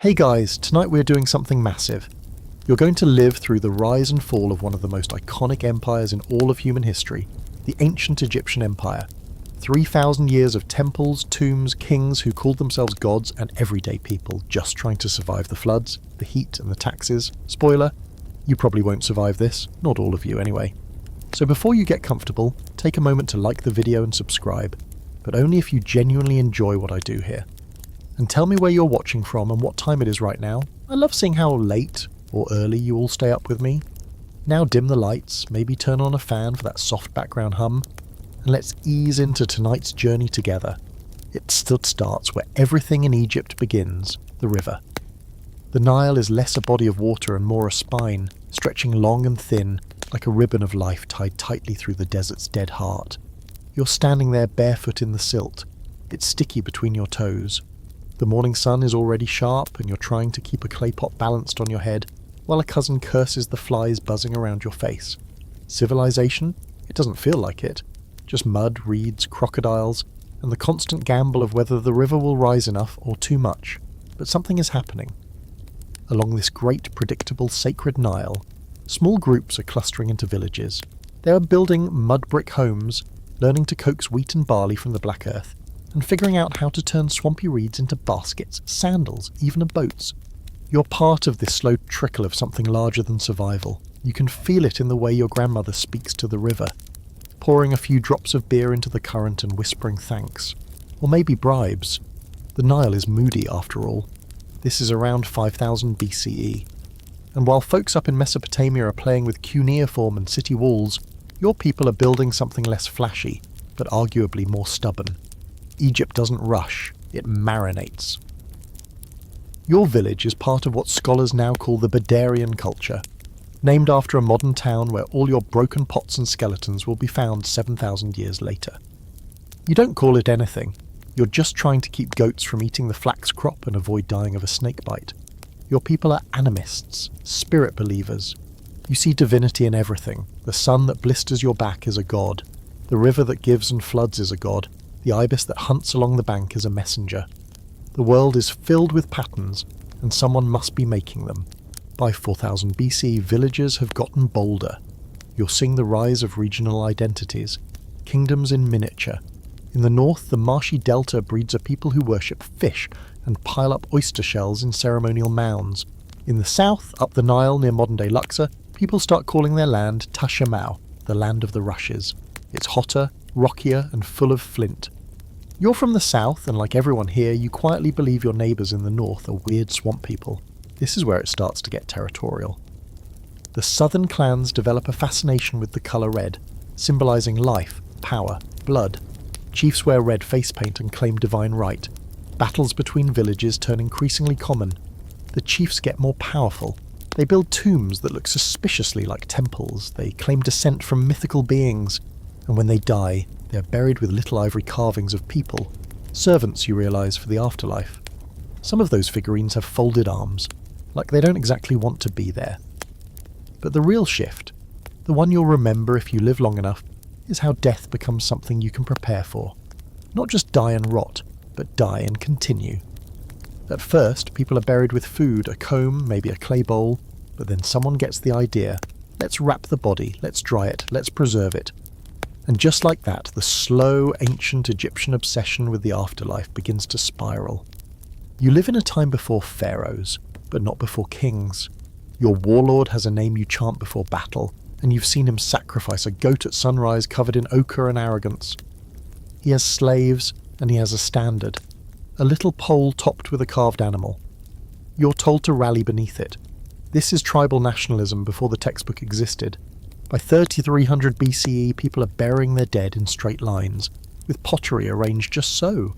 Hey guys, tonight we're doing something massive. You're going to live through the rise and fall of one of the most iconic empires in all of human history, the ancient Egyptian Empire. 3,000 years of temples, tombs, kings who called themselves gods, and everyday people just trying to survive the floods, the heat and the taxes. Spoiler, you probably won't survive this, not all of you anyway. So before you get comfortable, take a moment to like the video and subscribe, but only if you genuinely enjoy what I do here. And tell me where you're watching from and what time it is right now. I love seeing how late or early you all stay up with me. Now dim the lights, maybe turn on a fan for that soft background hum, and let's ease into tonight's journey together. It still starts where everything in Egypt begins, the river. The Nile is less a body of water and more a spine, stretching long and thin, like a ribbon of life tied tightly through the desert's dead heart. You're standing there barefoot in the silt. It's sticky between your toes. The morning sun is already sharp and you're trying to keep a clay pot balanced on your head while a cousin curses the flies buzzing around your face. Civilization? It doesn't feel like it. Just mud, reeds, crocodiles, and the constant gamble of whether the river will rise enough or too much. But something is happening. Along this great, predictable, sacred Nile, small groups are clustering into villages. They are building mud brick homes, learning to coax wheat and barley from the black earth, and figuring out how to turn swampy reeds into baskets, sandals, even boats. You're part of this slow trickle of something larger than survival. You can feel it in the way your grandmother speaks to the river, pouring a few drops of beer into the current and whispering thanks. Or maybe bribes. The Nile is moody after all. This is around 5000 BCE. And while folks up in Mesopotamia are playing with cuneiform and city walls, your people are building something less flashy, but arguably more stubborn. Egypt doesn't rush, it marinates. Your village is part of what scholars now call the Badarian culture, named after a modern town where all your broken pots and skeletons will be found 7,000 years later. You don't call it anything, you're just trying to keep goats from eating the flax crop and avoid dying of a snake bite. Your people are animists, spirit believers. You see divinity in everything. The sun that blisters your back is a god. The river that gives and floods is a god. The ibis that hunts along the bank is a messenger. The world is filled with patterns, and someone must be making them. By 4000 BC, villagers have gotten bolder. You're seeing the rise of regional identities, kingdoms in miniature. In the north, the marshy delta breeds a people who worship fish and pile up oyster shells in ceremonial mounds. In the south, up the Nile near modern-day Luxor, people start calling their land Tashamau, the land of the rushes. It's hotter, rockier, and full of flint. You're from the south, and like everyone here, you quietly believe your neighbours in the north are weird swamp people. This is where it starts to get territorial. The southern clans develop a fascination with the colour red, symbolising life, power, blood. Chiefs wear red face paint and claim divine right. Battles between villages turn increasingly common. The chiefs get more powerful. They build tombs that look suspiciously like temples. They claim descent from mythical beings. And when they die, they are buried with little ivory carvings of people. Servants, you realise, for the afterlife. Some of those figurines have folded arms, like they don't exactly want to be there. But the real shift, the one you'll remember if you live long enough, is how death becomes something you can prepare for. Not just die and rot, but die and continue. At first, people are buried with food, a comb, maybe a clay bowl, but then someone gets the idea. Let's wrap the body, let's dry it, let's preserve it. And just like that, the slow, ancient Egyptian obsession with the afterlife begins to spiral. You live in a time before pharaohs, but not before kings. Your warlord has a name you chant before battle, and you've seen him sacrifice a goat at sunrise covered in ochre and arrogance. He has slaves, and he has a standard, a little pole topped with a carved animal. You're told to rally beneath it. This is tribal nationalism before the textbook existed. By 3300 BCE, people are burying their dead in straight lines, with pottery arranged just so.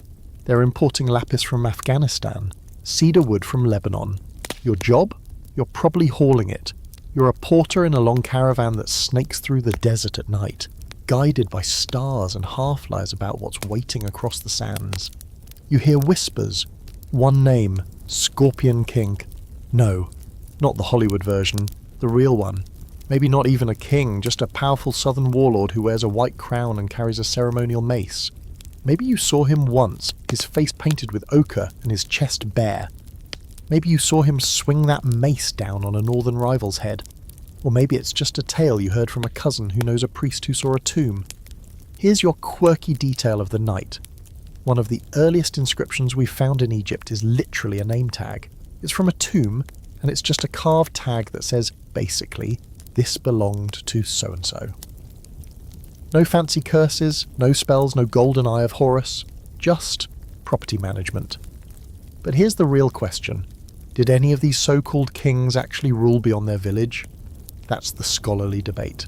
They're importing lapis from Afghanistan, cedar wood from Lebanon. Your job? You're probably hauling it. You're a porter in a long caravan that snakes through the desert at night, guided by stars and half-lies about what's waiting across the sands. You hear whispers. One name, Scorpion King. No, not the Hollywood version, the real one. Maybe not even a king, just a powerful southern warlord who wears a white crown and carries a ceremonial mace. Maybe you saw him once, his face painted with ochre and his chest bare. Maybe you saw him swing that mace down on a northern rival's head. Or maybe it's just a tale you heard from a cousin who knows a priest who saw a tomb. Here's your quirky detail of the night. One of the earliest inscriptions we've found in Egypt is literally a name tag. It's from a tomb, and it's just a carved tag that says, basically, this belonged to so-and-so. No fancy curses, no spells, no golden eye of Horus, just property management. But here's the real question. Did any of these so-called kings actually rule beyond their village? That's the scholarly debate.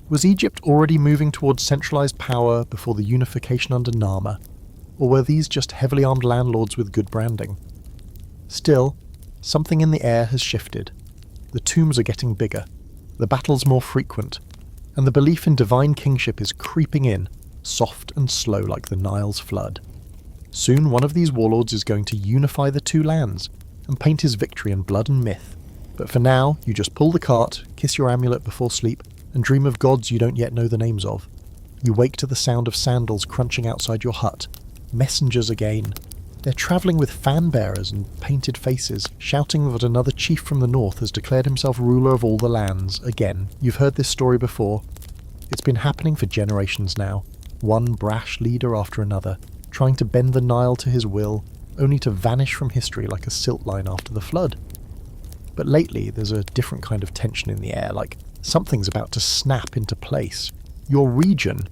Was Egypt already moving towards centralised power before the unification under Narmer, or were these just heavily armed landlords with good branding? Still, something in the air has shifted. The tombs are getting bigger, the battles more frequent, and the belief in divine kingship is creeping in, soft and slow like the Nile's flood. Soon one of these warlords is going to unify the two lands and paint his victory in blood and myth. But for now, you just pull the cart, kiss your amulet before sleep, and dream of gods you don't yet know the names of. You wake to the sound of sandals crunching outside your hut. Messengers again. They're travelling with fan-bearers and painted faces, shouting that another chief from the north has declared himself ruler of all the lands. Again, you've heard this story before. It's been happening for generations now. One brash leader after another, trying to bend the Nile to his will, only to vanish from history like a silt line after the flood. But lately, there's a different kind of tension in the air, like something's about to snap into place. Your region,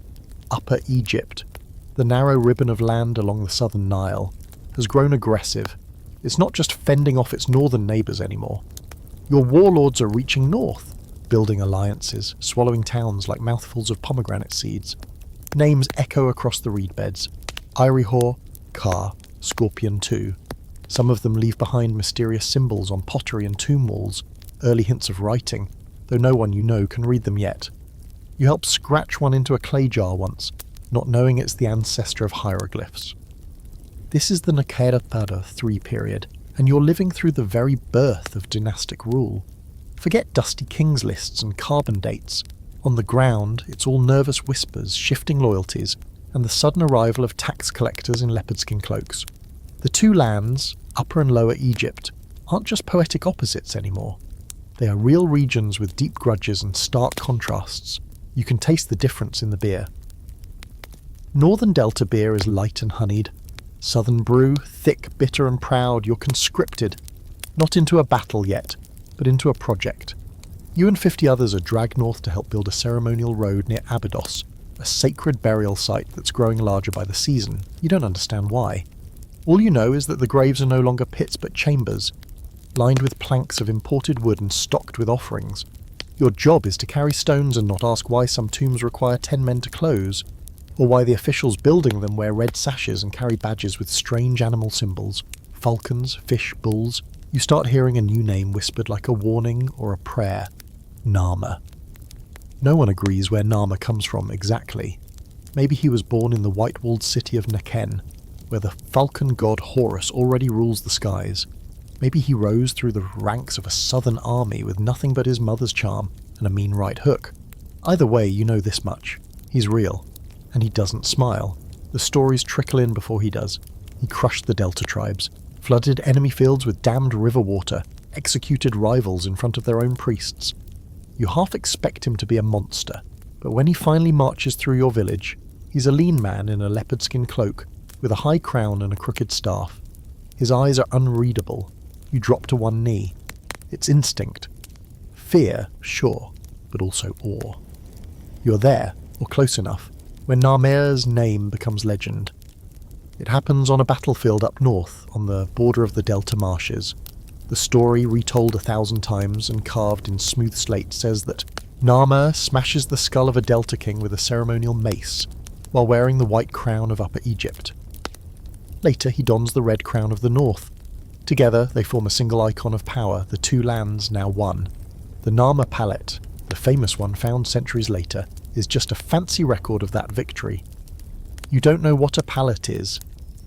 Upper Egypt, the narrow ribbon of land along the southern Nile, has grown aggressive. It's not just fending off its northern neighbours anymore. Your warlords are reaching north, building alliances, swallowing towns like mouthfuls of pomegranate seeds. Names echo across the reed beds. Irihor, Ka, Scorpion II. Some of them leave behind mysterious symbols on pottery and tomb walls, early hints of writing, though no one you know can read them yet. You helped scratch one into a clay jar once, not knowing it's the ancestor of hieroglyphs. This is the Amenhotep III period, and you're living through the very birth of dynastic rule. Forget dusty kings lists and carbon dates. On the ground, it's all nervous whispers, shifting loyalties, and the sudden arrival of tax collectors in leopard skin cloaks. The two lands, Upper and Lower Egypt, aren't just poetic opposites anymore. They are real regions with deep grudges and stark contrasts. You can taste the difference in the beer. Northern Delta beer is light and honeyed. Southern brew, thick, bitter and proud, you're conscripted. Not into a battle yet, but into a project. You and 50 others are dragged north to help build a ceremonial road near Abydos, a sacred burial site that's growing larger by the season. You don't understand why. All you know is that the graves are no longer pits but chambers, lined with planks of imported wood and stocked with offerings. Your job is to carry stones and not ask why some tombs require 10 men to close, or why the officials building them wear red sashes and carry badges with strange animal symbols. Falcons, fish, bulls. You start hearing a new name whispered like a warning or a prayer. Narmer. No one agrees where Narmer comes from exactly. Maybe he was born in the white-walled city of Nekhen, where the falcon god Horus already rules the skies. Maybe he rose through the ranks of a southern army with nothing but his mother's charm and a mean right hook. Either way, you know this much. He's real. And he doesn't smile. The stories trickle in before he does. He crushed the Delta tribes, flooded enemy fields with damned river water, executed rivals in front of their own priests. You half expect him to be a monster, but when he finally marches through your village, he's a lean man in a leopard skin cloak, with a high crown and a crooked staff. His eyes are unreadable. You drop to one knee. It's instinct. Fear, sure, but also awe. You're there, or close enough, when Narmer's name becomes legend. It happens on a battlefield up north, on the border of the Delta marshes. The story, retold 1,000 times and carved in smooth slate, says that Narmer smashes the skull of a Delta king with a ceremonial mace, while wearing the white crown of Upper Egypt. Later he dons the red crown of the north. Together they form a single icon of power, the two lands now one. The Narmer palette, the famous one found centuries later, is just a fancy record of that victory. You don't know what a palette is,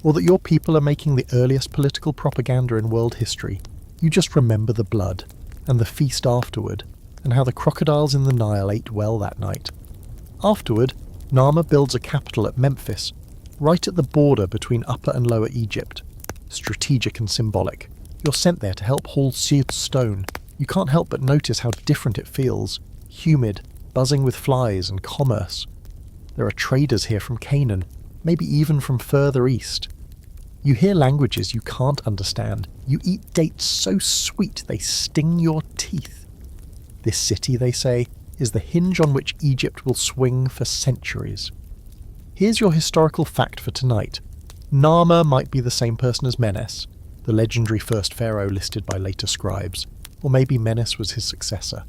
or that your people are making the earliest political propaganda in world history. You just remember the blood, and the feast afterward, and how the crocodiles in the Nile ate well that night. Afterward, Narmer builds a capital at Memphis, right at the border between Upper and Lower Egypt. Strategic and symbolic. You're sent there to help haul seared stone. You can't help but notice how different it feels. Humid, buzzing with flies and commerce. There are traders here from Canaan, maybe even from further east. You hear languages you can't understand. You eat dates so sweet they sting your teeth. This city, they say, is the hinge on which Egypt will swing for centuries. Here's your historical fact for tonight. Narmer might be the same person as Menes, the legendary first pharaoh listed by later scribes, or maybe Menes was his successor.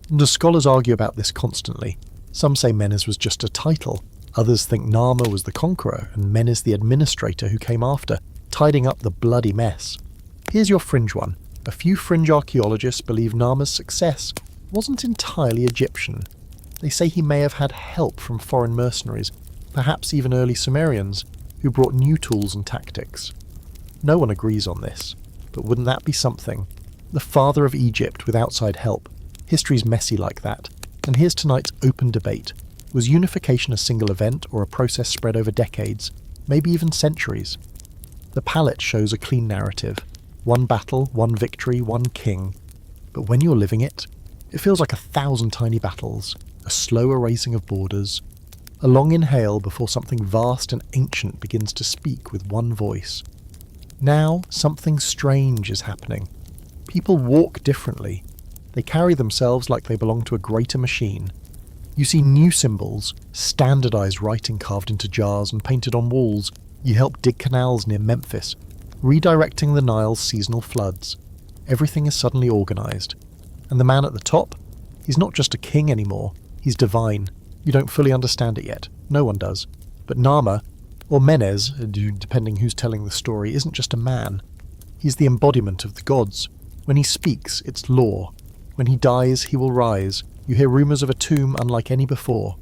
And the scholars argue about this constantly. Some say Menes was just a title, others think Narmer was the conqueror and Menes the administrator who came after, tidying up the bloody mess. Here's your fringe one. A few fringe archaeologists believe Narmer's success wasn't entirely Egyptian. They say he may have had help from foreign mercenaries, perhaps even early Sumerians, who brought new tools and tactics. No one agrees on this, but wouldn't that be something? The father of Egypt with outside help. History's messy like that. And here's tonight's open debate. Was unification a single event or a process spread over decades, maybe even centuries? The palette shows a clean narrative. One battle, one victory, one king. But when you're living it, it feels like 1,000 tiny battles, a slow erasing of borders, a long inhale before something vast and ancient begins to speak with one voice. Now, something strange is happening. People walk differently. They carry themselves like they belong to a greater machine. You see new symbols, standardized writing carved into jars and painted on walls. You help dig canals near Memphis, redirecting the Nile's seasonal floods. Everything is suddenly organized. And the man at the top? He's not just a king anymore. He's divine. You don't fully understand it yet. No one does. But Narmer, or Menes, depending who's telling the story, isn't just a man. He's the embodiment of the gods. When he speaks, it's law. When he dies, he will rise. You hear rumours of a tomb unlike any before.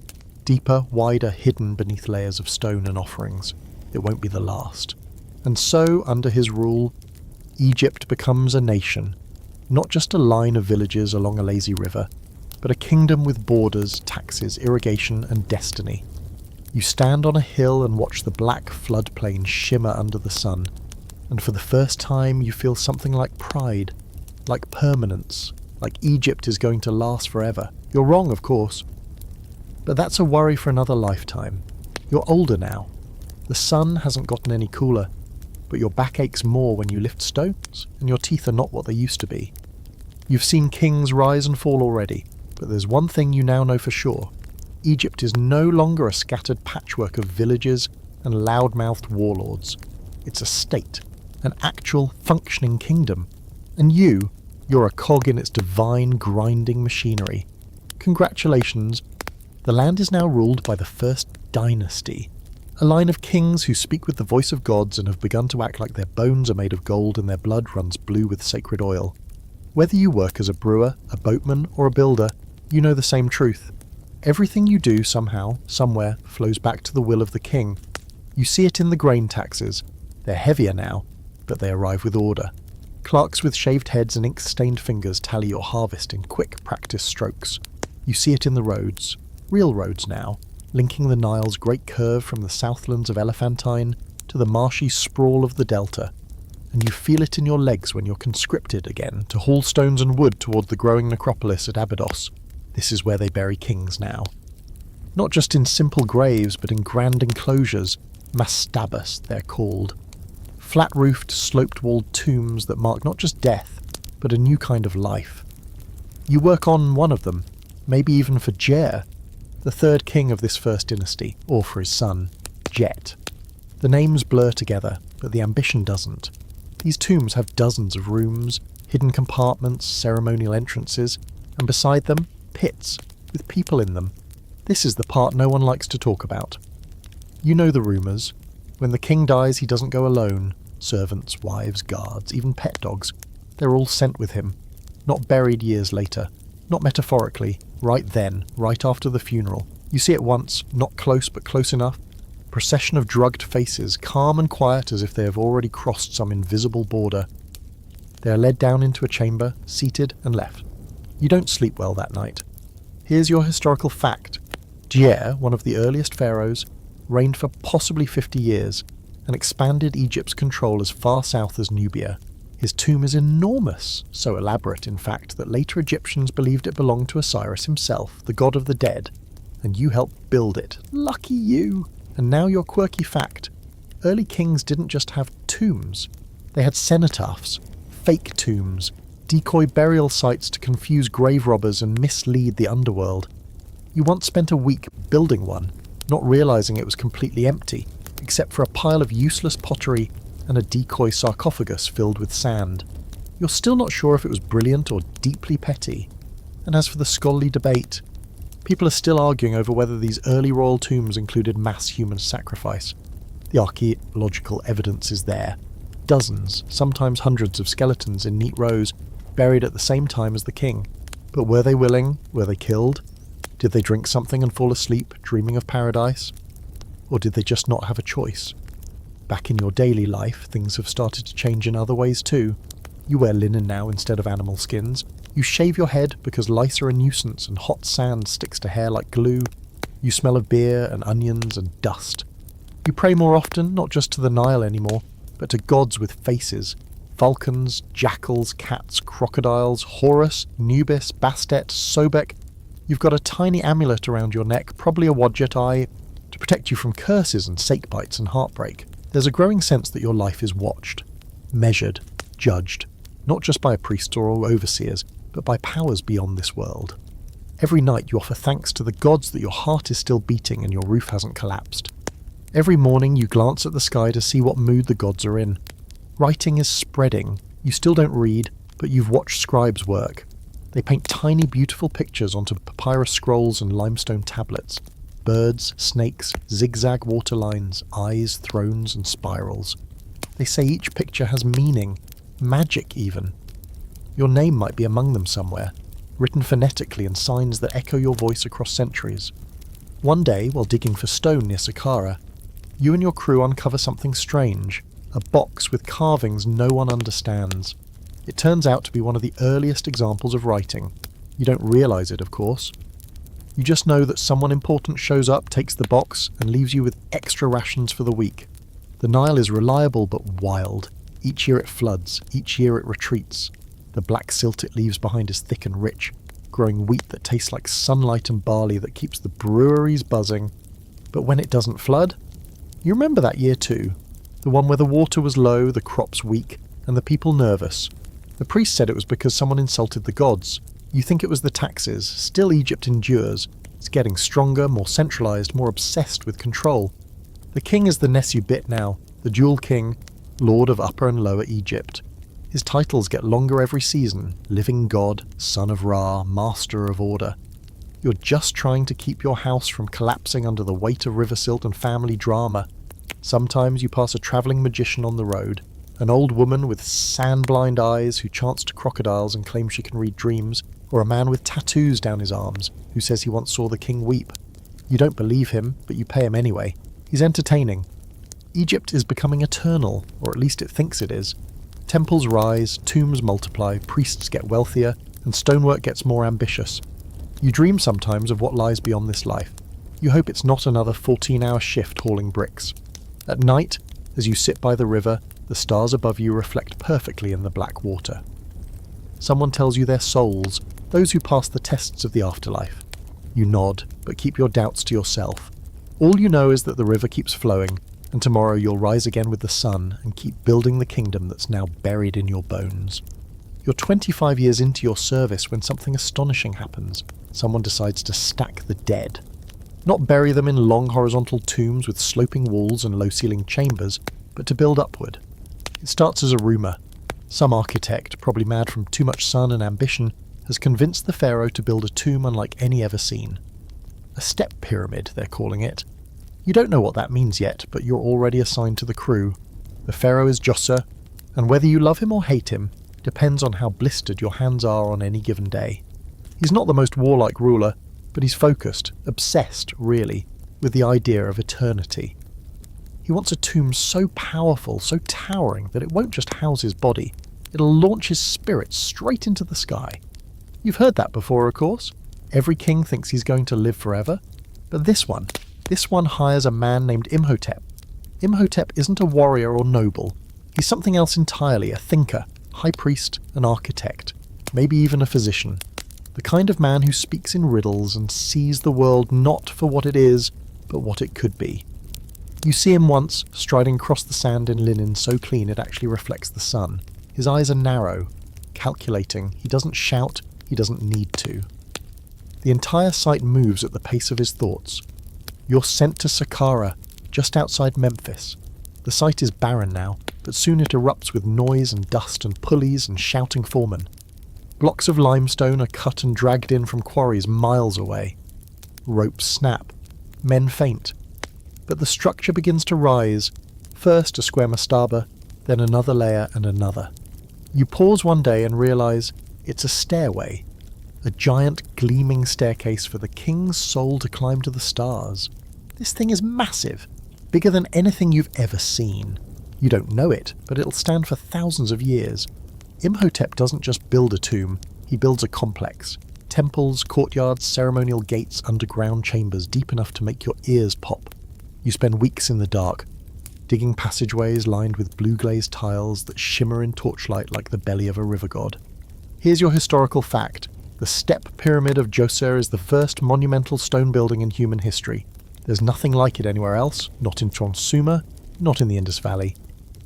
Deeper, wider, hidden beneath layers of stone and offerings. It won't be the last. And so, under his rule, Egypt becomes a nation. Not just a line of villages along a lazy river, but a kingdom with borders, taxes, irrigation, and destiny. You stand on a hill and watch the black floodplain shimmer under the sun, and for the first time you feel something like pride, like permanence, like Egypt is going to last forever. You're wrong, of course. But that's a worry for another lifetime. You're older now. The sun hasn't gotten any cooler, but your back aches more when you lift stones, and your teeth are not what they used to be. You've seen kings rise and fall already, but there's one thing you now know for sure. Egypt is no longer a scattered patchwork of villages and loud-mouthed warlords. It's a state, an actual functioning kingdom. And you're a cog in its divine grinding machinery. Congratulations. The land is now ruled by the First Dynasty, a line of kings who speak with the voice of gods and have begun to act like their bones are made of gold and their blood runs blue with sacred oil. Whether you work as a brewer, a boatman, or a builder, you know the same truth. Everything you do somehow, somewhere, flows back to the will of the king. You see it in the grain taxes. They're heavier now, but they arrive with order. Clerks with shaved heads and ink-stained fingers tally your harvest in quick practice strokes. You see it in the roads, real roads now, linking the Nile's great curve from the southlands of Elephantine to the marshy sprawl of the delta. And you feel it in your legs when you're conscripted again to haul stones and wood toward the growing necropolis at Abydos. This is where they bury kings now. Not just in simple graves, but in grand enclosures, mastabas they're called. Flat-roofed, sloped-walled tombs that mark not just death, but a new kind of life. You work on one of them, maybe even for Djoser, the third king of this first dynasty, or for his son, Jet. The names blur together, but the ambition doesn't. These tombs have dozens of rooms, hidden compartments, ceremonial entrances, and beside them, pits, with people in them. This is the part no one likes to talk about. You know the rumours. When the king dies, he doesn't go alone. Servants, wives, guards, even pet dogs. They're all sent with him. Not buried years later. Not metaphorically. Right then, right after the funeral. You see it once, not close but close enough. Procession of drugged faces, calm and quiet as if they have already crossed some invisible border. They are led down into a chamber, seated and left. You don't sleep well that night. Here's your historical fact. Djoser, one of the earliest pharaohs, reigned for possibly 50 years and expanded Egypt's control as far south as Nubia. His tomb is enormous, so elaborate in fact that later Egyptians believed it belonged to Osiris himself, the god of the dead, and you helped build it. Lucky you! And now your quirky fact. Early kings didn't just have tombs. They had cenotaphs, fake tombs, decoy burial sites to confuse grave robbers and mislead the underworld. You once spent a week building one, not realizing it was completely empty, except for a pile of useless pottery and a decoy sarcophagus filled with sand. You're still not sure if it was brilliant or deeply petty. And as for the scholarly debate, people are still arguing over whether these early royal tombs included mass human sacrifice. The archaeological evidence is there. Dozens, sometimes hundreds of skeletons in neat rows, buried at the same time as the king. But were they willing? Were they killed? Did they drink something and fall asleep, dreaming of paradise? Or did they just not have a choice? Back in your daily life, things have started to change in other ways too. You wear linen now instead of animal skins. You shave your head because lice are a nuisance and hot sand sticks to hair like glue. You smell of beer and onions and dust. You pray more often, not just to the Nile anymore, but to gods with faces. Vulcans, jackals, cats, crocodiles, Horus, Nubis, Bastet, Sobek. You've got a tiny amulet around your neck, probably a wadjet eye, to protect you from curses and snake bites and heartbreak. There's a growing sense that your life is watched, measured, judged, not just by a priest or overseers, but by powers beyond this world. Every night you offer thanks to the gods that your heart is still beating and your roof hasn't collapsed. Every morning you glance at the sky to see what mood the gods are in. Writing is spreading. You still don't read, but you've watched scribes work. They paint tiny beautiful pictures onto papyrus scrolls and limestone tablets. Birds, snakes, zigzag waterlines, eyes, thrones and spirals. They say each picture has meaning, magic even. Your name might be among them somewhere, written phonetically in signs that echo your voice across centuries. One day, while digging for stone near Saqqara, you and your crew uncover something strange, a box with carvings no one understands. It turns out to be one of the earliest examples of writing. You don't realise it, of course. You just know that someone important shows up, takes the box, and leaves you with extra rations for the week. The Nile is reliable but wild. Each year it floods, each year it retreats. The black silt it leaves behind is thick and rich, growing wheat that tastes like sunlight and barley that keeps the breweries buzzing. But when it doesn't flood, you remember that year too. The one where the water was low, the crops weak, and the people nervous. The priest said it was because someone insulted the gods. You think it was the taxes. Still Egypt endures. It's getting stronger, more centralised, more obsessed with control. The king is the Nesubit now, the dual king, lord of Upper and Lower Egypt. His titles get longer every season: living god, son of Ra, master of order. You're just trying to keep your house from collapsing under the weight of river silt and family drama. Sometimes you pass a travelling magician on the road, an old woman with sand-blind eyes who chants to crocodiles and claims she can read dreams, or a man with tattoos down his arms who says he once saw the king weep. You don't believe him, but you pay him anyway. He's entertaining. Egypt is becoming eternal, or at least it thinks it is. Temples rise, tombs multiply, priests get wealthier, and stonework gets more ambitious. You dream sometimes of what lies beyond this life. You hope it's not another 14-hour shift hauling bricks. At night, as you sit by the river, the stars above you reflect perfectly in the black water. Someone tells you their souls, those who pass the tests of the afterlife. You nod, but keep your doubts to yourself. All you know is that the river keeps flowing, and tomorrow you'll rise again with the sun and keep building the kingdom that's now buried in your bones. You're 25 years into your service when something astonishing happens. Someone decides to stack the dead. Not bury them in long horizontal tombs with sloping walls and low-ceilinged chambers, but to build upward. It starts as a rumour. Some architect, probably mad from too much sun and ambition, has convinced the pharaoh to build a tomb unlike any ever seen. A step pyramid, they're calling it. You don't know what that means yet, but you're already assigned to the crew. The pharaoh is Djoser, and whether you love him or hate him depends on how blistered your hands are on any given day. He's not the most warlike ruler, but he's focused, obsessed, really, with the idea of eternity. He wants a tomb so powerful, so towering, that it won't just house his body, it'll launch his spirit straight into the sky. You've heard that before, of course. Every king thinks he's going to live forever. But this one hires a man named Imhotep. Imhotep isn't a warrior or noble. He's something else entirely, a thinker, high priest, an architect, maybe even a physician. The kind of man who speaks in riddles and sees the world not for what it is, but what it could be. You see him once, striding across the sand in linen so clean it actually reflects the sun. His eyes are narrow, calculating. He doesn't shout, he doesn't need to. The entire site moves at the pace of his thoughts. You're sent to Saqqara, just outside Memphis. The site is barren now, but soon it erupts with noise and dust and pulleys and shouting foremen. Blocks of limestone are cut and dragged in from quarries miles away. Ropes snap. Men faint. But the structure begins to rise, first a square mastaba, then another layer and another. You pause one day and realise it's a stairway, a giant gleaming staircase for the king's soul to climb to the stars. This thing is massive, bigger than anything you've ever seen. You don't know it, but it'll stand for thousands of years. Imhotep doesn't just build a tomb, he builds a complex. Temples, courtyards, ceremonial gates, underground chambers deep enough to make your ears pop. You spend weeks in the dark, digging passageways lined with blue-glazed tiles that shimmer in torchlight like the belly of a river god. Here's your historical fact. The Step Pyramid of Djoser is the first monumental stone building in human history. There's nothing like it anywhere else, not in Transuma, not in the Indus Valley.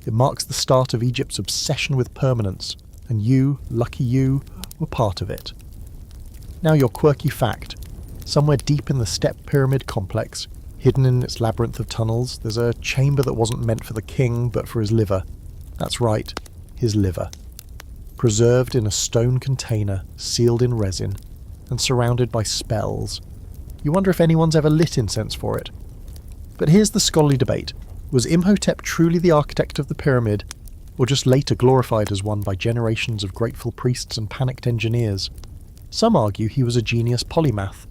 It marks the start of Egypt's obsession with permanence, and you, lucky you, were part of it. Now your quirky fact. Somewhere deep in the Step Pyramid complex, hidden in its labyrinth of tunnels, there's a chamber that wasn't meant for the king, but for his liver. That's right, his liver. Preserved in a stone container, sealed in resin, and surrounded by spells. You wonder if anyone's ever lit incense for it. But here's the scholarly debate. Was Imhotep truly the architect of the pyramid, or just later glorified as one by generations of grateful priests and panicked engineers? Some argue he was a genius polymath.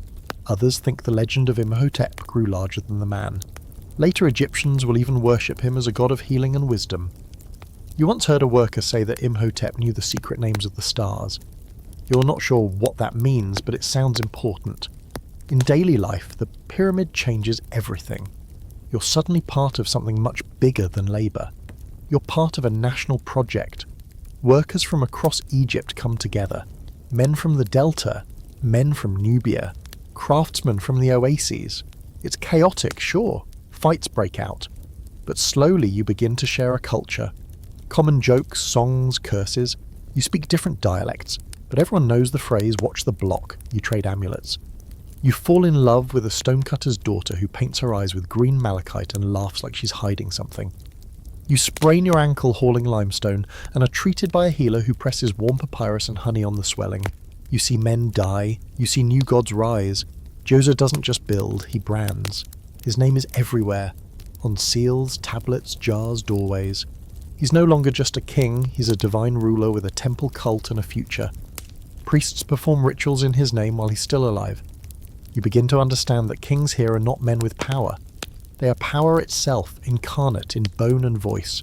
Others think the legend of Imhotep grew larger than the man. Later Egyptians will even worship him as a god of healing and wisdom. You once heard a worker say that Imhotep knew the secret names of the stars. You're not sure what that means, but it sounds important. In daily life, the pyramid changes everything. You're suddenly part of something much bigger than labour. You're part of a national project. Workers from across Egypt come together. Men from the Delta, men from Nubia, craftsmen from the oases. It's chaotic, sure. Fights break out. But slowly you begin to share a culture. Common jokes, songs, curses. You speak different dialects, but everyone knows the phrase, watch the block. You trade amulets. You fall in love with a stonecutter's daughter who paints her eyes with green malachite and laughs like she's hiding something. You sprain your ankle hauling limestone and are treated by a healer who presses warm papyrus and honey on the swelling. You see men die. You see new gods rise. Djoser doesn't just build, he brands. His name is everywhere. On seals, tablets, jars, doorways. He's no longer just a king, he's a divine ruler with a temple cult and a future. Priests perform rituals in his name while he's still alive. You begin to understand that kings here are not men with power. They are power itself, incarnate in bone and voice.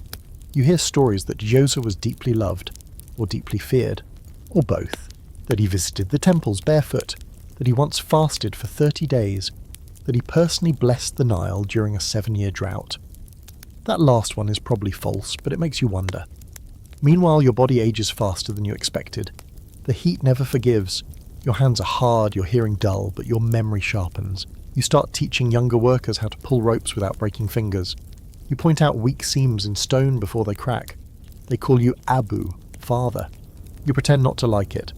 You hear stories that Djoser was deeply loved, or deeply feared, or both. That he visited the temples barefoot, that he once fasted for 30 days, that he personally blessed the Nile during a 7-year drought. That last one is probably false, but it makes you wonder. Meanwhile, your body ages faster than you expected. The heat never forgives. Your hands are hard, your hearing dull, but your memory sharpens. You start teaching younger workers how to pull ropes without breaking fingers. You point out weak seams in stone before they crack. They call you Abu, father. You pretend not to like it.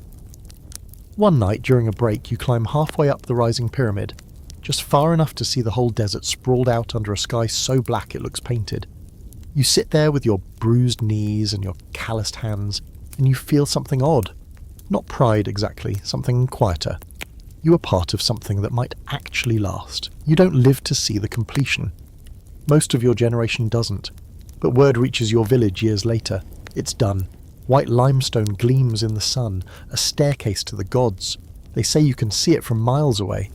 One night, during a break, you climb halfway up the rising pyramid, just far enough to see the whole desert sprawled out under a sky so black it looks painted. You sit there with your bruised knees and your calloused hands, and you feel something odd. Not pride exactly, something quieter. You are part of something that might actually last. You don't live to see the completion. Most of your generation doesn't. But word reaches your village years later. It's done. White limestone gleams in the sun, a staircase to the gods. They say you can see it from miles away.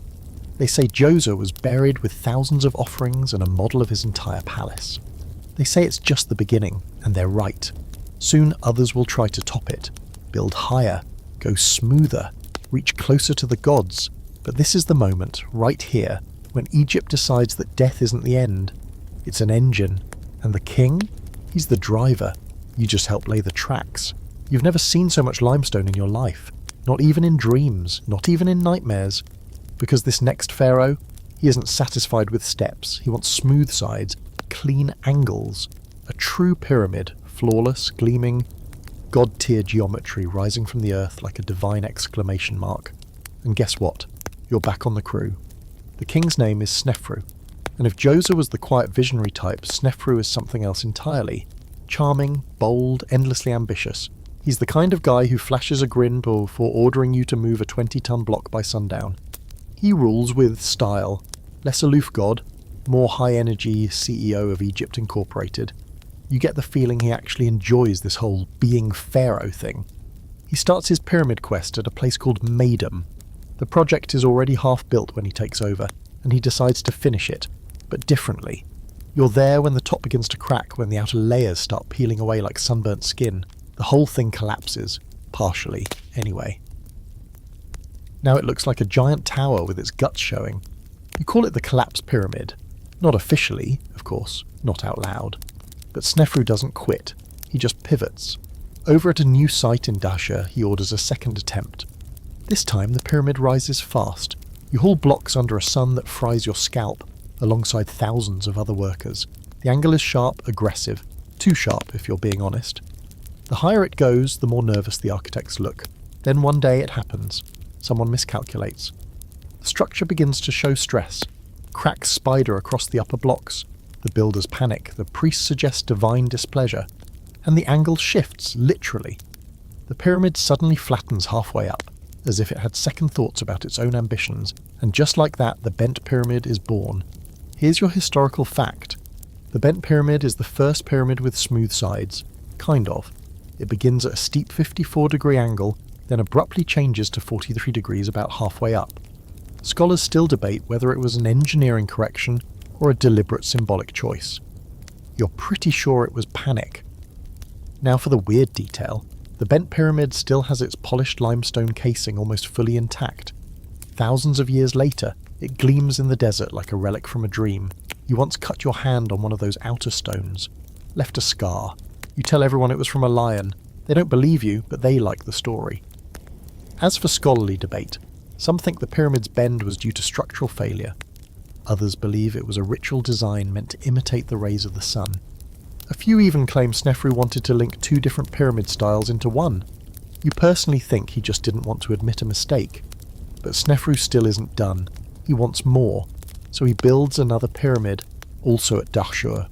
They say Djoser was buried with thousands of offerings and a model of his entire palace. They say it's just the beginning, and they're right. Soon others will try to top it, build higher, go smoother, reach closer to the gods. But this is the moment, right here, when Egypt decides that death isn't the end. It's an engine. And the king? He's the driver. You just help lay the tracks. You've never seen so much limestone in your life, not even in dreams, not even in nightmares, because this next pharaoh, he isn't satisfied with steps, he wants smooth sides, clean angles, a true pyramid, flawless, gleaming, god-tier geometry rising from the earth like a divine exclamation mark. And guess what? You're back on the crew. The king's name is Snefru, and if Djoser was the quiet visionary type, Snefru is something else entirely. Charming, bold, endlessly ambitious. He's the kind of guy who flashes a grin before ordering you to move a 20-ton block by sundown. He rules with style. Less aloof god, more high-energy CEO of Egypt Incorporated. You get the feeling he actually enjoys this whole being pharaoh thing. He starts his pyramid quest at a place called Maidum. The project is already half built when he takes over, and he decides to finish it, but differently. You're there when the top begins to crack, when the outer layers start peeling away like sunburnt skin. The whole thing collapses, partially, anyway. Now it looks like a giant tower with its guts showing. You call it the Collapsed Pyramid. Not officially, of course, not out loud. But Snefru doesn't quit, he just pivots. Over at a new site in Djoser, he orders a second attempt. This time the pyramid rises fast. You haul blocks under a sun that fries your scalp, alongside thousands of other workers. The angle is sharp, aggressive. Too sharp, if you're being honest. The higher it goes, the more nervous the architects look. Then one day it happens. Someone miscalculates. The structure begins to show stress. Cracks spider across the upper blocks. The builders panic, the priests suggest divine displeasure. And the angle shifts, literally. The pyramid suddenly flattens halfway up, as if it had second thoughts about its own ambitions, and just like that, the bent pyramid is born. Here's your historical fact. The bent pyramid is the first pyramid with smooth sides. Kind of. It begins at a steep 54-degree angle, then abruptly changes to 43 degrees about halfway up. Scholars still debate whether it was an engineering correction or a deliberate symbolic choice. You're pretty sure it was panic. Now for the weird detail. The bent pyramid still has its polished limestone casing almost fully intact. Thousands of years later, it gleams in the desert like a relic from a dream. You once cut your hand on one of those outer stones. Left a scar. You tell everyone it was from a lion. They don't believe you, but they like the story. As for scholarly debate, some think the pyramid's bend was due to structural failure. Others believe it was a ritual design meant to imitate the rays of the sun. A few even claim Snefru wanted to link two different pyramid styles into one. You personally think he just didn't want to admit a mistake. But Snefru still isn't done. He wants more, so he builds another pyramid, also at Djoser.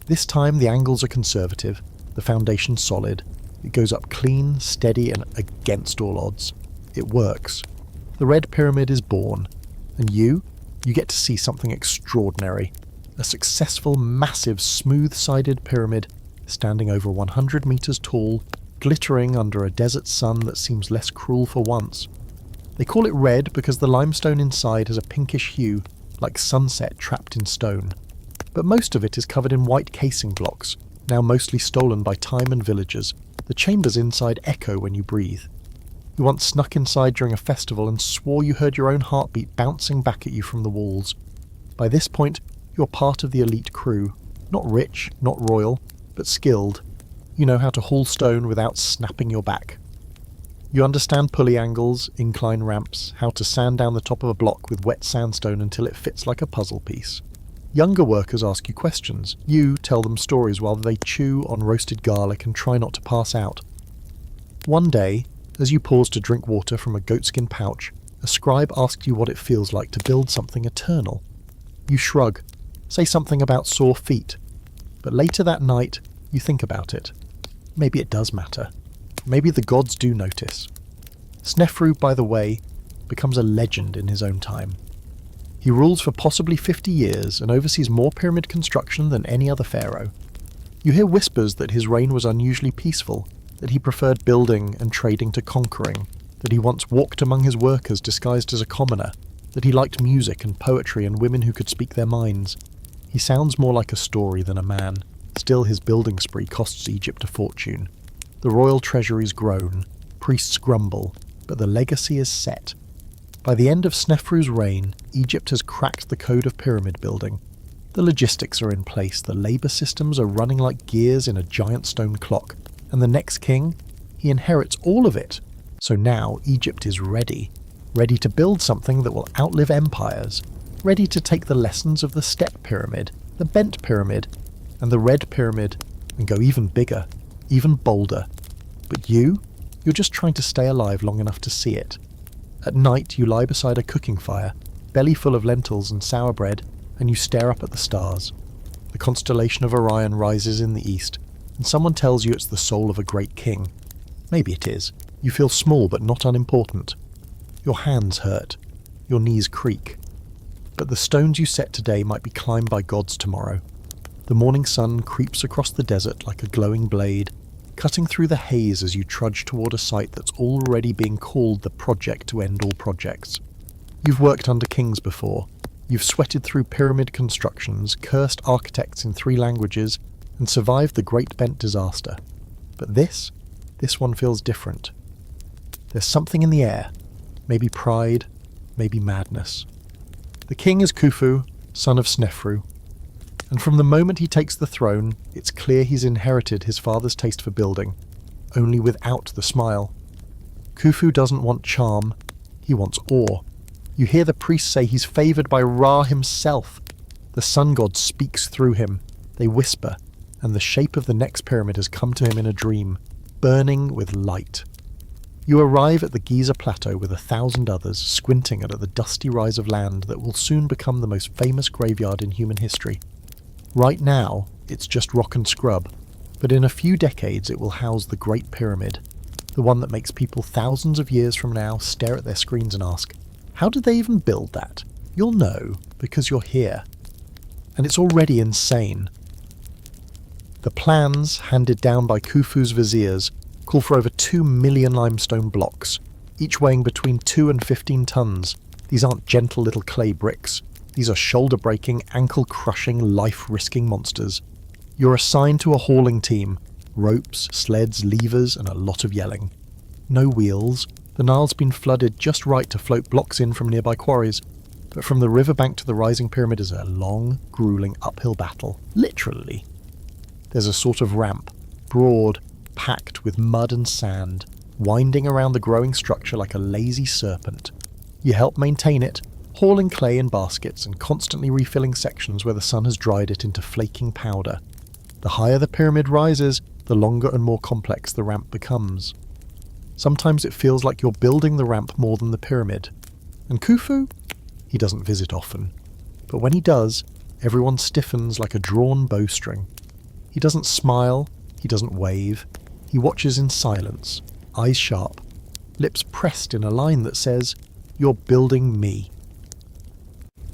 This time the angles are conservative, the foundation solid. It goes up clean, steady, and against all odds. It works. The Red Pyramid is born, and you get to see something extraordinary. A successful, massive, smooth-sided pyramid, standing over 100 meters tall, glittering under a desert sun that seems less cruel for once. They call it red because the limestone inside has a pinkish hue, like sunset trapped in stone. But most of it is covered in white casing blocks, now mostly stolen by time and villagers. The chambers inside echo when you breathe. You once snuck inside during a festival and swore you heard your own heartbeat bouncing back at you from the walls. By this point, you're part of the elite crew. Not rich, not royal, but skilled. You know how to haul stone without snapping your back. You understand pulley angles, incline ramps, how to sand down the top of a block with wet sandstone until it fits like a puzzle piece. Younger workers ask you questions. You tell them stories while they chew on roasted garlic and try not to pass out. One day, as you pause to drink water from a goatskin pouch, a scribe asks you what it feels like to build something eternal. You shrug, say something about sore feet, but later that night, you think about it. Maybe it does matter. Maybe the gods do notice. Snefru, by the way, becomes a legend in his own time. He rules for possibly 50 years and oversees more pyramid construction than any other pharaoh. You hear whispers that his reign was unusually peaceful, that he preferred building and trading to conquering, that he once walked among his workers disguised as a commoner, that he liked music and poetry and women who could speak their minds. He sounds more like a story than a man. Still, his building spree costs Egypt a fortune. The royal treasury's grown, priests grumble, but the legacy is set. By the end of Snefru's reign, Egypt has cracked the code of pyramid building. The logistics are in place, the labour systems are running like gears in a giant stone clock, and the next king, He inherits all of it. So now Egypt is ready to build something that will outlive empires, ready to take the lessons of the Step Pyramid, the Bent Pyramid, and the Red Pyramid, and go even bigger, even bolder. But you're just trying to stay alive long enough to see it. At night you lie beside a cooking fire, belly full of lentils and sour bread, and you stare up at the stars. The constellation of Orion rises in the east, and someone tells you it's the soul of a great king. Maybe it is. You feel small but not unimportant. Your hands hurt. Your knees creak. But the stones you set today might be climbed by gods tomorrow. The morning sun creeps across the desert like a glowing blade, cutting through the haze as you trudge toward a site that's already being called the project to end all projects. You've worked under kings before. You've sweated through pyramid constructions, cursed architects in 3 languages, and survived the Great Bent disaster. But this one feels different. There's something in the air. Maybe pride, maybe madness. The king is Khufu, son of Snefru, and from the moment he takes the throne, it's clear he's inherited his father's taste for building, only without the smile. Khufu doesn't want charm, he wants awe. You hear the priests say he's favoured by Ra himself. The sun god speaks through him. They whisper, and the shape of the next pyramid has come to him in a dream, burning with light. You arrive at the Giza plateau with 1,000 others, squinting at the dusty rise of land that will soon become the most famous graveyard in human history. Right now, it's just rock and scrub, but in a few decades it will house the Great Pyramid, the one that makes people thousands of years from now stare at their screens and ask, how did they even build that? You'll know, because you're here. And it's already insane. The plans, handed down by Khufu's viziers, call for over 2 million limestone blocks, each weighing between 2 and 15 tons. These aren't gentle little clay bricks. These are shoulder-breaking, ankle-crushing, life-risking monsters. You're assigned to a hauling team. Ropes, sleds, levers, and a lot of yelling. No wheels. The Nile's been flooded just right to float blocks in from nearby quarries. But from the riverbank to the rising pyramid is a long, grueling uphill battle. Literally. There's a sort of ramp, broad, packed with mud and sand, winding around the growing structure like a lazy serpent. You help maintain it, hauling clay in baskets and constantly refilling sections where the sun has dried it into flaking powder. The higher the pyramid rises, the longer and more complex the ramp becomes. Sometimes it feels like you're building the ramp more than the pyramid. And Khufu? He doesn't visit often. But when he does, everyone stiffens like a drawn bowstring. He doesn't smile, he doesn't wave. He watches in silence, eyes sharp, lips pressed in a line that says, "You're building me."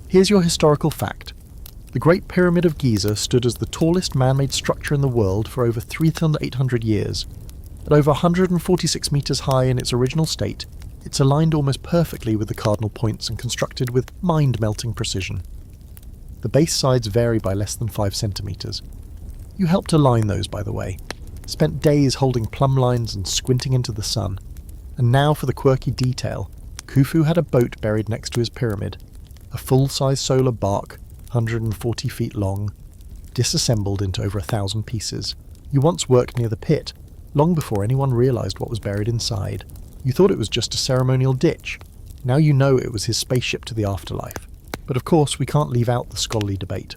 Here's your historical fact. The Great Pyramid of Giza stood as the tallest man-made structure in the world for over 3,800 years. At over 146 metres high in its original state, it's aligned almost perfectly with the cardinal points and constructed with mind-melting precision. The base sides vary by less than 5 centimetres. You helped align those, by the way. Spent days holding plumb lines and squinting into the sun. And now for the quirky detail. Khufu had a boat buried next to his pyramid. A full-size solar bark, 140 feet long, disassembled into over 1,000 pieces. You once worked near the pit, long before anyone realised what was buried inside. You thought it was just a ceremonial ditch. Now you know it was his spaceship to the afterlife. But of course we can't leave out the scholarly debate.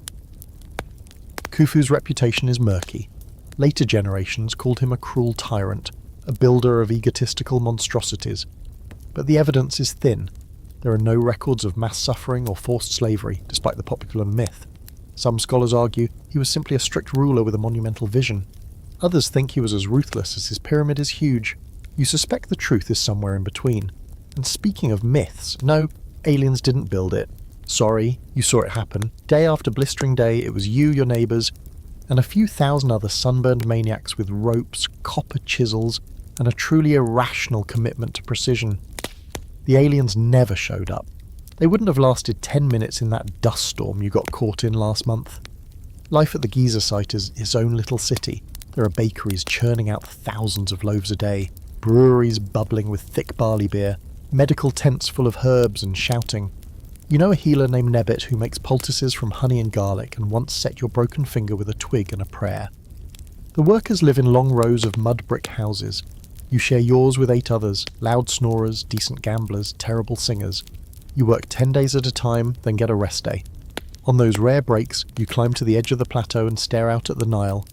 Khufu's reputation is murky. Later generations called him a cruel tyrant, a builder of egotistical monstrosities. But the evidence is thin. There are no records of mass suffering or forced slavery, despite the popular myth. Some scholars argue he was simply a strict ruler with a monumental vision. Others think he was as ruthless as his pyramid is huge. You suspect the truth is somewhere in between. And speaking of myths, no, aliens didn't build it. Sorry, you saw it happen. Day after blistering day, it was you, your neighbours, and a few thousand other sunburned maniacs with ropes, copper chisels, and a truly irrational commitment to precision. The aliens never showed up. They wouldn't have lasted 10 minutes in that dust storm you got caught in last month. Life at the Giza site is its own little city. There are bakeries churning out thousands of loaves a day, breweries bubbling with thick barley beer, medical tents full of herbs and shouting. You know a healer named Nebit who makes poultices from honey and garlic and once set your broken finger with a twig and a prayer. The workers live in long rows of mud brick houses. You share yours with 8 others, loud snorers, decent gamblers, terrible singers. You work 10 days at a time, then get a rest day. On those rare breaks, you climb to the edge of the plateau and stare out at the Nile,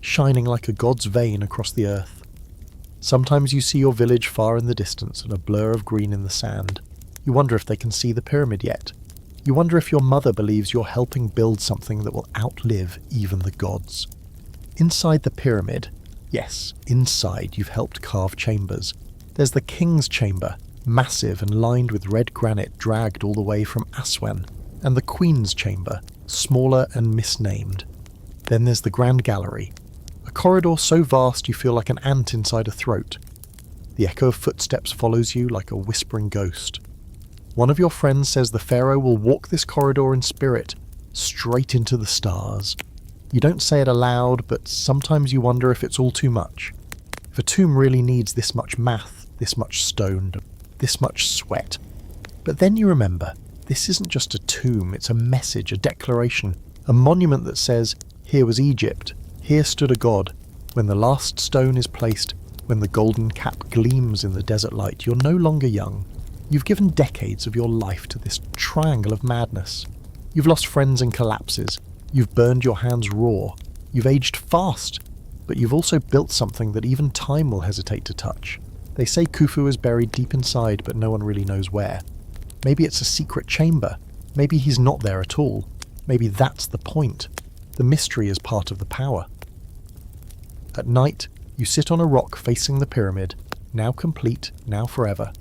shining like a god's vein across the earth. Sometimes you see your village far in the distance and a blur of green in the sand. You wonder if they can see the pyramid yet. You wonder if your mother believes you're helping build something that will outlive even the gods. Inside the pyramid, yes, inside you've helped carve chambers. There's the king's chamber, massive and lined with red granite dragged all the way from Aswan, and the queen's chamber, smaller and misnamed. Then there's the grand gallery, a corridor so vast you feel like an ant inside a throat. The echo of footsteps follows you like a whispering ghost. One of your friends says the pharaoh will walk this corridor in spirit, straight into the stars. You don't say it aloud, but sometimes you wonder if it's all too much. If a tomb really needs this much math, this much stone, this much sweat. But then you remember, this isn't just a tomb, it's a message, a declaration, a monument that says, here was Egypt, here stood a god. When the last stone is placed, when the golden cap gleams in the desert light, you're no longer young. You've given decades of your life to this triangle of madness. You've lost friends in collapses. You've burned your hands raw. You've aged fast. But you've also built something that even time will hesitate to touch. They say Khufu is buried deep inside, but no one really knows where. Maybe it's a secret chamber. Maybe he's not there at all. Maybe that's the point. The mystery is part of the power. At night, you sit on a rock facing the pyramid, now complete, now forever.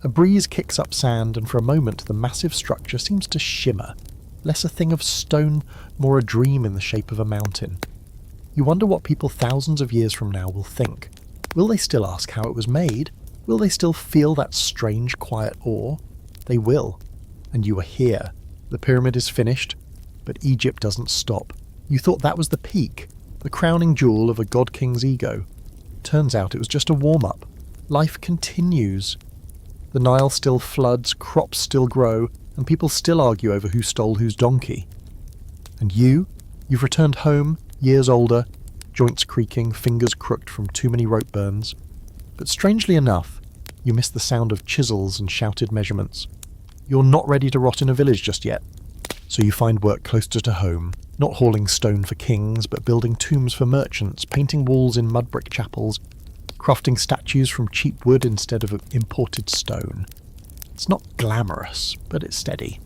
A breeze kicks up sand, and for a moment the massive structure seems to shimmer, less a thing of stone, more a dream in the shape of a mountain. You wonder what people thousands of years from now will think. Will they still ask how it was made? Will they still feel that strange, quiet awe? They will. And you are here. The pyramid is finished, but Egypt doesn't stop. You thought that was the peak, the crowning jewel of a god-king's ego. Turns out it was just a warm-up. Life continues. The Nile still floods, crops still grow, and people still argue over who stole whose donkey. And you've returned home, years older, joints creaking, fingers crooked from too many rope burns. But strangely enough, you miss the sound of chisels and shouted measurements. You're not ready to rot in a village just yet. So you find work closer to home, not hauling stone for kings, but building tombs for merchants, painting walls in mud brick chapels, crafting statues from cheap wood instead of imported stone. It's not glamorous, but it's steady.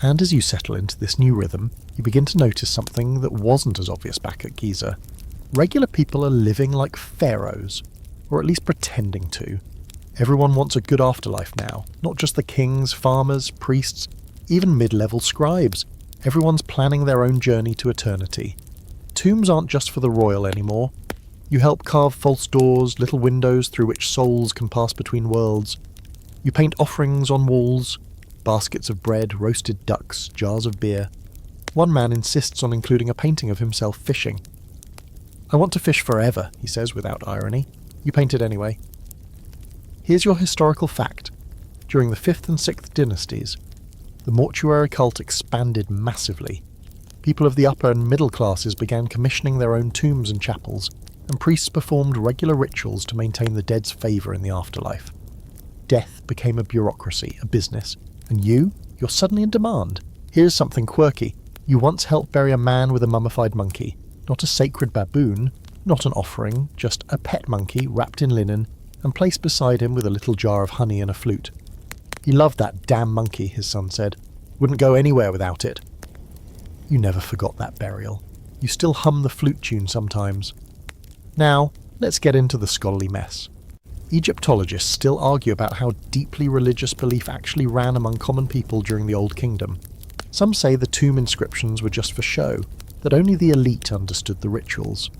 And as you settle into this new rhythm, you begin to notice something that wasn't as obvious back at Giza. Regular people are living like pharaohs, or at least pretending to. Everyone wants a good afterlife now, not just the kings, farmers, priests, even mid-level scribes. Everyone's planning their own journey to eternity. Tombs aren't just for the royal anymore. You help carve false doors, little windows through which souls can pass between worlds. You paint offerings on walls, baskets of bread, roasted ducks, jars of beer. One man insists on including a painting of himself fishing. "I want to fish forever," he says without irony. You paint it anyway. Here's your historical fact. During the 5th and 6th dynasties, the mortuary cult expanded massively. People of the upper and middle classes began commissioning their own tombs and chapels, and priests performed regular rituals to maintain the dead's favour in the afterlife. Death became a bureaucracy, a business, and you're suddenly in demand. Here's something quirky. You once helped bury a man with a mummified monkey, not a sacred baboon, not an offering, just a pet monkey wrapped in linen and placed beside him with a little jar of honey and a flute. He loved that damn monkey, his son said. Wouldn't go anywhere without it. You never forgot that burial. You still hum the flute tune sometimes. Now, let's get into the scholarly mess. Egyptologists still argue about how deeply religious belief actually ran among common people during the Old Kingdom. Some say the tomb inscriptions were just for show, that only the elite understood the rituals.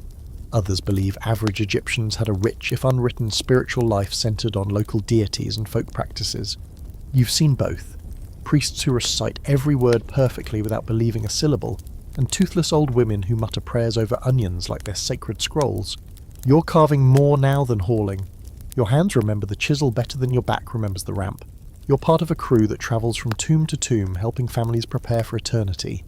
Others believe average Egyptians had a rich, if unwritten, spiritual life centered on local deities and folk practices. You've seen both. Priests who recite every word perfectly without believing a syllable, and toothless old women who mutter prayers over onions like they're sacred scrolls. You're carving more now than hauling. Your hands remember the chisel better than your back remembers the ramp. You're part of a crew that travels from tomb to tomb, helping families prepare for eternity.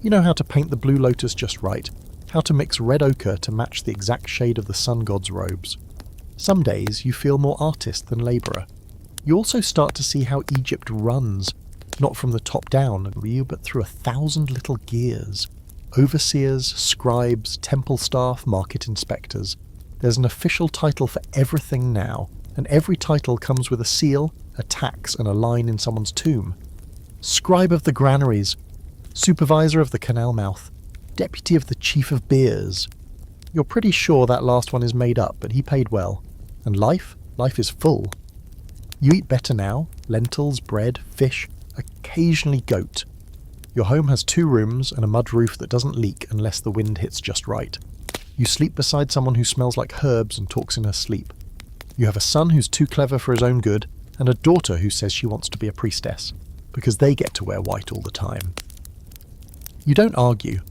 You know how to paint the blue lotus just right, how to mix red ochre to match the exact shade of the sun god's robes. Some days you feel more artist than labourer. You also start to see how Egypt runs, not from the top down, but through 1,000 little gears. Overseers, scribes, temple staff, market inspectors. There's an official title for everything now, and every title comes with a seal, a tax, and a line in someone's tomb. Scribe of the granaries, supervisor of the canal mouth, deputy of the chief of beers. You're pretty sure that last one is made up, but he paid well. And life is full. You eat better now, lentils, bread, fish, occasionally goat. Your home has 2 rooms and a mud roof that doesn't leak unless the wind hits just right. You sleep beside someone who smells like herbs and talks in her sleep. You have a son who's too clever for his own good, and a daughter who says she wants to be a priestess, because they get to wear white all the time. You don't argue.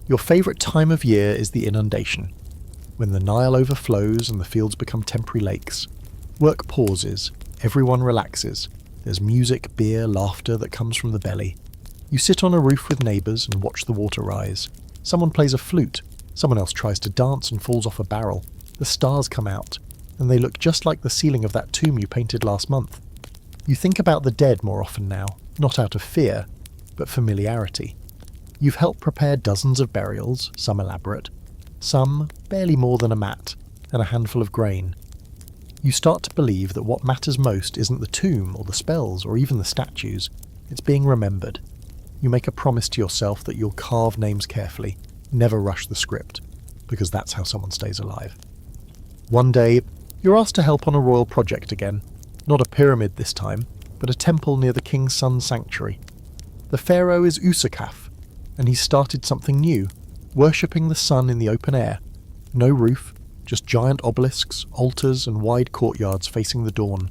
Your favourite time of year is the inundation, when the Nile overflows and the fields become temporary lakes. Work pauses, everyone relaxes. There's music, beer, laughter that comes from the belly. You sit on a roof with neighbours and watch the water rise. Someone plays a flute, someone else tries to dance and falls off a barrel. The stars come out, and they look just like the ceiling of that tomb you painted last month. You think about the dead more often now, not out of fear, but familiarity. You've helped prepare dozens of burials, some elaborate, some barely more than a mat, and a handful of grain. You start to believe that what matters most isn't the tomb or the spells or even the statues, it's being remembered. You make a promise to yourself that you'll carve names carefully, never rush the script, because that's how someone stays alive. One day, you're asked to help on a royal project again, not a pyramid this time, but a temple near the king's son's sanctuary. The pharaoh is Usakaf, and he's started something new, worshipping the sun in the open air. No roof, just giant obelisks, altars, and wide courtyards facing the dawn.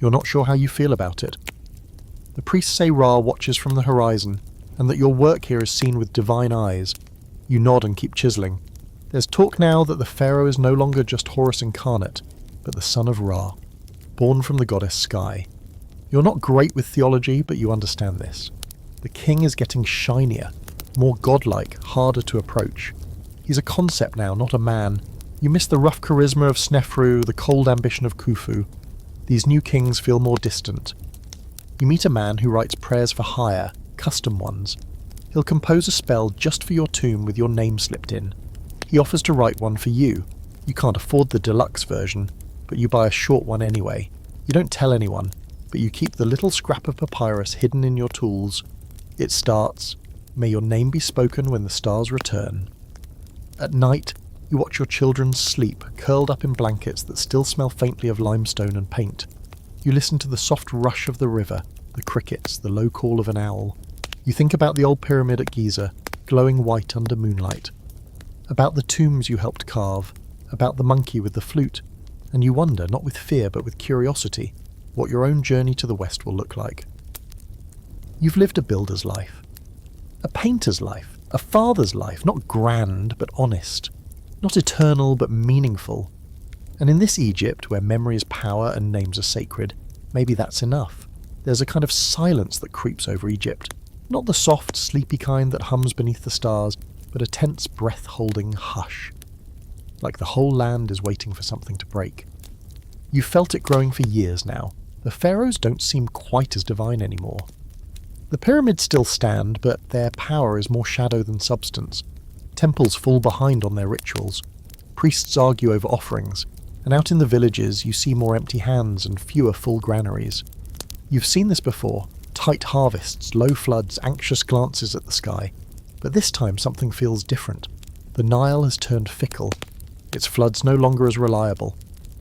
You're not sure how you feel about it. The priests say Ra watches from the horizon, and that your work here is seen with divine eyes. You nod and keep chiselling. There's talk now that the pharaoh is no longer just Horus incarnate, but the son of Ra, born from the goddess Sky. You're not great with theology, but you understand this. The king is getting shinier, more godlike, harder to approach. He's a concept now, not a man. You miss the rough charisma of Snefru, the cold ambition of Khufu. These new kings feel more distant. You meet a man who writes prayers for hire, custom ones. He'll compose a spell just for your tomb with your name slipped in. He offers to write one for you. You can't afford the deluxe version, but you buy a short one anyway. You don't tell anyone, but you keep the little scrap of papyrus hidden in your tools. It starts, "May your name be spoken when the stars return." At night, you watch your children sleep, curled up in blankets that still smell faintly of limestone and paint. You listen to the soft rush of the river, the crickets, the low call of an owl. You think about the old pyramid at Giza, glowing white under moonlight. About the tombs you helped carve, about the monkey with the flute, and you wonder, not with fear but with curiosity, what your own journey to the West will look like. You've lived a builder's life, a painter's life, a father's life, not grand but honest, not eternal but meaningful. And in this Egypt, where memory is power and names are sacred, maybe that's enough. There's a kind of silence that creeps over Egypt, not the soft, sleepy kind that hums beneath the stars, but a tense, breath-holding hush. Like the whole land is waiting for something to break. You've felt it growing for years now. The pharaohs don't seem quite as divine anymore. The pyramids still stand, but their power is more shadow than substance. Temples fall behind on their rituals. Priests argue over offerings, and out in the villages you see more empty hands and fewer full granaries. You've seen this before, tight harvests, low floods, anxious glances at the sky. But this time something feels different. The Nile has turned fickle. Its floods no longer as reliable.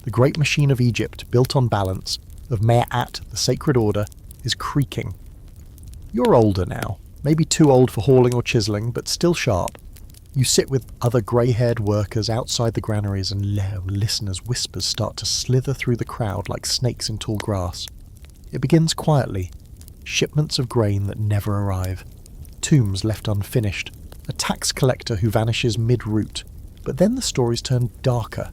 The great machine of Egypt, built on balance, of Me'at, the sacred order, is creaking. You're older now, maybe too old for hauling or chiselling, but still sharp. You sit with other grey-haired workers outside the granaries and listen as whispers start to slither through the crowd like snakes in tall grass. It begins quietly. Shipments of grain that never arrive. Tombs left unfinished. A tax collector who vanishes mid-route. But then the stories turn darker.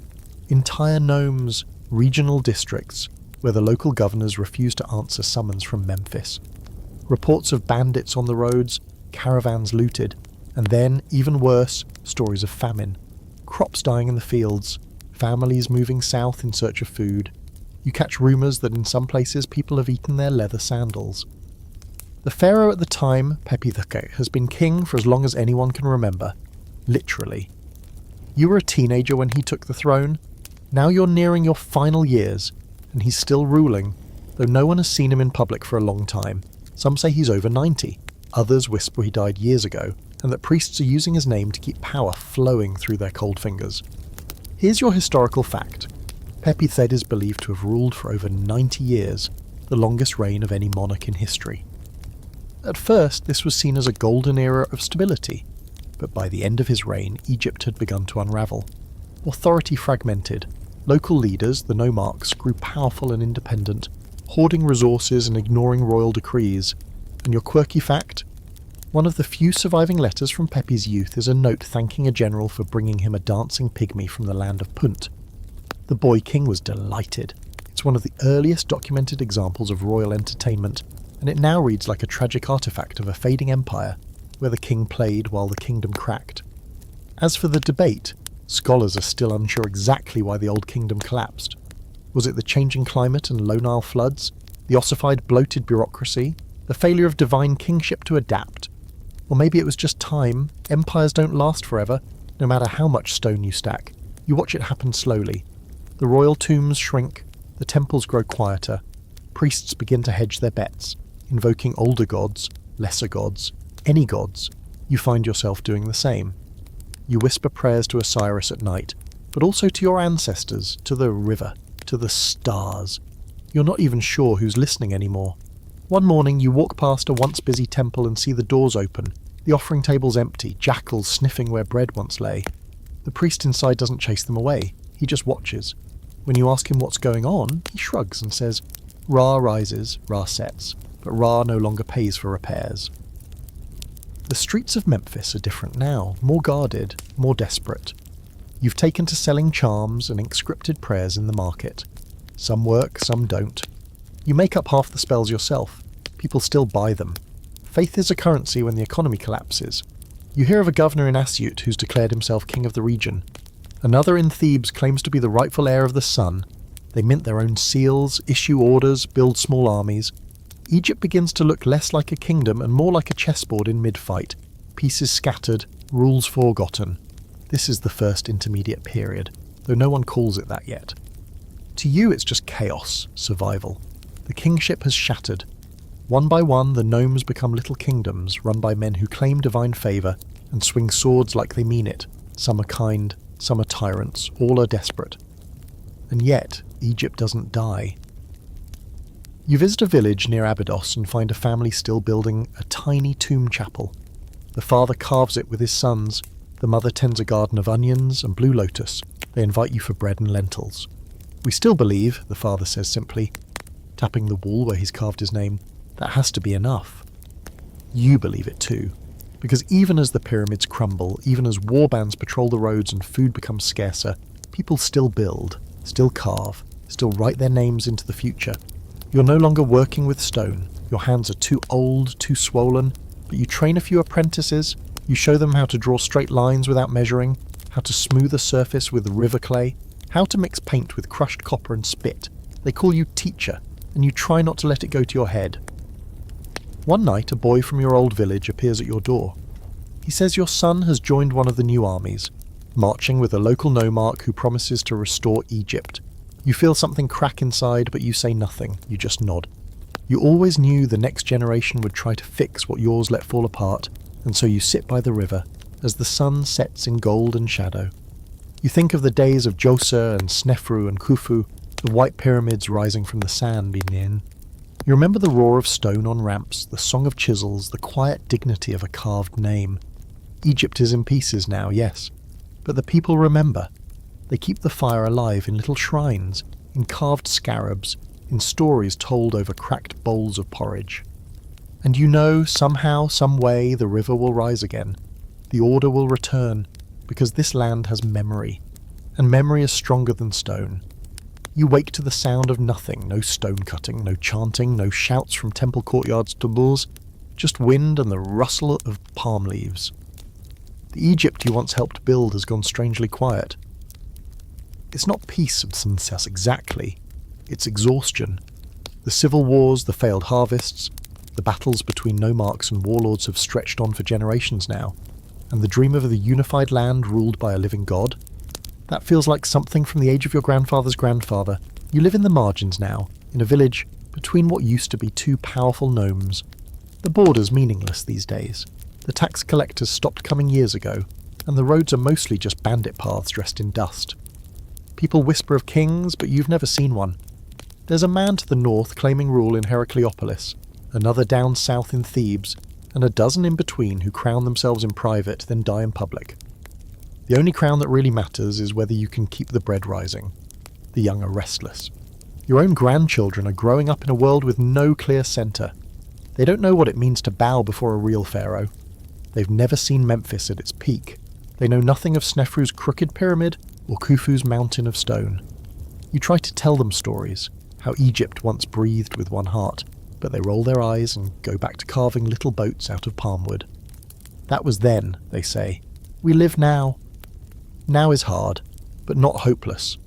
Entire nomes, regional districts, where the local governors refuse to answer summons from Memphis. Reports of bandits on the roads, caravans looted, and then, even worse, stories of famine. Crops dying in the fields, families moving south in search of food. You catch rumours that in some places people have eaten their leather sandals. The pharaoh at the time, Pepi the, has been king for as long as anyone can remember. Literally. You were a teenager when he took the throne. Now you're nearing your final years, and he's still ruling, though no one has seen him in public for a long time. Some say he's over 90. Others whisper he died years ago, and that priests are using his name to keep power flowing through their cold fingers. Here's your historical fact. Pepi the is believed to have ruled for over 90 years, the longest reign of any monarch in history. At first, this was seen as a golden era of stability, but by the end of his reign, Egypt had begun to unravel. Authority fragmented. Local leaders, the nomarchs, grew powerful and independent, hoarding resources and ignoring royal decrees. And your quirky fact? One of the few surviving letters from Pepi's youth is a note thanking a general for bringing him a dancing pygmy from the land of Punt. The boy king was delighted. It's one of the earliest documented examples of royal entertainment, and it now reads like a tragic artifact of a fading empire, where the king played while the kingdom cracked. As for the debate, scholars are still unsure exactly why the Old Kingdom collapsed. Was it the changing climate and low Nile floods, the ossified bloated bureaucracy, the failure of divine kingship to adapt? Or maybe it was just time. Empires don't last forever, no matter how much stone you stack. You watch it happen slowly. The royal tombs shrink, the temples grow quieter, priests begin to hedge their bets, invoking older gods, lesser gods, any gods. You find yourself doing the same. You whisper prayers to Osiris at night, but also to your ancestors, to the river, to the stars. You're not even sure who's listening anymore. One morning you walk past a once busy temple and see the doors open, the offering tables empty, jackals sniffing where bread once lay. The priest inside doesn't chase them away, he just watches. When you ask him what's going on, he shrugs and says, Ra rises, Ra sets, but Ra no longer pays for repairs. The streets of Memphis are different now, more guarded, more desperate. You've taken to selling charms and inscripted prayers in the market. Some work, some don't. You make up half the spells yourself. People still buy them. Faith is a currency when the economy collapses. You hear of a governor in Assyut who's declared himself king of the region. Another in Thebes claims to be the rightful heir of the sun. They mint their own seals, issue orders, build small armies. Egypt begins to look less like a kingdom and more like a chessboard in mid-fight. Pieces scattered, rules forgotten. This is the first intermediate period, though no one calls it that yet. To you it's just chaos, survival. The kingship has shattered. One by one the gnomes become little kingdoms run by men who claim divine favour and swing swords like they mean it. Some are kind, some are tyrants, all are desperate. And yet, Egypt doesn't die. You visit a village near Abydos and find a family still building a tiny tomb chapel. The father carves it with his sons, the mother tends a garden of onions and blue lotus. They invite you for bread and lentils. We still believe, the father says simply, tapping the wall where he's carved his name, that has to be enough. You believe it too, because even as the pyramids crumble, even as warbands patrol the roads and food becomes scarcer, people still build, still carve, still write their names into the future. You're no longer working with stone. Your hands are too old, too swollen, but you train a few apprentices. You show them how to draw straight lines without measuring, how to smooth a surface with river clay, how to mix paint with crushed copper and spit. They call you teacher, and you try not to let it go to your head. One night, a boy from your old village appears at your door. He says your son has joined one of the new armies, marching with a local nomarch who promises to restore Egypt. You feel something crack inside, but you say nothing, you just nod. You always knew the next generation would try to fix what yours let fall apart, and so you sit by the river, as the sun sets in gold and shadow. You think of the days of Djoser and Snefru and Khufu, the white pyramids rising from the sand beneath. You remember the roar of stone on ramps, the song of chisels, the quiet dignity of a carved name. Egypt is in pieces now, yes, but the people remember. They keep the fire alive in little shrines, in carved scarabs, in stories told over cracked bowls of porridge. And you know, somehow, some way, the river will rise again. The order will return, because this land has memory, and memory is stronger than stone. You wake to the sound of nothing, no stone cutting, no chanting, no shouts from temple courtyards to bulls, just wind and the rustle of palm leaves. The Egypt you once helped build has gone strangely quiet. It's not peace of success exactly, it's exhaustion. The civil wars, the failed harvests, the battles between nomarchs and warlords have stretched on for generations now, and the dream of a unified land ruled by a living god? That feels like something from the age of your grandfather's grandfather. You live in the margins now, in a village between what used to be two powerful gnomes. The border's meaningless these days. The tax collectors stopped coming years ago, and the roads are mostly just bandit paths dressed in dust. People whisper of kings, but you've never seen one. There's a man to the north claiming rule in Heracleopolis, another down south in Thebes, and a dozen in between who crown themselves in private, then die in public. The only crown that really matters is whether you can keep the bread rising. The young are restless. Your own grandchildren are growing up in a world with no clear centre. They don't know what it means to bow before a real pharaoh. They've never seen Memphis at its peak. They know nothing of Snefru's crooked pyramid or Khufu's mountain of stone. You try to tell them stories, how Egypt once breathed with one heart, but they roll their eyes and go back to carving little boats out of palm wood. That was then, they say. We live now. Now is hard, but not hopeless.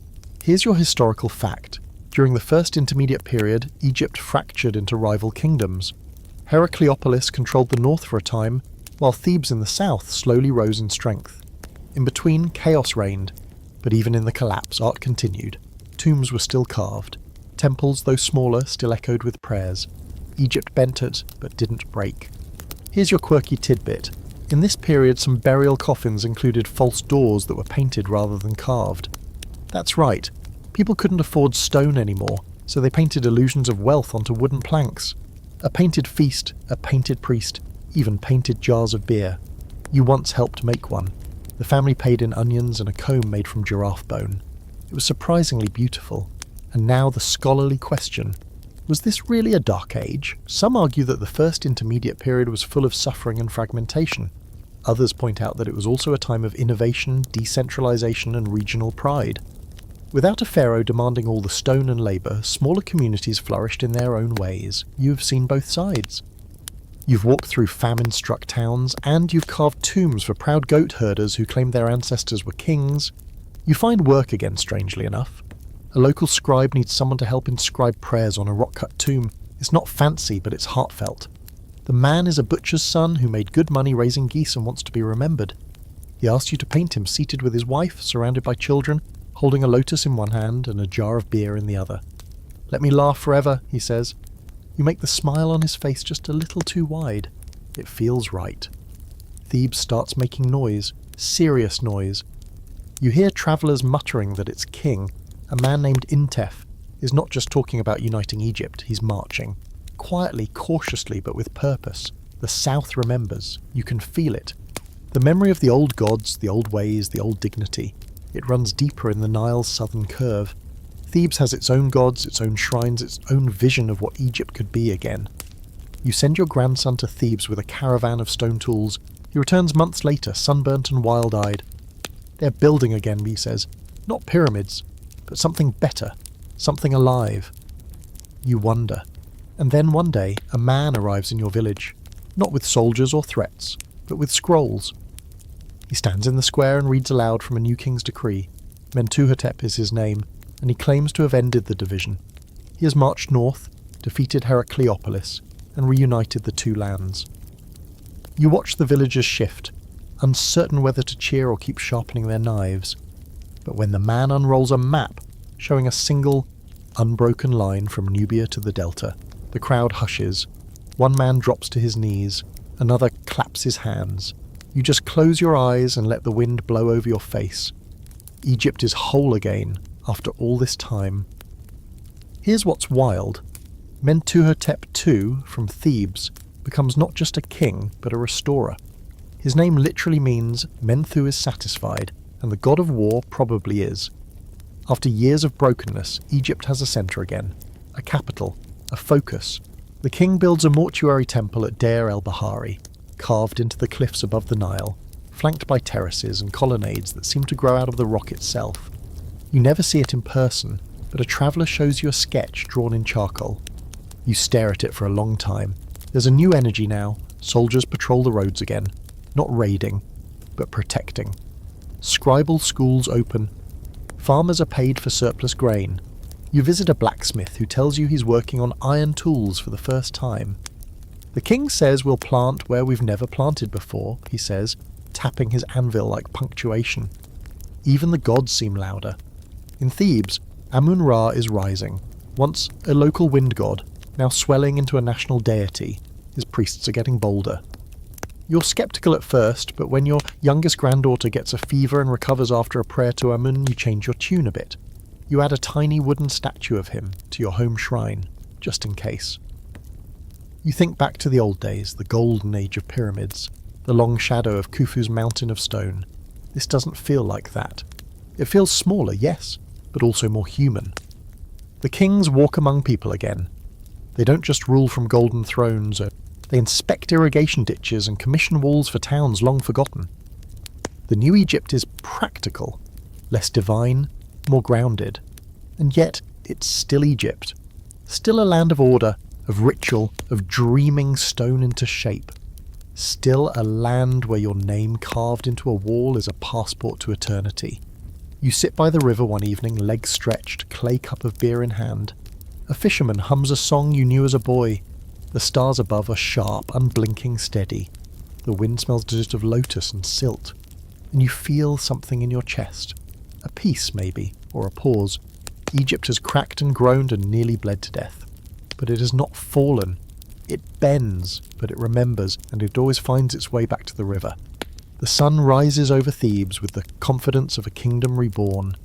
Here's your historical fact. During the First Intermediate Period, Egypt fractured into rival kingdoms. Heracleopolis controlled the north for a time, while Thebes in the south slowly rose in strength. In between, chaos reigned, but even in the collapse, art continued. Tombs were still carved. Temples, though smaller, still echoed with prayers. Egypt bent it, but didn't break. Here's your quirky tidbit. In this period, some burial coffins included false doors that were painted rather than carved. That's right. People couldn't afford stone anymore, so they painted illusions of wealth onto wooden planks. A painted feast, a painted priest, even painted jars of beer. You once helped make one. The family paid in onions and a comb made from giraffe bone. It was surprisingly beautiful. And now the scholarly question. Was this really a dark age? Some argue that the First Intermediate Period was full of suffering and fragmentation. Others point out that it was also a time of innovation, decentralization, and regional pride. Without a pharaoh demanding all the stone and labour, smaller communities flourished in their own ways. You've seen both sides. You've walked through famine-struck towns, and you've carved tombs for proud goat herders who claimed their ancestors were kings. You find work again, strangely enough. A local scribe needs someone to help inscribe prayers on a rock-cut tomb. It's not fancy, but it's heartfelt. The man is a butcher's son who made good money raising geese and wants to be remembered. He asks you to paint him seated with his wife, surrounded by children, holding a lotus in one hand and a jar of beer in the other. "Let me laugh forever," he says. You make the smile on his face just a little too wide. It feels right. Thebes starts making noise, serious noise. You hear travellers muttering that its king, a man named Intef, is not just talking about uniting Egypt, he's marching. Quietly, cautiously, but with purpose. The south remembers. You can feel it. The memory of the old gods, the old ways, the old dignity. It runs deeper in the Nile's southern curve. Thebes has its own gods, its own shrines, its own vision of what Egypt could be again. You send your grandson to Thebes with a caravan of stone tools. He returns months later, sunburnt and wild-eyed. They're building again, he says. Not pyramids, but something better, something alive. You wonder. And then one day, a man arrives in your village, not with soldiers or threats, but with scrolls. He stands in the square and reads aloud from a new king's decree. Amenhotep is his name, and he claims to have ended the division. He has marched north, defeated Heracleopolis, and reunited the two lands. You watch the villagers shift, uncertain whether to cheer or keep sharpening their knives. But when the man unrolls a map, showing a single, unbroken line from Nubia to the Delta, the crowd hushes. One man drops to his knees, another claps his hands. You just close your eyes and let the wind blow over your face. Egypt is whole again, after all this time. Here's what's wild. Amenhotep II from Thebes becomes not just a king, but a restorer. His name literally means Menthu is satisfied, and the god of war probably is. After years of brokenness, Egypt has a centre again, a capital, a focus. The king builds a mortuary temple at Deir el-Bahari, carved into the cliffs above the Nile, flanked by terraces and colonnades that seem to grow out of the rock itself. You never see it in person, but a traveller shows you a sketch drawn in charcoal. You stare at it for a long time. There's a new energy now. Soldiers patrol the roads again, not raiding, but protecting. Scribal schools open. Farmers are paid for surplus grain. You visit a blacksmith who tells you he's working on iron tools for the first time. The king says we'll plant where we've never planted before, he says, tapping his anvil like punctuation. Even the gods seem louder. In Thebes, Amun-Ra is rising, once a local wind god, now swelling into a national deity. His priests are getting bolder. You're sceptical at first, but when your youngest granddaughter gets a fever and recovers after a prayer to Amun, you change your tune a bit. You add a tiny wooden statue of him to your home shrine, just in case. You think back to the old days, the golden age of pyramids, the long shadow of Khufu's mountain of stone. This doesn't feel like that. It feels smaller, yes, but also more human. The kings walk among people again. They don't just rule from golden thrones, they inspect irrigation ditches and commission walls for towns long forgotten. The new Egypt is practical, less divine, more grounded. And yet, it's still Egypt. Still a land of order, of ritual, of dreaming stone into shape. Still a land where your name carved into a wall is a passport to eternity. You sit by the river one evening, legs stretched, clay cup of beer in hand. A fisherman hums a song you knew as a boy. The stars above are sharp, unblinking, steady. The wind smells just of lotus and silt. And you feel something in your chest. A peace, maybe, or a pause. Egypt has cracked and groaned and nearly bled to death. But it has not fallen. It bends, but it remembers, and it always finds its way back to the river. The sun rises over Thebes with the confidence of a kingdom reborn.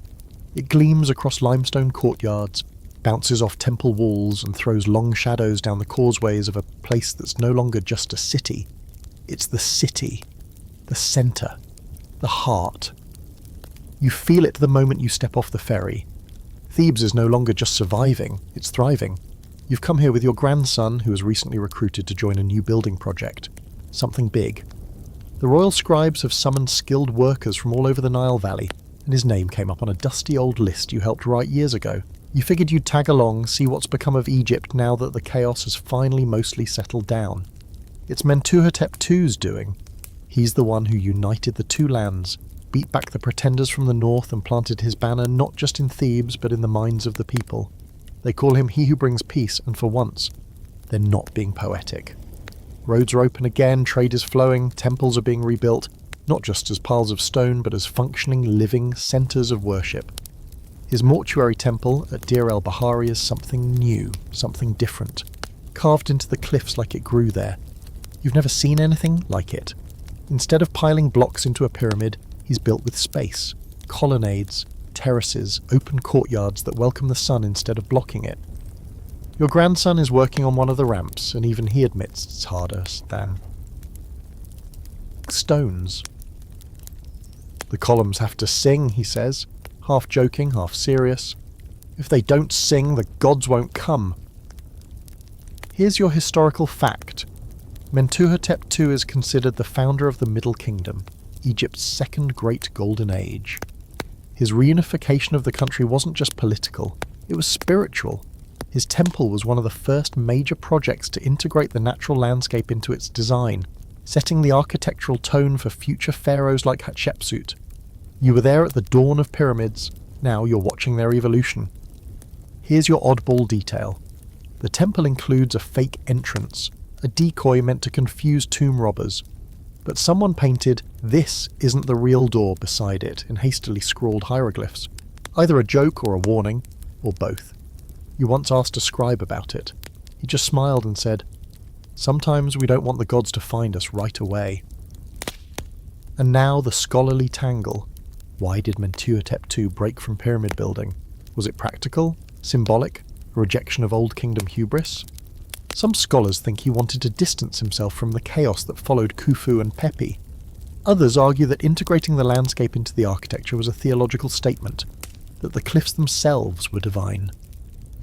It gleams across limestone courtyards, bounces off temple walls, and throws long shadows down the causeways of a place that's no longer just a city. It's the city, the centre, the heart. You feel it the moment you step off the ferry. Thebes is no longer just surviving, it's thriving. You've come here with your grandson, who was recently recruited to join a new building project. Something big. The royal scribes have summoned skilled workers from all over the Nile Valley, and his name came up on a dusty old list you helped write years ago. You figured you'd tag along, see what's become of Egypt now that the chaos has finally mostly settled down. It's Amenhotep II's doing. He's the one who united the two lands, beat back the pretenders from the north and planted his banner not just in Thebes but in the minds of the people. They call him he who brings peace, and for once, they're not being poetic. Roads are open again, trade is flowing, temples are being rebuilt, not just as piles of stone but as functioning, living centres of worship. His mortuary temple at Deir el-Bahari is something new, something different, carved into the cliffs like it grew there. You've never seen anything like it. Instead of piling blocks into a pyramid, he's built with space, colonnades, terraces, open courtyards that welcome the sun instead of blocking it. Your grandson is working on one of the ramps, and even he admits it's harder than stones. The columns have to sing, he says, half joking, half serious. If they don't sing, the gods won't come. Here's your historical fact. Amenhotep II is considered the founder of the Middle Kingdom, Egypt's second great golden age. His reunification of the country wasn't just political, it was spiritual. His temple was one of the first major projects to integrate the natural landscape into its design, setting the architectural tone for future pharaohs like Hatshepsut. You were there at the dawn of pyramids, now you're watching their evolution. Here's your oddball detail. The temple includes a fake entrance, a decoy meant to confuse tomb robbers. But someone painted, "This isn't the real door" beside it in hastily scrawled hieroglyphs. Either a joke or a warning, or both. You once asked a scribe about it. He just smiled and said, "Sometimes we don't want the gods to find us right away." And now the scholarly tangle. Why did Amenhotep II break from pyramid building? Was it practical? Symbolic? A rejection of Old Kingdom hubris? Some scholars think he wanted to distance himself from the chaos that followed Khufu and Pepi. Others argue that integrating the landscape into the architecture was a theological statement, that the cliffs themselves were divine.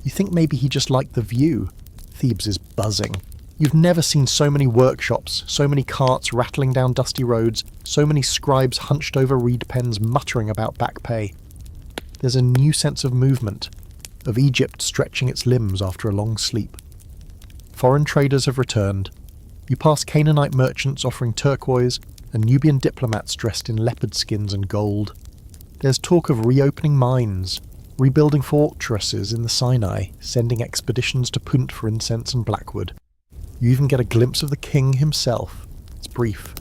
You think maybe he just liked the view. Thebes is buzzing. You've never seen so many workshops, so many carts rattling down dusty roads, so many scribes hunched over reed pens muttering about back pay. There's a new sense of movement, of Egypt stretching its limbs after a long sleep. Foreign traders have returned. You pass Canaanite merchants offering turquoise and Nubian diplomats dressed in leopard skins and gold. There's talk of reopening mines, rebuilding fortresses in the Sinai, sending expeditions to Punt for incense and blackwood. You even get a glimpse of the king himself. It's brief.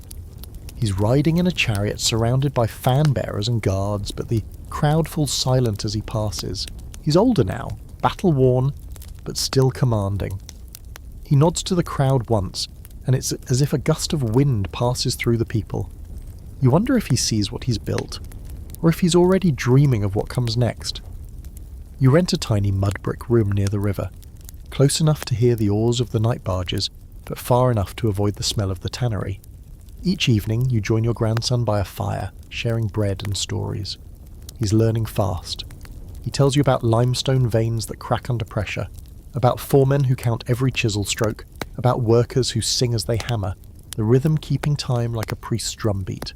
He's riding in a chariot surrounded by fan-bearers and guards, but the crowd falls silent as he passes. He's older now, battle-worn, but still commanding. He nods to the crowd once, and it's as if a gust of wind passes through the people. You wonder if he sees what he's built, or if he's already dreaming of what comes next. You rent a tiny mud-brick room near the river, close enough to hear the oars of the night barges, but far enough to avoid the smell of the tannery. Each evening you join your grandson by a fire, sharing bread and stories. He's learning fast. He tells you about limestone veins that crack under pressure, about foremen who count every chisel stroke, about workers who sing as they hammer, the rhythm keeping time like a priest's drumbeat.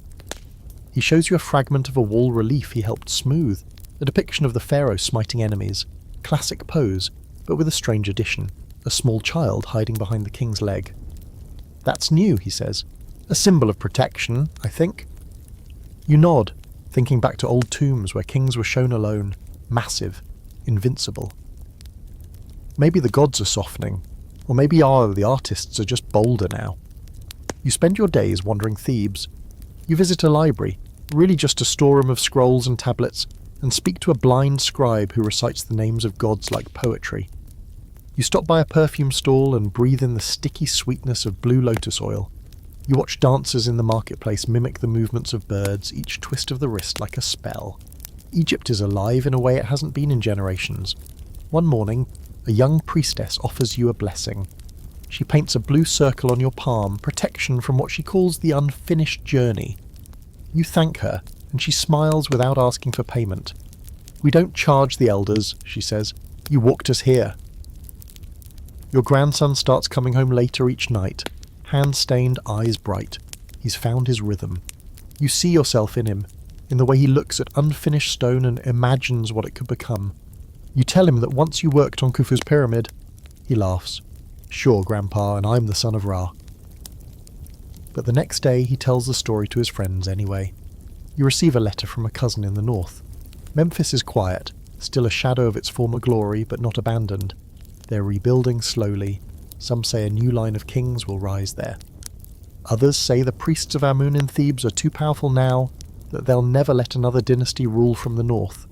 He shows you a fragment of a wall relief he helped smooth, a depiction of the pharaoh smiting enemies, classic pose, but with a strange addition, a small child hiding behind the king's leg. That's new, he says. A symbol of protection, I think. You nod, thinking back to old tombs where kings were shown alone, massive, invincible. Maybe the gods are softening, or maybe the artists are just bolder now. You spend your days wandering Thebes. You visit a library, really just a storeroom of scrolls and tablets, and speak to a blind scribe who recites the names of gods like poetry. You stop by a perfume stall and breathe in the sticky sweetness of blue lotus oil. You watch dancers in the marketplace mimic the movements of birds, each twist of the wrist like a spell. Egypt is alive in a way it hasn't been in generations. One morning, a young priestess offers you a blessing. She paints a blue circle on your palm, protection from what she calls the unfinished journey. You thank her, and she smiles without asking for payment. "We don't charge the elders," she says. "You walked us here." Your grandson starts coming home later each night, hand-stained, eyes bright. He's found his rhythm. You see yourself in him, in the way he looks at unfinished stone and imagines what it could become. You tell him that once you worked on Khufu's pyramid. He laughs. "Sure, Grandpa, and I'm the son of Ra." But the next day he tells the story to his friends anyway. You receive a letter from a cousin in the north. Memphis is quiet, still a shadow of its former glory, but not abandoned. They're rebuilding slowly. Some say a new line of kings will rise there. Others say the priests of Amun in Thebes are too powerful now that they'll never let another dynasty rule from the north.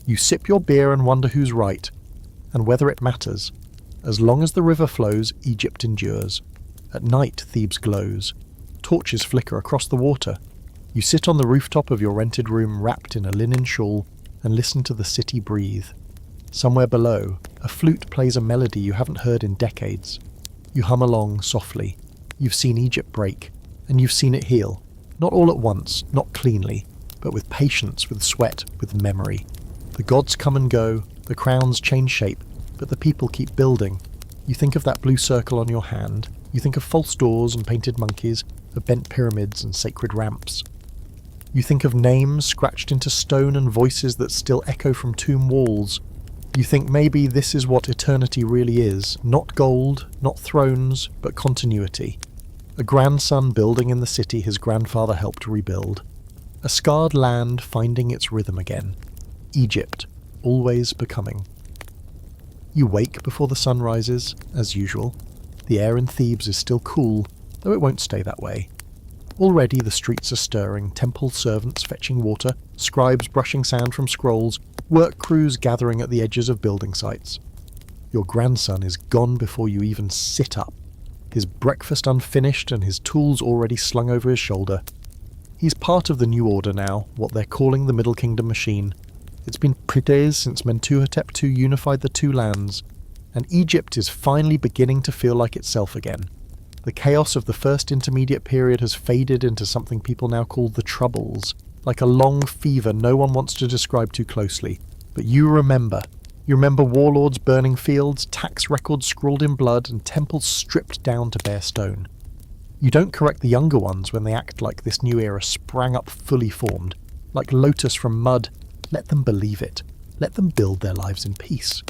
You sip your beer and wonder who's right, and whether it matters. As long as the river flows, Egypt endures. At night, Thebes glows. Torches flicker across the water. You sit on the rooftop of your rented room wrapped in a linen shawl and listen to the city breathe. Somewhere below, a flute plays a melody you haven't heard in decades. You hum along softly. You've seen Egypt break, and you've seen it heal. Not all at once, not cleanly, but with patience, with sweat, with memory. The gods come and go, the crowns change shape, but the people keep building. You think of that blue circle on your hand. You think of false doors and painted monkeys, of bent pyramids and sacred ramps. You think of names scratched into stone and voices that still echo from tomb walls. You think maybe this is what eternity really is, not gold, not thrones, but continuity. A grandson building in the city his grandfather helped rebuild. A scarred land finding its rhythm again. Egypt, always becoming. You wake before the sun rises, as usual. The air in Thebes is still cool, though it won't stay that way. Already the streets are stirring, temple servants fetching water, scribes brushing sand from scrolls, work crews gathering at the edges of building sites. Your grandson is gone before you even sit up, his breakfast unfinished and his tools already slung over his shoulder. He's part of the new order now, what they're calling the Middle Kingdom machine. It's been days since Amenhotep II unified the two lands, and Egypt is finally beginning to feel like itself again. The chaos of the first intermediate period has faded into something people now call the Troubles, like a long fever no one wants to describe too closely. But you remember. You remember warlords burning fields, tax records scrawled in blood, and temples stripped down to bare stone. You don't correct the younger ones when they act like this new era sprang up fully formed. Like lotus from mud, let them believe it. Let them build their lives in peace.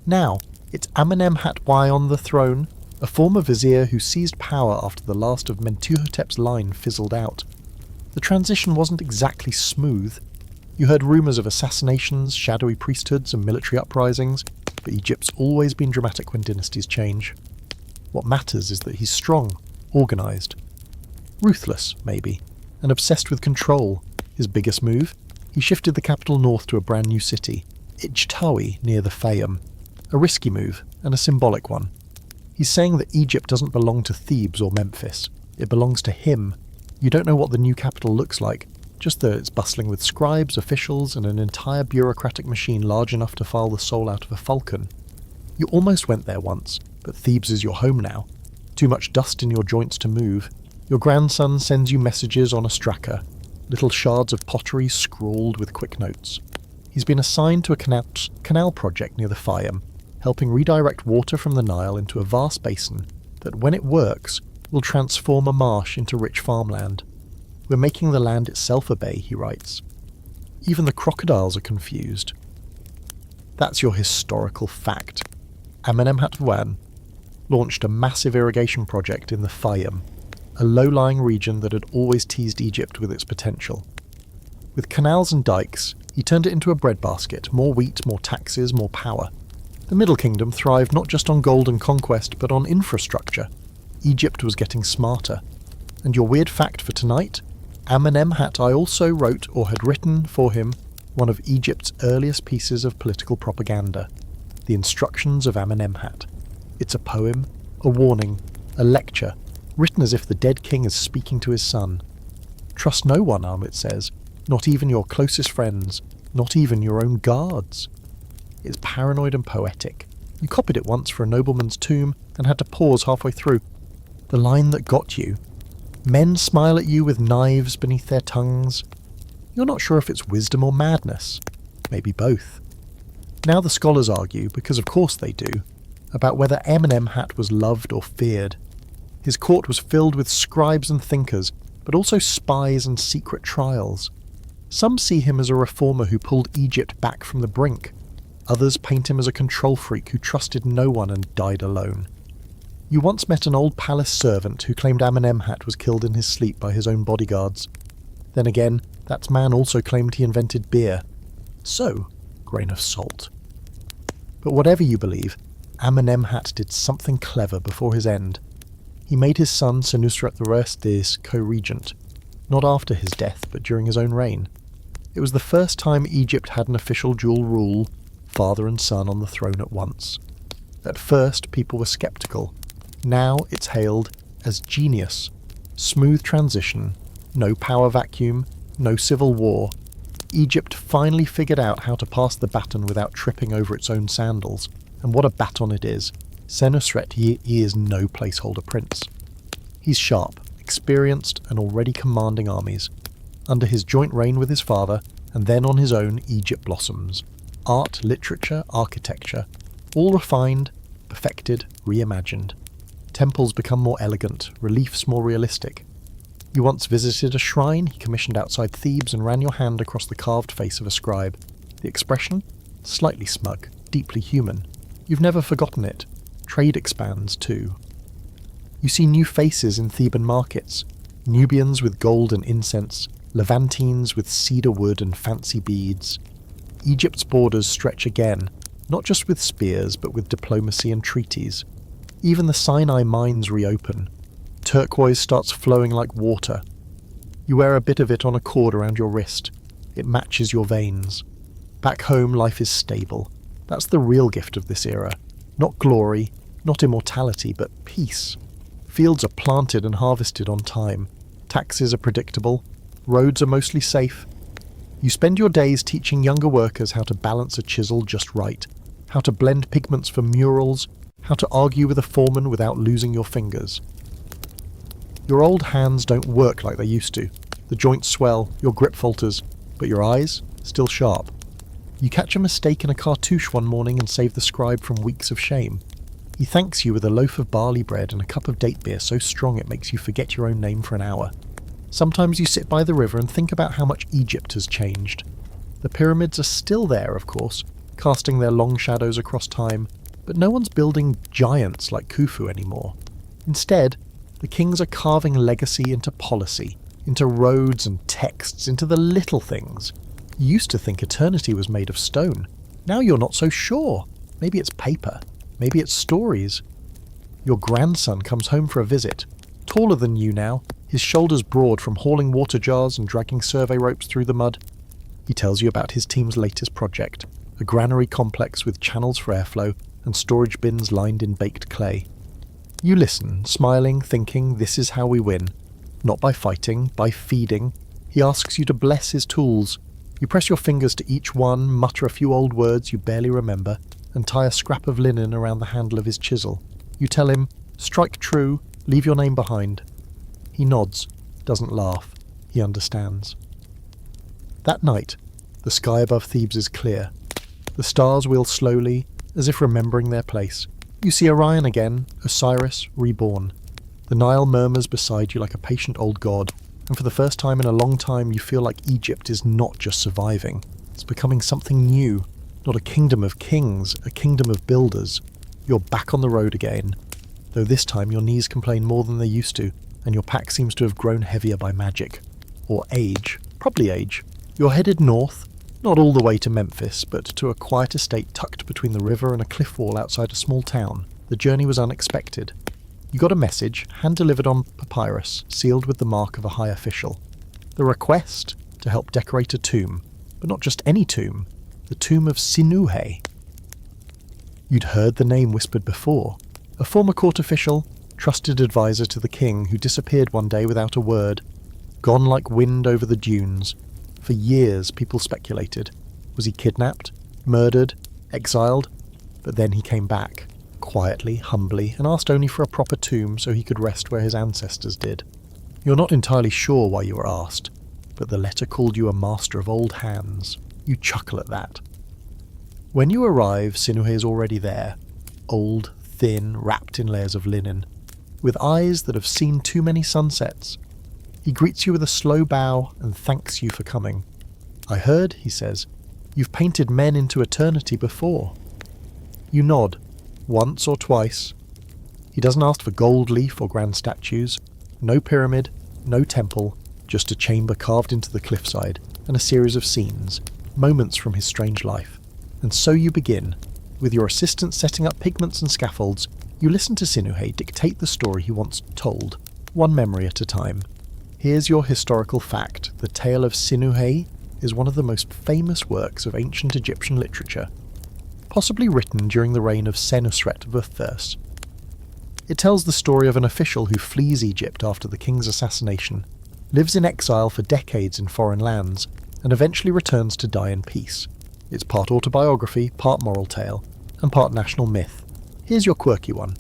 Now, it's Amenemhat I on the throne, a former vizier who seized power after the last of Mentuhotep's line fizzled out. The transition wasn't exactly smooth. You heard rumours of assassinations, shadowy priesthoods and military uprisings, but Egypt's always been dramatic when dynasties change. What matters is that he's strong, organised, ruthless, maybe, and obsessed with control. His biggest move? He shifted the capital north to a brand new city, Ichtawi, near the Fayum. A risky move, and a symbolic one. He's saying that Egypt doesn't belong to Thebes or Memphis. It belongs to him. You don't know what the new capital looks like, just that it's bustling with scribes, officials, and an entire bureaucratic machine large enough to file the soul out of a falcon. You almost went there once, but Thebes is your home now. Too much dust in your joints to move. Your grandson sends you messages on a stracker, little shards of pottery scrawled with quick notes. He's been assigned to a canal project near the Fayum, helping redirect water from the Nile into a vast basin that, when it works, will transform a marsh into rich farmland. We're making the land itself obey, he writes. Even the crocodiles are confused. That's your historical fact. Amenhotep III launched a massive irrigation project in the Fayum, a low-lying region that had always teased Egypt with its potential. With canals and dikes, he turned it into a breadbasket, more wheat, more taxes, more power. The Middle Kingdom thrived not just on gold and conquest, but on infrastructure. Egypt was getting smarter. And your weird fact for tonight? Amenhotep I also wrote, or had written for him, one of Egypt's earliest pieces of political propaganda, the Instructions of Amenhotep. It's a poem, a warning, a lecture, written as if the dead king is speaking to his son. Trust no one, it says, not even your closest friends, not even your own guards. It's paranoid and poetic. You copied it once for a nobleman's tomb and had to pause halfway through. The line that got you. Men smile at you with knives beneath their tongues. You're not sure if it's wisdom or madness. Maybe both. Now the scholars argue, because of course they do, about whether Amenhotep was loved or feared. His court was filled with scribes and thinkers, but also spies and secret trials. Some see him as a reformer who pulled Egypt back from the brink. Others paint him as a control freak who trusted no one and died alone. You once met an old palace servant who claimed Amenhotep was killed in his sleep by his own bodyguards. Then again, that man also claimed he invented beer. So, grain of salt. But whatever you believe, Amenhotep did something clever before his end. He made his son Senusret III co-regent, not after his death, but during his own reign. It was the first time Egypt had an official dual rule, father and son on the throne at once. At first, people were sceptical. Now it's hailed as genius, smooth transition, no power vacuum, no civil war. Egypt finally figured out how to pass the baton without tripping over its own sandals. And what a baton it is. Senusret, he is no placeholder prince. He's sharp, experienced, and already commanding armies. Under his joint reign with his father, and then on his own, Egypt blossoms. Art, literature, architecture, all refined, perfected, reimagined. Temples become more elegant, reliefs more realistic. You once visited a shrine he commissioned outside Thebes and ran your hand across the carved face of a scribe. The expression? Slightly smug, deeply human. You've never forgotten it. Trade expands too. You see new faces in Theban markets. Nubians with gold and incense, Levantines with cedar wood and fancy beads. Egypt's borders stretch again, not just with spears but with diplomacy and treaties. Even the Sinai mines reopen. Turquoise starts flowing like water. You wear a bit of it on a cord around your wrist. It matches your veins. Back home, life is stable. That's the real gift of this era. Not glory, not immortality, but peace. Fields are planted and harvested on time. Taxes are predictable. Roads are mostly safe. You spend your days teaching younger workers how to balance a chisel just right, how to blend pigments for murals, how to argue with a foreman without losing your fingers. Your old hands don't work like they used to. The joints swell, your grip falters, but your eyes, still sharp. You catch a mistake in a cartouche one morning and save the scribe from weeks of shame. He thanks you with a loaf of barley bread and a cup of date beer so strong it makes you forget your own name for an hour. Sometimes you sit by the river and think about how much Egypt has changed. The pyramids are still there, of course, casting their long shadows across time, but no one's building giants like Khufu anymore. Instead, the kings are carving legacy into policy, into roads and texts, into the little things. You used to think eternity was made of stone. Now you're not so sure. Maybe it's paper. Maybe it's stories. Your grandson comes home for a visit. Taller than you now, his shoulders broad from hauling water jars and dragging survey ropes through the mud. He tells you about his team's latest project, a granary complex with channels for airflow and storage bins lined in baked clay. You listen, smiling, thinking this is how we win. Not by fighting, by feeding. He asks you to bless his tools. You press your fingers to each one, mutter a few old words you barely remember, and tie a scrap of linen around the handle of his chisel. You tell him, strike true, leave your name behind. He nods, doesn't laugh. He understands. That night, the sky above Thebes is clear. The stars wheel slowly, as if remembering their place. You see Orion again, Osiris reborn. The Nile murmurs beside you like a patient old god, and for the first time in a long time you feel like Egypt is not just surviving. It's becoming something new. Not a kingdom of kings, a kingdom of builders. You're back on the road again. Though this time your knees complain more than they used to, and your pack seems to have grown heavier by magic. Or age. Probably age. You're headed north, not all the way to Memphis, but to a quiet estate tucked between the river and a cliff wall outside a small town. The journey was unexpected. You got a message, hand-delivered on papyrus, sealed with the mark of a high official. The request to help decorate a tomb, but not just any tomb, the tomb of Sinuhe. You'd heard the name whispered before. A former court official, trusted advisor to the king, who disappeared one day without a word. Gone like wind over the dunes. For years people speculated. Was he kidnapped? Murdered? Exiled? But then he came back. Quietly, humbly, and asked only for a proper tomb so he could rest where his ancestors did. You're not entirely sure why you were asked, but the letter called you a master of old hands. You chuckle at that. When you arrive, Sinuhe is already there, old, thin, wrapped in layers of linen, with eyes that have seen too many sunsets. He greets you with a slow bow and thanks you for coming. I heard, he says, you've painted men into eternity before. You nod. Once or twice. He doesn't ask for gold leaf or grand statues. No pyramid, no temple, just a chamber carved into the cliffside, and a series of scenes, moments from his strange life. And so you begin. With your assistant setting up pigments and scaffolds, you listen to Sinuhe dictate the story he wants told, one memory at a time. Here's your historical fact. The Tale of Sinuhe is one of the most famous works of ancient Egyptian literature, possibly written during the reign of Senusret I. It tells the story of an official who flees Egypt after the king's assassination, lives in exile for decades in foreign lands, and eventually returns to die in peace. It's part autobiography, part moral tale, and part national myth. Here's your quirky one.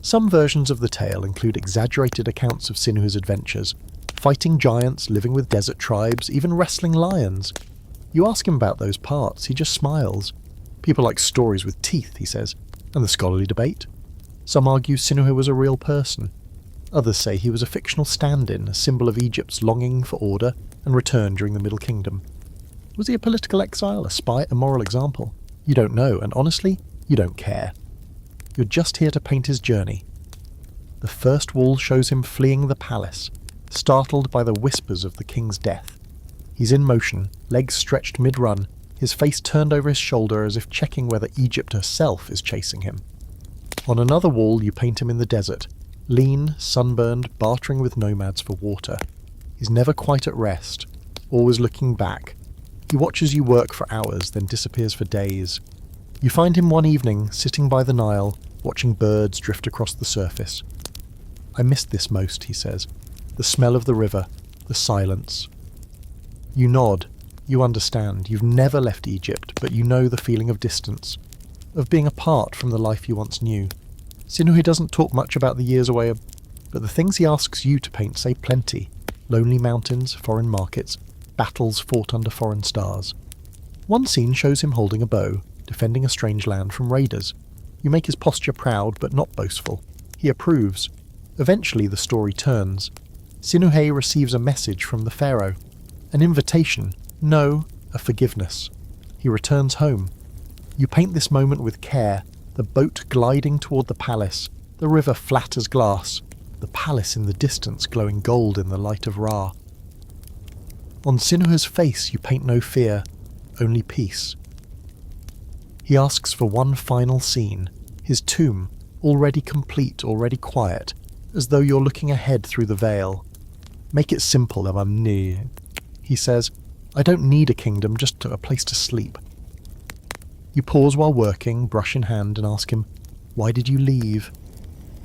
Some versions of the tale include exaggerated accounts of Sinuhe's adventures, fighting giants, living with desert tribes, even wrestling lions. You ask him about those parts, he just smiles. People like stories with teeth, he says, and the scholarly debate. Some argue Sinuhe was a real person. Others say he was a fictional stand-in, a symbol of Egypt's longing for order and return during the Middle Kingdom. Was he a political exile, a spy, a moral example? You don't know, and honestly, you don't care. You're just here to paint his journey. The first wall shows him fleeing the palace, startled by the whispers of the king's death. He's in motion, legs stretched mid-run, his face turned over his shoulder as if checking whether Egypt herself is chasing him. On another wall you paint him in the desert, lean, sunburned, bartering with nomads for water. He's never quite at rest, always looking back. He watches you work for hours, then disappears for days. You find him one evening, sitting by the Nile, watching birds drift across the surface. I missed this most, he says. The smell of the river, the silence. You nod. You understand. You've never left Egypt, but you know the feeling of distance, of being apart from the life you once knew. Sinuhe doesn't talk much about the years away, but the things he asks you to paint say plenty. Lonely mountains, foreign markets, battles fought under foreign stars. One scene shows him holding a bow, defending a strange land from raiders. You make his posture proud, but not boastful. He approves. Eventually the story turns. Sinuhe receives a message from the pharaoh. An invitation. No, a forgiveness. He returns home. You paint this moment with care, the boat gliding toward the palace, the river flat as glass, the palace in the distance glowing gold in the light of Ra. On Sinuhe's face you paint no fear, only peace. He asks for one final scene, his tomb, already complete, already quiet, as though you're looking ahead through the veil. Make it simple, Amamni. He says, I don't need a kingdom, just a place to sleep. You pause while working, brush in hand, and ask him, why did you leave?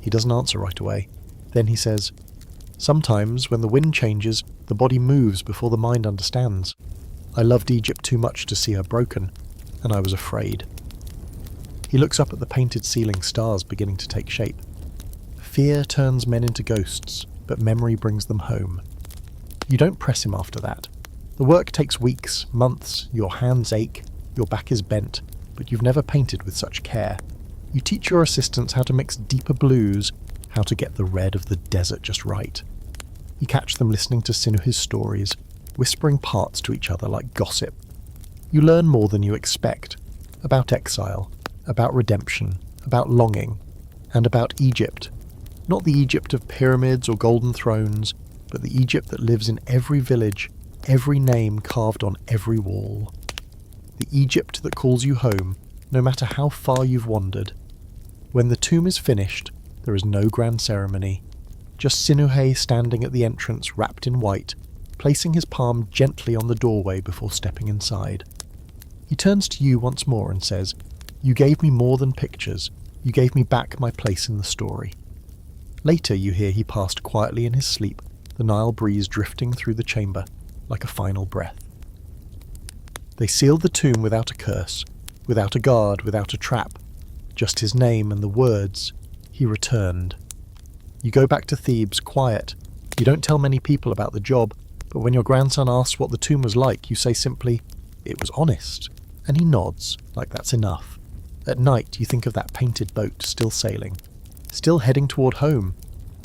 He doesn't answer right away. Then he says, sometimes, when the wind changes, the body moves before the mind understands. I loved Egypt too much to see her broken, and I was afraid. He looks up at the painted ceiling stars beginning to take shape. Fear turns men into ghosts, but memory brings them home. You don't press him after that. The work takes weeks, months, your hands ache, your back is bent, but you've never painted with such care. You teach your assistants how to mix deeper blues, how to get the red of the desert just right. You catch them listening to Sinuhe's stories, whispering parts to each other like gossip. You learn more than you expect, about exile, about redemption, about longing, and about Egypt. Not the Egypt of pyramids or golden thrones, but the Egypt that lives in every village, every name carved on every wall. The Egypt that calls you home, no matter how far you've wandered. When the tomb is finished, there is no grand ceremony. Just Sinuhe standing at the entrance wrapped in white, placing his palm gently on the doorway before stepping inside. He turns to you once more and says, you gave me more than pictures, you gave me back my place in the story. Later you hear he passed quietly in his sleep, the Nile breeze drifting through the chamber, like a final breath. They sealed the tomb without a curse, without a guard, without a trap, just his name and the words, he returned. You go back to Thebes, quiet. You don't tell many people about the job, but when your grandson asks what the tomb was like, you say simply, it was honest, and he nods, like that's enough. At night, you think of that painted boat still sailing, still heading toward home.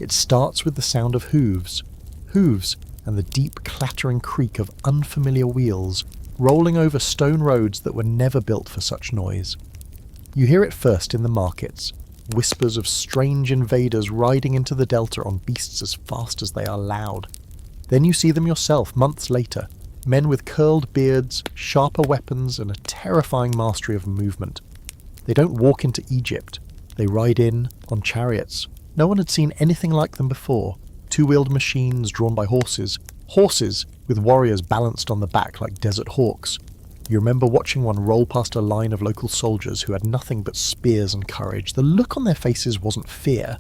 It starts with the sound of hooves, and the deep clattering creak of unfamiliar wheels, rolling over stone roads that were never built for such noise. You hear it first in the markets, whispers of strange invaders riding into the delta on beasts as fast as they are loud. Then you see them yourself months later, men with curled beards, sharper weapons, and a terrifying mastery of movement. They don't walk into Egypt. They ride in on chariots. No one had seen anything like them before. Two-wheeled machines drawn by horses with warriors balanced on the back like desert hawks. You remember watching one roll past a line of local soldiers who had nothing but spears and courage. The look on their faces wasn't fear.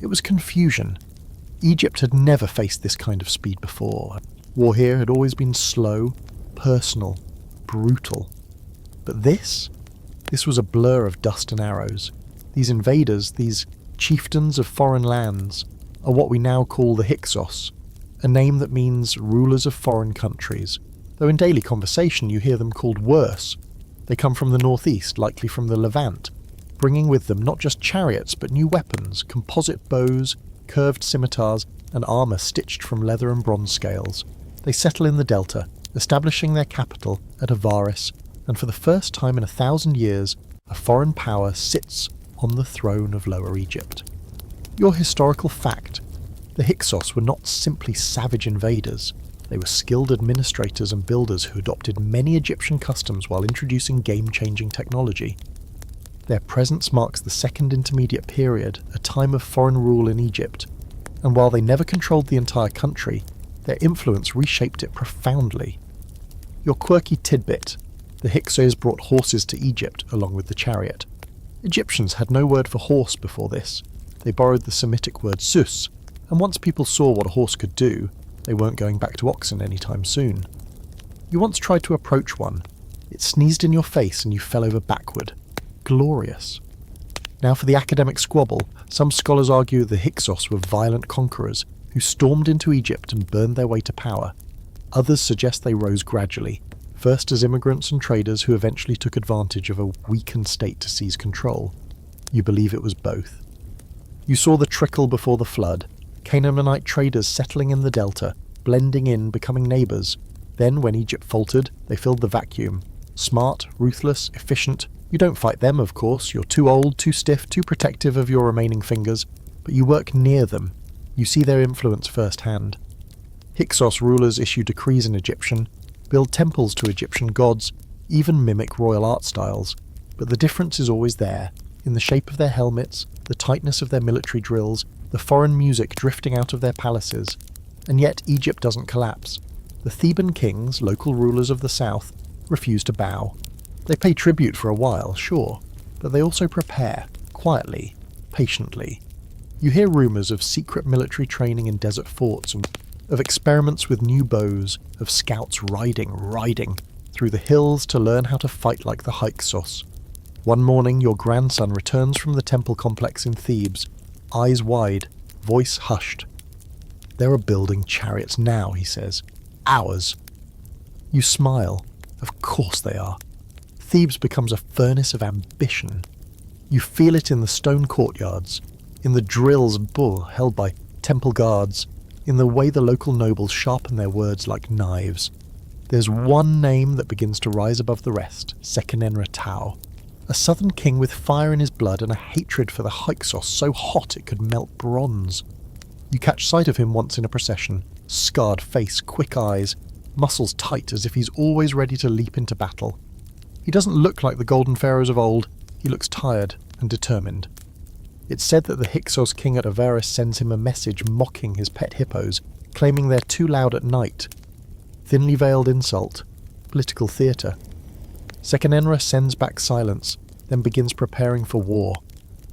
It was confusion. Egypt had never faced this kind of speed before. War here had always been slow, personal, brutal. But this was a blur of dust and arrows. These invaders, these chieftains of foreign lands, are what we now call the Hyksos, a name that means rulers of foreign countries, though in daily conversation you hear them called worse. They come from the northeast, likely from the Levant, bringing with them not just chariots but new weapons, composite bows, curved scimitars, and armour stitched from leather and bronze scales. They settle in the delta, establishing their capital at Avaris, and for the first time in 1,000 years, a foreign power sits on the throne of Lower Egypt. Your historical fact: the Hyksos were not simply savage invaders. They were skilled administrators and builders who adopted many Egyptian customs while introducing game-changing technology. Their presence marks the Second Intermediate Period, a time of foreign rule in Egypt, and while they never controlled the entire country, their influence reshaped it profoundly. Your quirky tidbit: the Hyksos brought horses to Egypt along with the chariot. Egyptians had no word for horse before this. They borrowed the Semitic word sus, and once people saw what a horse could do, they weren't going back to oxen anytime soon. You once tried to approach one. It sneezed in your face and you fell over backward. Glorious. Now for the academic squabble, some scholars argue the Hyksos were violent conquerors who stormed into Egypt and burned their way to power. Others suggest they rose gradually, first as immigrants and traders who eventually took advantage of a weakened state to seize control. You believe it was both. You saw the trickle before the flood, Canaanite traders settling in the delta, blending in, becoming neighbours. Then, when Egypt faltered, they filled the vacuum. Smart, ruthless, efficient. You don't fight them, of course. You're too old, too stiff, too protective of your remaining fingers. But you work near them. You see their influence firsthand. Hyksos rulers issue decrees in Egyptian, build temples to Egyptian gods, even mimic royal art styles, but the difference is always there, in the shape of their helmets, the tightness of their military drills, the foreign music drifting out of their palaces. And yet Egypt doesn't collapse. The Theban kings, local rulers of the south, refuse to bow. They pay tribute for a while, sure, but they also prepare, quietly, patiently. You hear rumours of secret military training in desert forts, and of experiments with new bows, of scouts riding through the hills to learn how to fight like the Hyksos. One morning your grandson returns from the temple complex in Thebes, eyes wide, voice hushed. "There are building chariots now," he says. "Ours." You smile. Of course they are. Thebes becomes a furnace of ambition. You feel it in the stone courtyards, in the drills held by temple guards, in the way the local nobles sharpen their words like knives. There's one name that begins to rise above the rest, Sekenenra, a southern king with fire in his blood and a hatred for the Hyksos so hot it could melt bronze. You catch sight of him once in a procession, scarred face, quick eyes, muscles tight as if he's always ready to leap into battle. He doesn't look like the golden pharaohs of old, he looks tired and determined. It's said that the Hyksos king at Avaris sends him a message mocking his pet hippos, claiming they're too loud at night. Thinly veiled insult, political theatre. Sekenenra sends back silence, then begins preparing for war.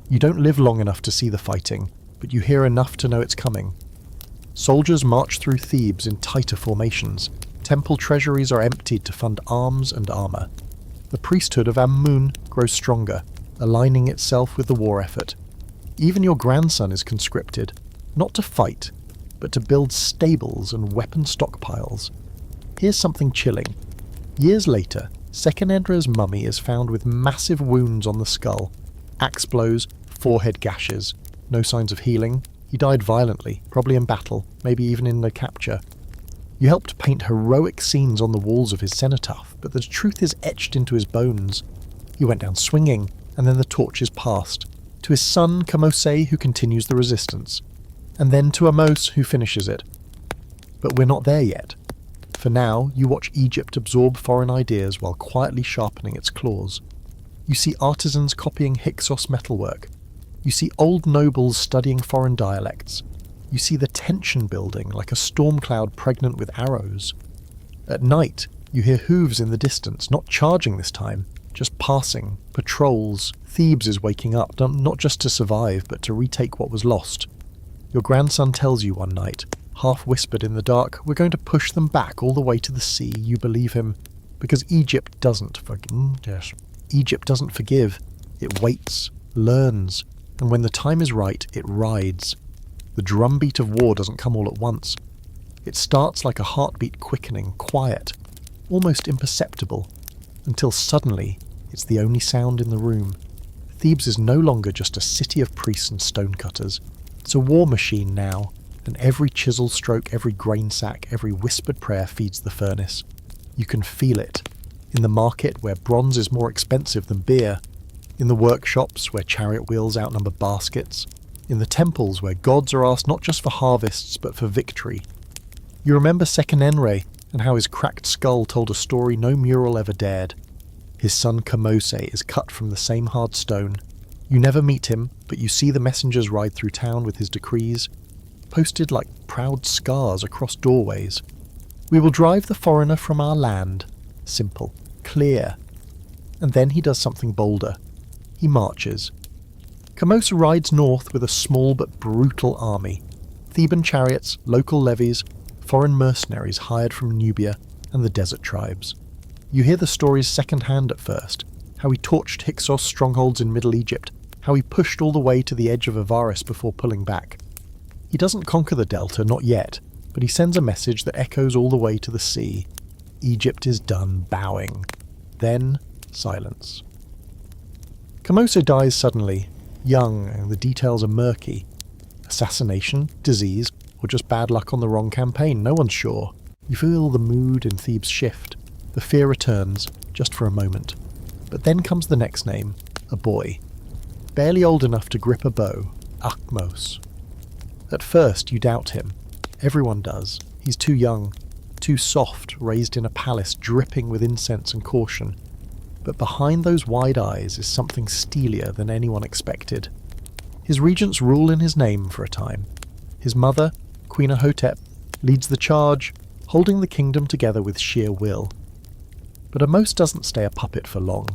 You don't live long enough to see the fighting, but you hear enough to know it's coming. Soldiers march through Thebes in tighter formations. Temple treasuries are emptied to fund arms and armour. The priesthood of Amun grows stronger, aligning itself with the war effort. Even your grandson is conscripted, not to fight, but to build stables and weapon stockpiles. Here's something chilling. Years later, Sekenenra's mummy is found with massive wounds on the skull, axe blows, forehead gashes. No signs of healing. He died violently, probably in battle, maybe even in the capture. You helped paint heroic scenes on the walls of his cenotaph, but the truth is etched into his bones. He went down swinging, and then the torch is passed. To his son, Thutmose, who continues the resistance. And then to Amos, who finishes it. But we're not there yet. For now, you watch Egypt absorb foreign ideas while quietly sharpening its claws. You see artisans copying Hyksos metalwork. You see old nobles studying foreign dialects. You see the tension building like a storm cloud pregnant with arrows. At night, you hear hooves in the distance, not charging this time, just passing, patrols. Thebes is waking up, not just to survive, but to retake what was lost. Your grandson tells you one night, half whispered in the dark, "We're going to push them back all the way to the sea." You believe him, because Egypt doesn't forgive. Egypt doesn't forgive. It waits, learns, and when the time is right, it rides. The drumbeat of war doesn't come all at once. It starts like a heartbeat quickening, quiet, almost imperceptible, until suddenly it's the only sound in the room. Thebes is no longer just a city of priests and stonecutters. It's a war machine now, and every chisel stroke, every grain sack, every whispered prayer feeds the furnace. You can feel it. In the market where bronze is more expensive than beer. In the workshops where chariot wheels outnumber baskets. In the temples where gods are asked not just for harvests but for victory. You remember Sekenenra and how his cracked skull told a story no mural ever dared. His son Thutmose is cut from the same hard stone. You never meet him, but you see the messengers ride through town with his decrees, posted like proud scars across doorways. "We will drive the foreigner from our land." Simple, clear. And then he does something bolder. He marches. Thutmose rides north with a small but brutal army. Theban chariots, local levies, foreign mercenaries hired from Nubia and the desert tribes. You hear the stories second-hand at first, how he torched Hyksos strongholds in Middle Egypt, how he pushed all the way to the edge of Avaris before pulling back. He doesn't conquer the delta, not yet, but he sends a message that echoes all the way to the sea. Egypt is done bowing. Then, silence. Thutmose dies suddenly, young, and the details are murky. Assassination, disease, or just bad luck on the wrong campaign, no one's sure. You feel the mood in Thebes shift. The fear returns, just for a moment. But then comes the next name, a boy. Barely old enough to grip a bow, Thutmose. At first you doubt him. Everyone does. He's too young, too soft, raised in a palace dripping with incense and caution. But behind those wide eyes is something steelier than anyone expected. His regents rule in his name for a time. His mother, Queen Amenhotep, leads the charge, holding the kingdom together with sheer will. But Ahmose doesn't stay a puppet for long.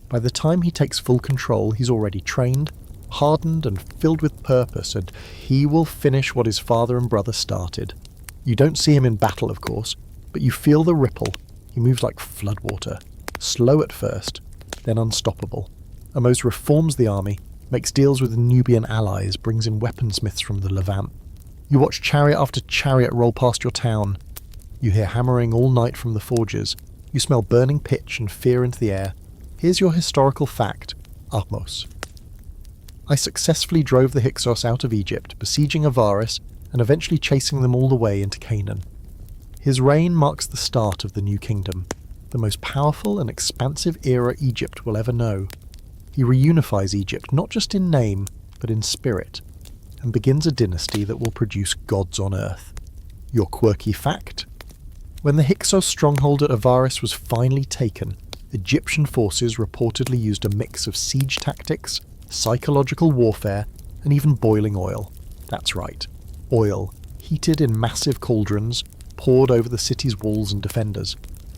By the time he takes full control, he's already trained, hardened and filled with purpose, and he will finish what his father and brother started. You don't see him in battle, of course, but you feel the ripple. He moves like floodwater, slow at first, then unstoppable. Ahmose reforms the army, makes deals with Nubian allies, brings in weaponsmiths from the Levant. You watch chariot after chariot roll past your town. You hear hammering all night from the forges. You smell burning pitch and fear into the air. Here's your historical fact, Ahmose. I successfully drove the Hyksos out of Egypt, besieging Avaris and eventually chasing them all the way into Canaan. His reign marks the start of the new kingdom, the most powerful and expansive era Egypt will ever know. He reunifies Egypt not just in name, but in spirit, and begins a dynasty that will produce gods on earth. Your quirky fact? When the Hyksos stronghold at Avaris was finally taken, Egyptian forces reportedly used a mix of siege tactics, psychological warfare, and even boiling oil. That's right, oil, heated in massive cauldrons, poured over the city's walls and defenders.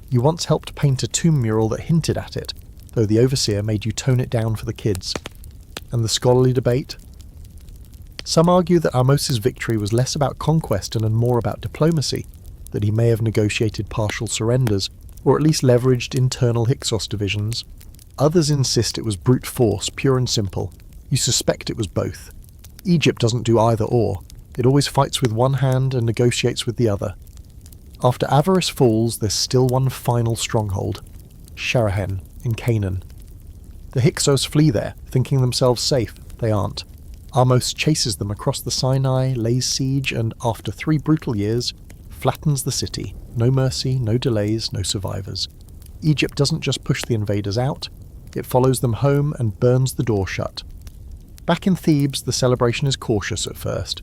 You once helped paint a tomb mural that hinted at it, though the overseer made you tone it down for the kids. And the scholarly debate? Some argue that Ahmose's victory was less about conquest and more about diplomacy, that he may have negotiated partial surrenders, or at least leveraged internal Hyksos divisions. Others insist it was brute force, pure and simple. You suspect it was both. Egypt doesn't do either or. It always fights with one hand and negotiates with the other. After Avaris falls, there's still one final stronghold, Sherahen in Canaan. The Hyksos flee there, thinking themselves safe. They aren't. Ahmose chases them across the Sinai, lays siege, and after 3 brutal years, flattens the city. No mercy, no delays, no survivors. Egypt doesn't just push the invaders out, it follows them home and burns the door shut. Back in Thebes, the celebration is cautious at first.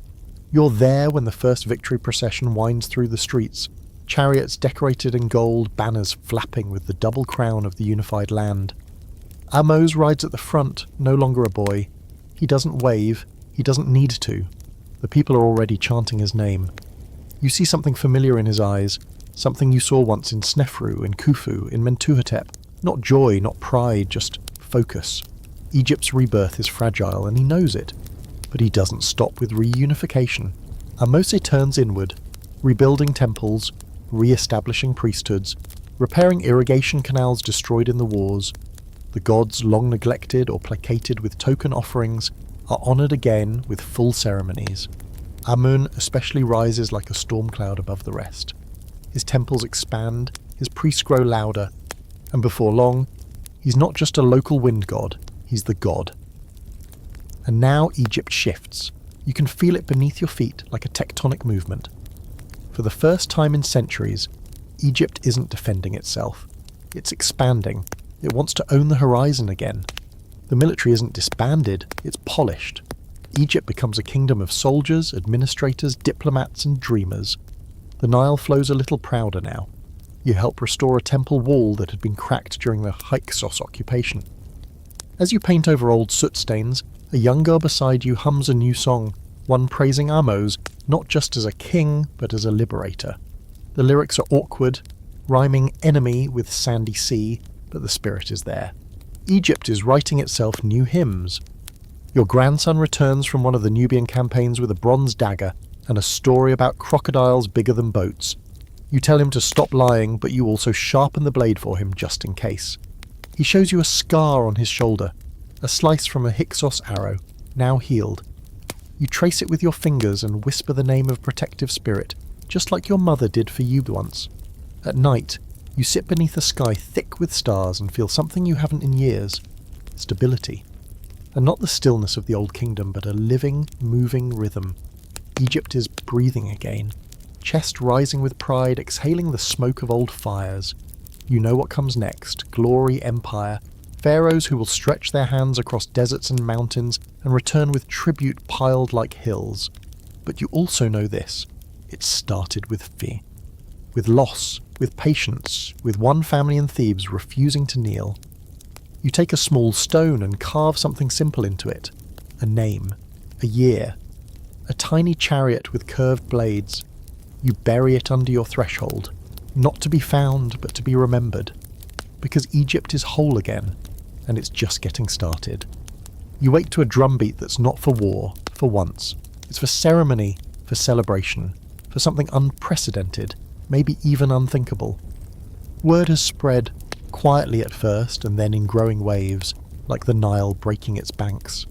You're there when the first victory procession winds through the streets, chariots decorated in gold, banners flapping with the double crown of the unified land. Ahmose rides at the front, no longer a boy. He doesn't wave, he doesn't need to. The people are already chanting his name. You see something familiar in his eyes, something you saw once in Snefru, in Khufu, in Mentuhotep. Not joy, not pride, just focus. Egypt's rebirth is fragile, and he knows it. But he doesn't stop with reunification. Ahmose turns inward, rebuilding temples, re-establishing priesthoods, repairing irrigation canals destroyed in the wars. The gods, long neglected or placated with token offerings, are honoured again with full ceremonies. Amun especially rises like a storm cloud above the rest. His temples expand, his priests grow louder, and before long, he's not just a local wind god, he's the god. And now Egypt shifts. You can feel it beneath your feet like a tectonic movement. For the first time in centuries, Egypt isn't defending itself. It's expanding. It wants to own the horizon again. The military isn't disbanded, it's polished. Egypt becomes a kingdom of soldiers, administrators, diplomats and dreamers. The Nile flows a little prouder now. You help restore a temple wall that had been cracked during the Hyksos occupation. As you paint over old soot stains, a young girl beside you hums a new song, one praising Ahmose, not just as a king, but as a liberator. The lyrics are awkward, rhyming enemy with sandy sea, but the spirit is there. Egypt is writing itself new hymns. Your grandson returns from one of the Nubian campaigns with a bronze dagger and a story about crocodiles bigger than boats. You tell him to stop lying, but you also sharpen the blade for him just in case. He shows you a scar on his shoulder, a slice from a Hyksos arrow, now healed. You trace it with your fingers and whisper the name of protective spirit, just like your mother did for you once. At night, you sit beneath a sky thick with stars and feel something you haven't in years. Stability. And not the stillness of the old kingdom, but a living, moving rhythm. Egypt is breathing again. Chest rising with pride, exhaling the smoke of old fires. You know what comes next. Glory, empire. Pharaohs who will stretch their hands across deserts and mountains and return with tribute piled like hills. But you also know this. It started with fear. With loss, with patience, with one family in Thebes refusing to kneel. You take a small stone and carve something simple into it. A name, a year, a tiny chariot with curved blades. You bury it under your threshold, not to be found but to be remembered. Because Egypt is whole again, and it's just getting started. You wait to a drumbeat that's not for war, for once. It's for ceremony, for celebration, for something unprecedented, maybe even unthinkable. Word has spread, quietly at first and then in growing waves, like the Nile breaking its banks.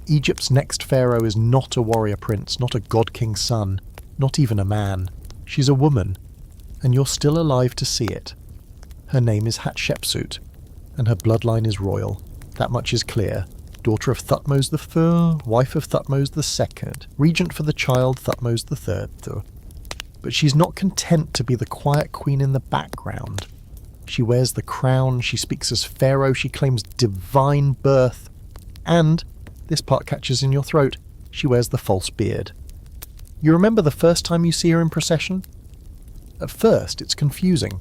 Egypt's next pharaoh is not a warrior prince, not a god-king's son, not even a man. She's a woman, and you're still alive to see it. Her name is Hatshepsut, and her bloodline is royal. That much is clear. Daughter of Thutmose III, wife of Thutmose II, regent for the child Thutmose III. But she's not content to be the quiet queen in the background. She wears the crown, she speaks as pharaoh, she claims divine birth, and, this part catches in your throat, she wears the false beard. You remember the first time you see her in procession? At first, it's confusing.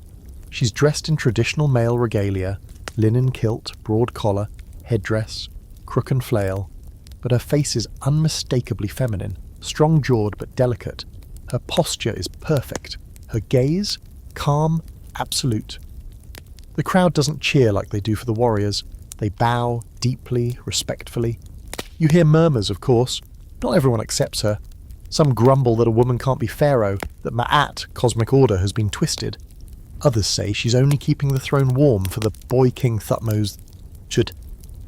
She's dressed in traditional male regalia, linen kilt, broad collar, headdress, crook and flail, but her face is unmistakably feminine, strong-jawed but delicate. Her posture is perfect, her gaze, calm, absolute. The crowd doesn't cheer like they do for the warriors. They bow, deeply, respectfully. You hear murmurs, of course. Not everyone accepts her. Some grumble that a woman can't be pharaoh, that Ma'at, cosmic order, has been twisted. Others say she's only keeping the throne warm for the boy king Thutmose III.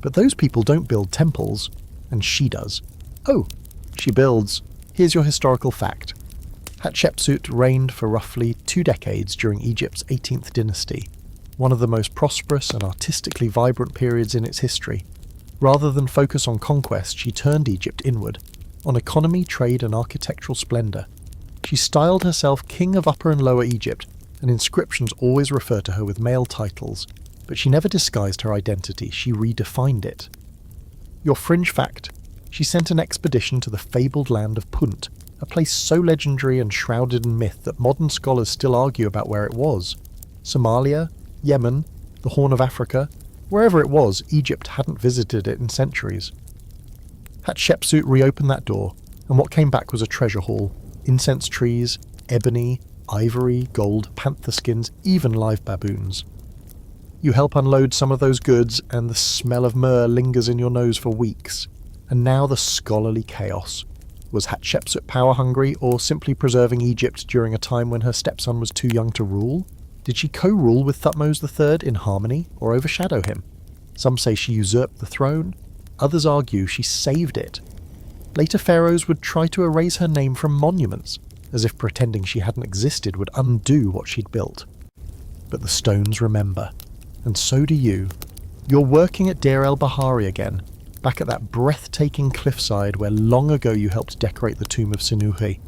But those people don't build temples, and she does. Oh, she builds. Here's your historical fact. Hatshepsut reigned for roughly 2 decades during Egypt's 18th dynasty, one of the most prosperous and artistically vibrant periods in its history. Rather than focus on conquest, she turned Egypt inward, on economy, trade and architectural splendour. She styled herself King of Upper and Lower Egypt, and inscriptions always refer to her with male titles, but she never disguised her identity, she redefined it. Your fringe fact, she sent an expedition to the fabled land of Punt, a place so legendary and shrouded in myth that modern scholars still argue about where it was. Somalia, Yemen, the Horn of Africa, wherever it was, Egypt hadn't visited it in centuries. Hatshepsut reopened that door, and what came back was a treasure haul. Incense trees, ebony, ivory, gold, panther skins, even live baboons. You help unload some of those goods, and the smell of myrrh lingers in your nose for weeks. And now the scholarly chaos. Was Hatshepsut power-hungry, or simply preserving Egypt during a time when her stepson was too young to rule? Did she co-rule with Thutmose III in harmony, or overshadow him? Some say she usurped the throne, others argue she saved it. Later pharaohs would try to erase her name from monuments, as if pretending she hadn't existed would undo what she'd built. But the stones remember, and so do you. You're working at Deir el-Bahari again, back at that breathtaking cliffside where long ago you helped decorate the tomb of Sinuhe.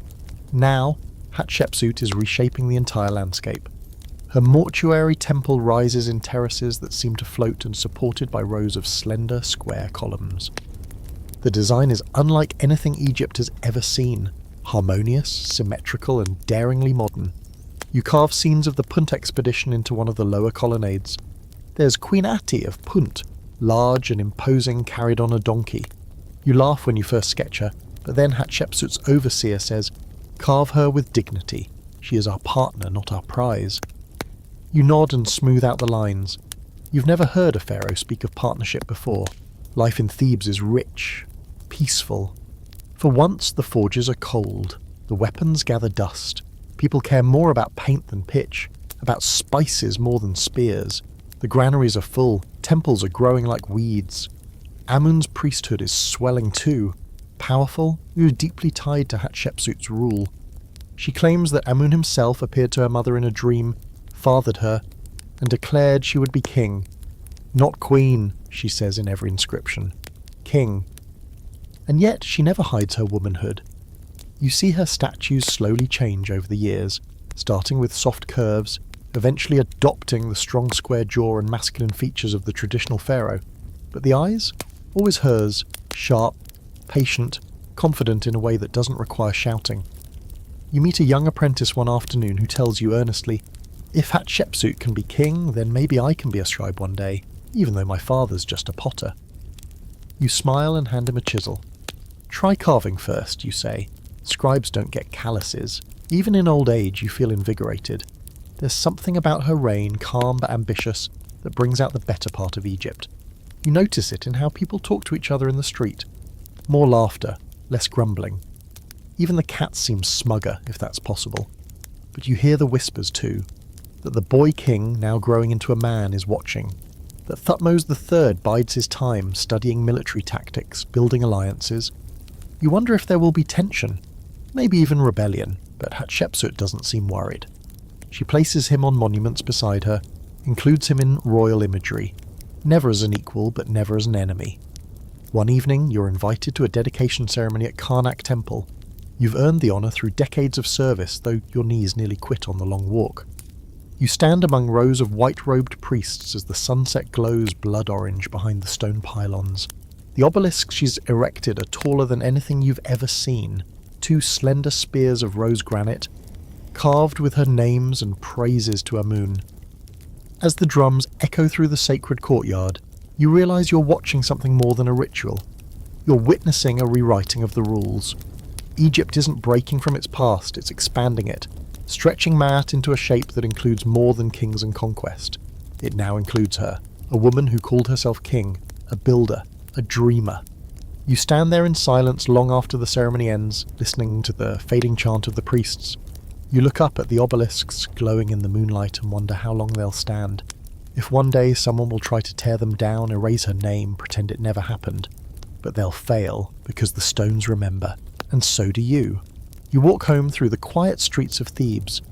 Now, Hatshepsut is reshaping the entire landscape. Her mortuary temple rises in terraces that seem to float and supported by rows of slender, square columns. The design is unlike anything Egypt has ever seen, harmonious, symmetrical and daringly modern. You carve scenes of the Punt expedition into one of the lower colonnades. There's Queen Ati of Punt, large and imposing, carried on a donkey. You laugh when you first sketch her, but then Hatshepsut's overseer says, "Carve her with dignity. She is our partner, not our prize." You nod and smooth out the lines. You've never heard a pharaoh speak of partnership before. Life in Thebes is rich, peaceful. For once, the forges are cold. The weapons gather dust. People care more about paint than pitch, about spices more than spears. The granaries are full. Temples are growing like weeds. Amun's priesthood is swelling too. Powerful, you're deeply tied to Hatshepsut's rule. She claims that Amun himself appeared to her mother in a dream, fathered her, and declared she would be king. Not queen, she says in every inscription. King. And yet she never hides her womanhood. You see her statues slowly change over the years, starting with soft curves, eventually adopting the strong square jaw and masculine features of the traditional pharaoh. But the eyes? Always hers, sharp, patient, confident in a way that doesn't require shouting. You meet a young apprentice one afternoon who tells you earnestly, "If Hatshepsut can be king, then maybe I can be a scribe one day, even though my father's just a potter." You smile and hand him a chisel. "Try carving first," you say. Scribes don't get calluses. Even in old age you feel invigorated. There's something about her reign, calm but ambitious, that brings out the better part of Egypt. You notice it in how people talk to each other in the street. More laughter, less grumbling. Even the cats seem smugger, if that's possible. But you hear the whispers too, that the boy king, now growing into a man, is watching. That Thutmose III bides his time, studying military tactics, building alliances. You wonder if there will be tension, maybe even rebellion, but Hatshepsut doesn't seem worried. She places him on monuments beside her, includes him in royal imagery, never as an equal but never as an enemy. One evening you're invited to a dedication ceremony at Karnak Temple. You've earned the honour through decades of service, though your knees nearly quit on the long walk. You stand among rows of white-robed priests as the sunset glows blood orange behind the stone pylons. The obelisks she's erected are taller than anything you've ever seen, 2 slender spears of rose granite, carved with her names and praises to Amun. As the drums echo through the sacred courtyard, you realise you're watching something more than a ritual. You're witnessing a rewriting of the rules. Egypt isn't breaking from its past, it's expanding it, stretching Maat into a shape that includes more than kings and conquest. It now includes her, a woman who called herself king, a builder, a dreamer. You stand there in silence long after the ceremony ends, listening to the fading chant of the priests. You look up at the obelisks glowing in the moonlight and wonder how long they'll stand. If one day someone will try to tear them down, erase her name, pretend it never happened. But they'll fail, because the stones remember. And so do you. You walk home through the quiet streets of Thebes,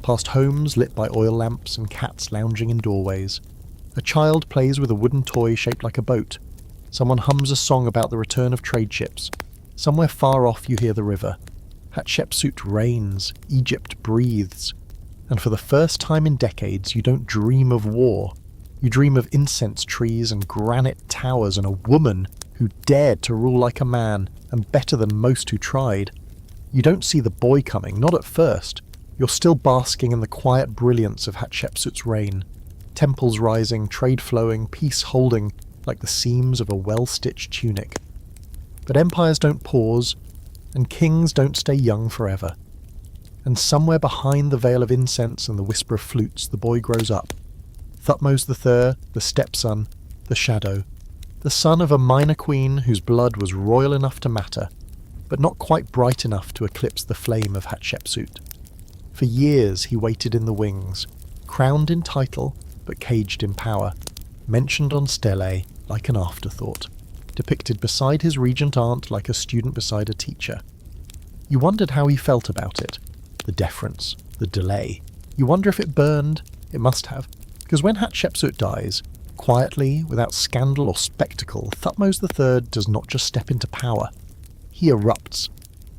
past homes lit by oil lamps and cats lounging in doorways. A child plays with a wooden toy shaped like a boat. Someone hums a song about the return of trade ships. Somewhere far off you hear the river. Hatshepsut reigns, Egypt breathes. And for the first time in decades, you don't dream of war. You dream of incense trees and granite towers and a woman who dared to rule like a man, and better than most who tried. You don't see the boy coming, not at first. You're still basking in the quiet brilliance of Hatshepsut's reign. Temples rising, trade flowing, peace holding, like the seams of a well-stitched tunic. But empires don't pause, and kings don't stay young forever. And somewhere behind the veil of incense and the whisper of flutes, the boy grows up. Thutmose III, the stepson, the shadow. The son of a minor queen whose blood was royal enough to matter, but not quite bright enough to eclipse the flame of Hatshepsut. For years he waited in the wings, crowned in title, but caged in power, mentioned on stelae like an afterthought, depicted beside his regent aunt like a student beside a teacher. You wondered how he felt about it. The deference, the delay. You wonder if it burned. It must have, because when Hatshepsut dies, quietly, without scandal or spectacle, Thutmose III does not just step into power. He erupts.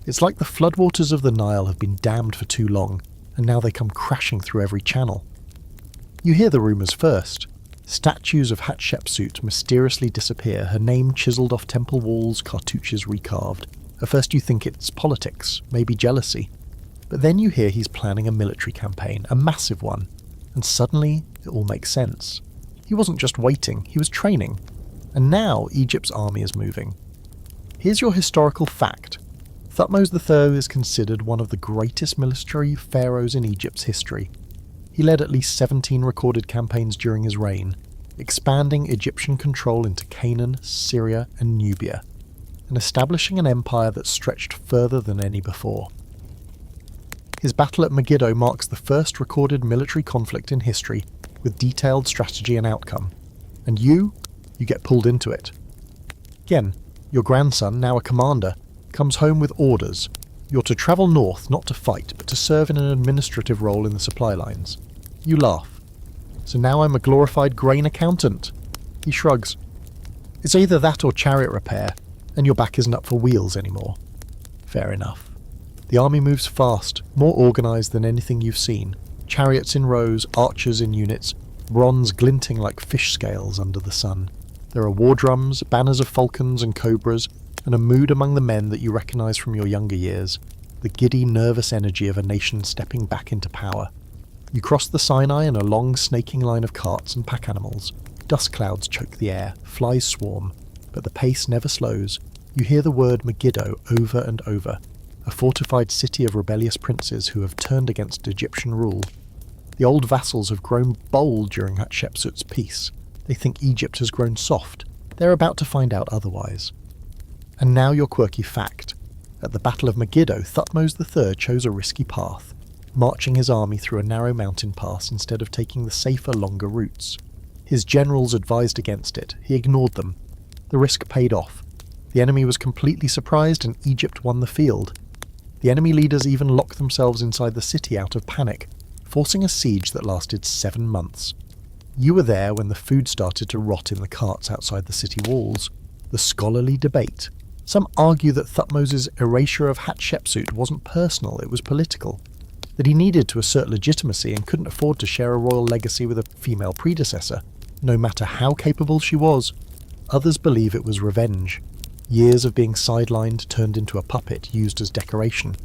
It's like the floodwaters of the Nile have been dammed for too long, and now they come crashing through every channel. You hear the rumours first. Statues of Hatshepsut mysteriously disappear, her name chiselled off temple walls, cartouches recarved. At first you think it's politics, maybe jealousy. But then you hear he's planning a military campaign, a massive one, and suddenly it all makes sense. He wasn't just waiting, he was training. And now Egypt's army is moving. Here's your historical fact. Thutmose III is considered one of the greatest military pharaohs in Egypt's history. He led at least 17 recorded campaigns during his reign, expanding Egyptian control into Canaan, Syria, and Nubia, and establishing an empire that stretched further than any before. His battle at Megiddo marks the first recorded military conflict in history, with detailed strategy and outcome. And you get pulled into it. Again, your grandson, now a commander, comes home with orders. You're to travel north, not to fight, but to serve in an administrative role in the supply lines. You laugh. So now I'm a glorified grain accountant. He shrugs. It's either that or chariot repair, and your back isn't up for wheels anymore. Fair enough. The army moves fast, more organised than anything you've seen. Chariots in rows, archers in units, bronze glinting like fish scales under the sun. There are war drums, banners of falcons and cobras, and a mood among the men that you recognise from your younger years. the giddy, nervous energy of a nation stepping back into power. You cross the Sinai in a long, snaking line of carts and pack animals. Dust clouds choke the air, flies swarm, but the pace never slows. You hear the word Megiddo over and over, a fortified city of rebellious princes who have turned against Egyptian rule. The old vassals have grown bold during Hatshepsut's peace. They think Egypt has grown soft. They're about to find out otherwise. And now your quirky fact. At the Battle of Megiddo, Thutmose III chose a risky path, marching his army through a narrow mountain pass instead of taking the safer, longer routes. His generals advised against it. He ignored them. The risk paid off. The enemy was completely surprised and Egypt won the field. The enemy leaders even locked themselves inside the city out of panic, forcing a siege that lasted 7 months. You were there when the food started to rot in the carts outside the city walls. The scholarly debate. Some argue that Thutmose's erasure of Hatshepsut wasn't personal, it was political. That he needed to assert legitimacy and couldn't afford to share a royal legacy with a female predecessor, no matter how capable she was. Others believe it was revenge. Years of being sidelined turned into a puppet used as decoration.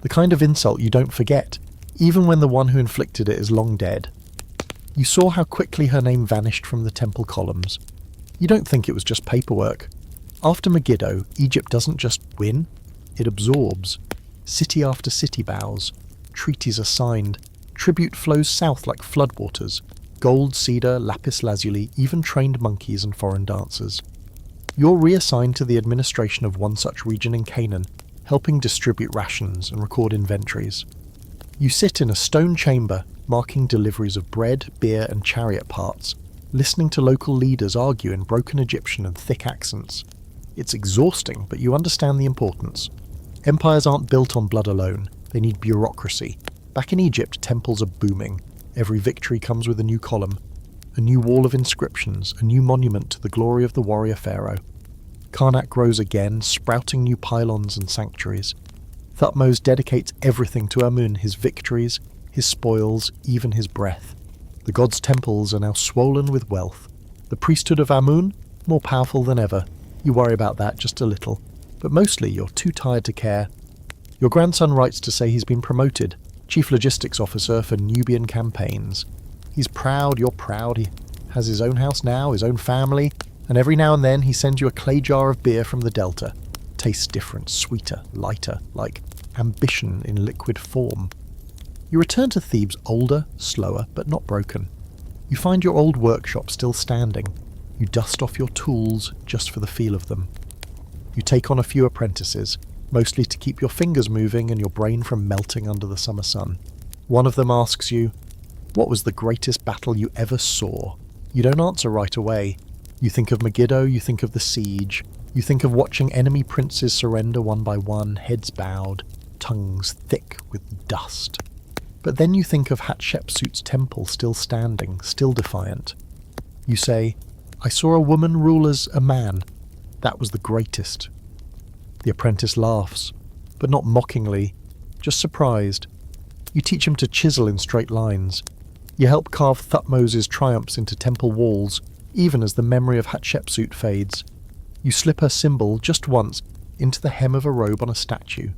The kind of insult you don't forget, even when the one who inflicted it is long dead. You saw how quickly her name vanished from the temple columns. You don't think it was just paperwork. After Megiddo, Egypt doesn't just win, it absorbs. City after city bows. Treaties are signed. Tribute flows south like floodwaters. Gold, cedar, lapis lazuli, even trained monkeys and foreign dancers. You're reassigned to the administration of one such region in Canaan, helping distribute rations and record inventories. You sit in a stone chamber, marking deliveries of bread, beer and chariot parts, listening to local leaders argue in broken Egyptian and thick accents. It's exhausting, but you understand the importance. Empires aren't built on blood alone, they need bureaucracy. Back in Egypt, temples are booming. Every victory comes with a new column, a new wall of inscriptions, a new monument to the glory of the warrior pharaoh. Karnak grows again, sprouting new pylons and sanctuaries. Thutmose dedicates everything to Amun, his victories, his spoils, even his breath. The god's temples are now swollen with wealth. The priesthood of Amun, more powerful than ever. You worry about that just a little, but mostly you're too tired to care. Your grandson writes to say he's been promoted, Chief Logistics Officer for Nubian campaigns. He's proud, you're proud, he has his own house now, his own family, and every now and then he sends you a clay jar of beer from the Delta. Tastes different, sweeter, lighter, like ambition in liquid form. You return to Thebes older, slower, but not broken. You find your old workshop still standing. You dust off your tools just for the feel of them. You take on a few apprentices, mostly to keep your fingers moving and your brain from melting under the summer sun. One of them asks you, "What was the greatest battle you ever saw?" You don't answer right away. You think of Megiddo, you think of the siege, you think of watching enemy princes surrender one by one, heads bowed, tongues thick with dust. But then you think of Hatshepsut's temple still standing, still defiant. You say, "I saw a woman rule as a man. That was the greatest." The apprentice laughs, but not mockingly, just surprised. You teach him to chisel in straight lines. You help carve Thutmose's triumphs into temple walls, even as the memory of Hatshepsut fades. You slip her symbol just once into the hem of a robe on a statue.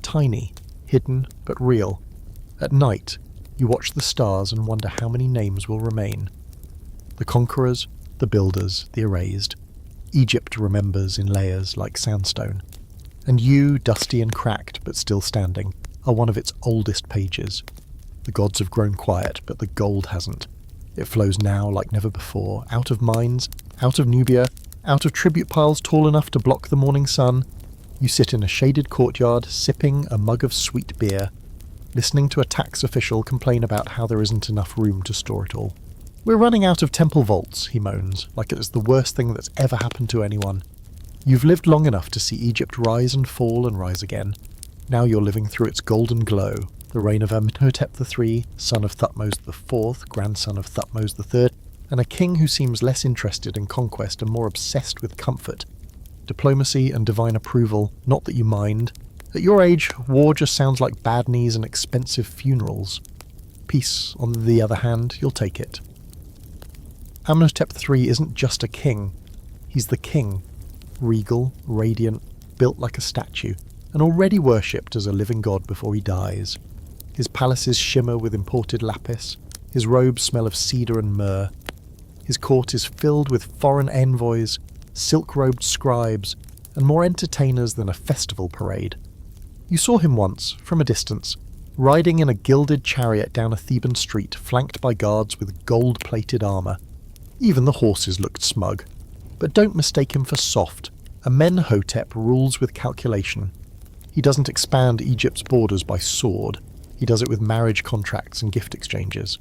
Tiny, hidden, but real. At night, you watch the stars and wonder how many names will remain. The conquerors, the builders, the erased. Egypt remembers in layers like sandstone. And you, dusty and cracked but still standing, are one of its oldest pages. The gods have grown quiet, but the gold hasn't. It flows now like never before, out of mines, out of Nubia, out of tribute piles tall enough to block the morning sun. You sit in a shaded courtyard, sipping a mug of sweet beer, listening to a tax official complain about how there isn't enough room to store it all. "We're running out of temple vaults," he moans, like it's the worst thing that's ever happened to anyone. You've lived long enough to see Egypt rise and fall and rise again. Now you're living through its golden glow, the reign of Amenhotep III, son of Thutmose IV, grandson of Thutmose III, and a king who seems less interested in conquest and more obsessed with comfort. Diplomacy and divine approval, not that you mind. At your age, war just sounds like bad knees and expensive funerals. Peace, on the other hand, you'll take it. Amenhotep III isn't just a king. He's the king. Regal, radiant, built like a statue. and already worshipped as a living god before he dies. His palaces shimmer with imported lapis, his robes smell of cedar and myrrh. His court is filled with foreign envoys, silk-robed scribes, and more entertainers than a festival parade. You saw him once, from a distance, riding in a gilded chariot down a Theban street flanked by guards with gold-plated armour. Even the horses looked smug. But don't mistake him for soft. Amenhotep rules with calculation. He doesn't expand Egypt's borders by sword. He does it with marriage contracts and gift exchanges.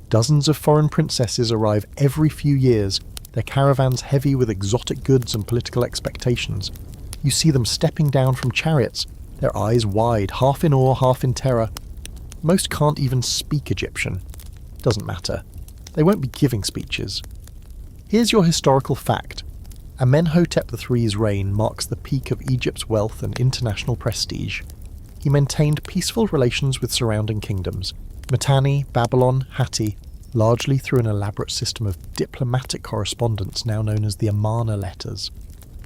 Dozens of foreign princesses arrive every few years, their caravans heavy with exotic goods and political expectations. You see them stepping down from chariots, their eyes wide, half in awe, half in terror. Most can't even speak Egyptian. Doesn't matter. They won't be giving speeches. Here's your historical fact. Amenhotep III's reign marks the peak of Egypt's wealth and international prestige. He maintained peaceful relations with surrounding kingdoms, Mitanni, Babylon, Hatti, largely through an elaborate system of diplomatic correspondence now known as the Amarna letters.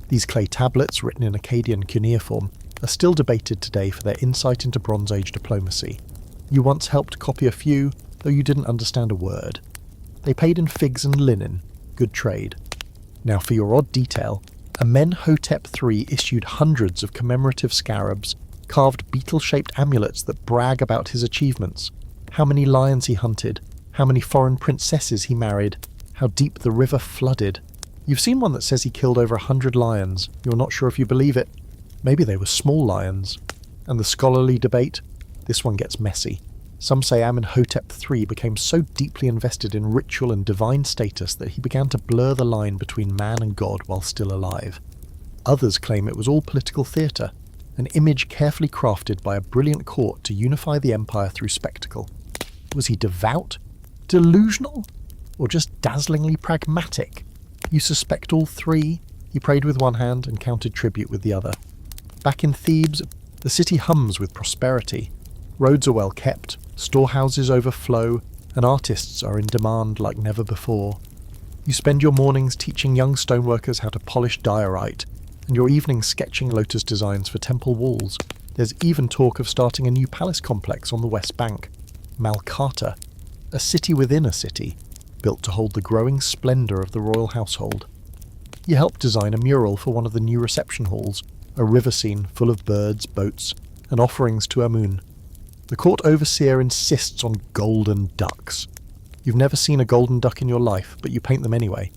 These clay tablets, written in Akkadian cuneiform, are still debated today for their insight into Bronze Age diplomacy. You once helped copy a few, though you didn't understand a word. They paid in figs and linen. Good trade. Now for your odd detail, Amenhotep III issued hundreds of commemorative scarabs, carved beetle-shaped amulets that brag about his achievements, how many lions he hunted, how many foreign princesses he married, how deep the river flooded. You've seen one that says he killed over 100 lions. You're not sure if you believe it. Maybe they were small lions. And the scholarly debate? This one gets messy. Some say Amenhotep III became so deeply invested in ritual and divine status that he began to blur the line between man and god while still alive. Others claim it was all political theatre, an image carefully crafted by a brilliant court to unify the empire through spectacle. Was he devout? Delusional? Or just dazzlingly pragmatic? You suspect all three? He prayed with one hand and counted tribute with the other. Back in Thebes, the city hums with prosperity. Roads are well kept, storehouses overflow, and artists are in demand like never before. You spend your mornings teaching young stoneworkers how to polish diorite, and your evenings sketching lotus designs for temple walls. There's even talk of starting a new palace complex on the west bank, Malkata, a city within a city, built to hold the growing splendour of the royal household. You helped design a mural for one of the new reception halls, a river scene full of birds, boats, and offerings to Amun. The court overseer insists on golden ducks. You've never seen a golden duck in your life, but you paint them anyway.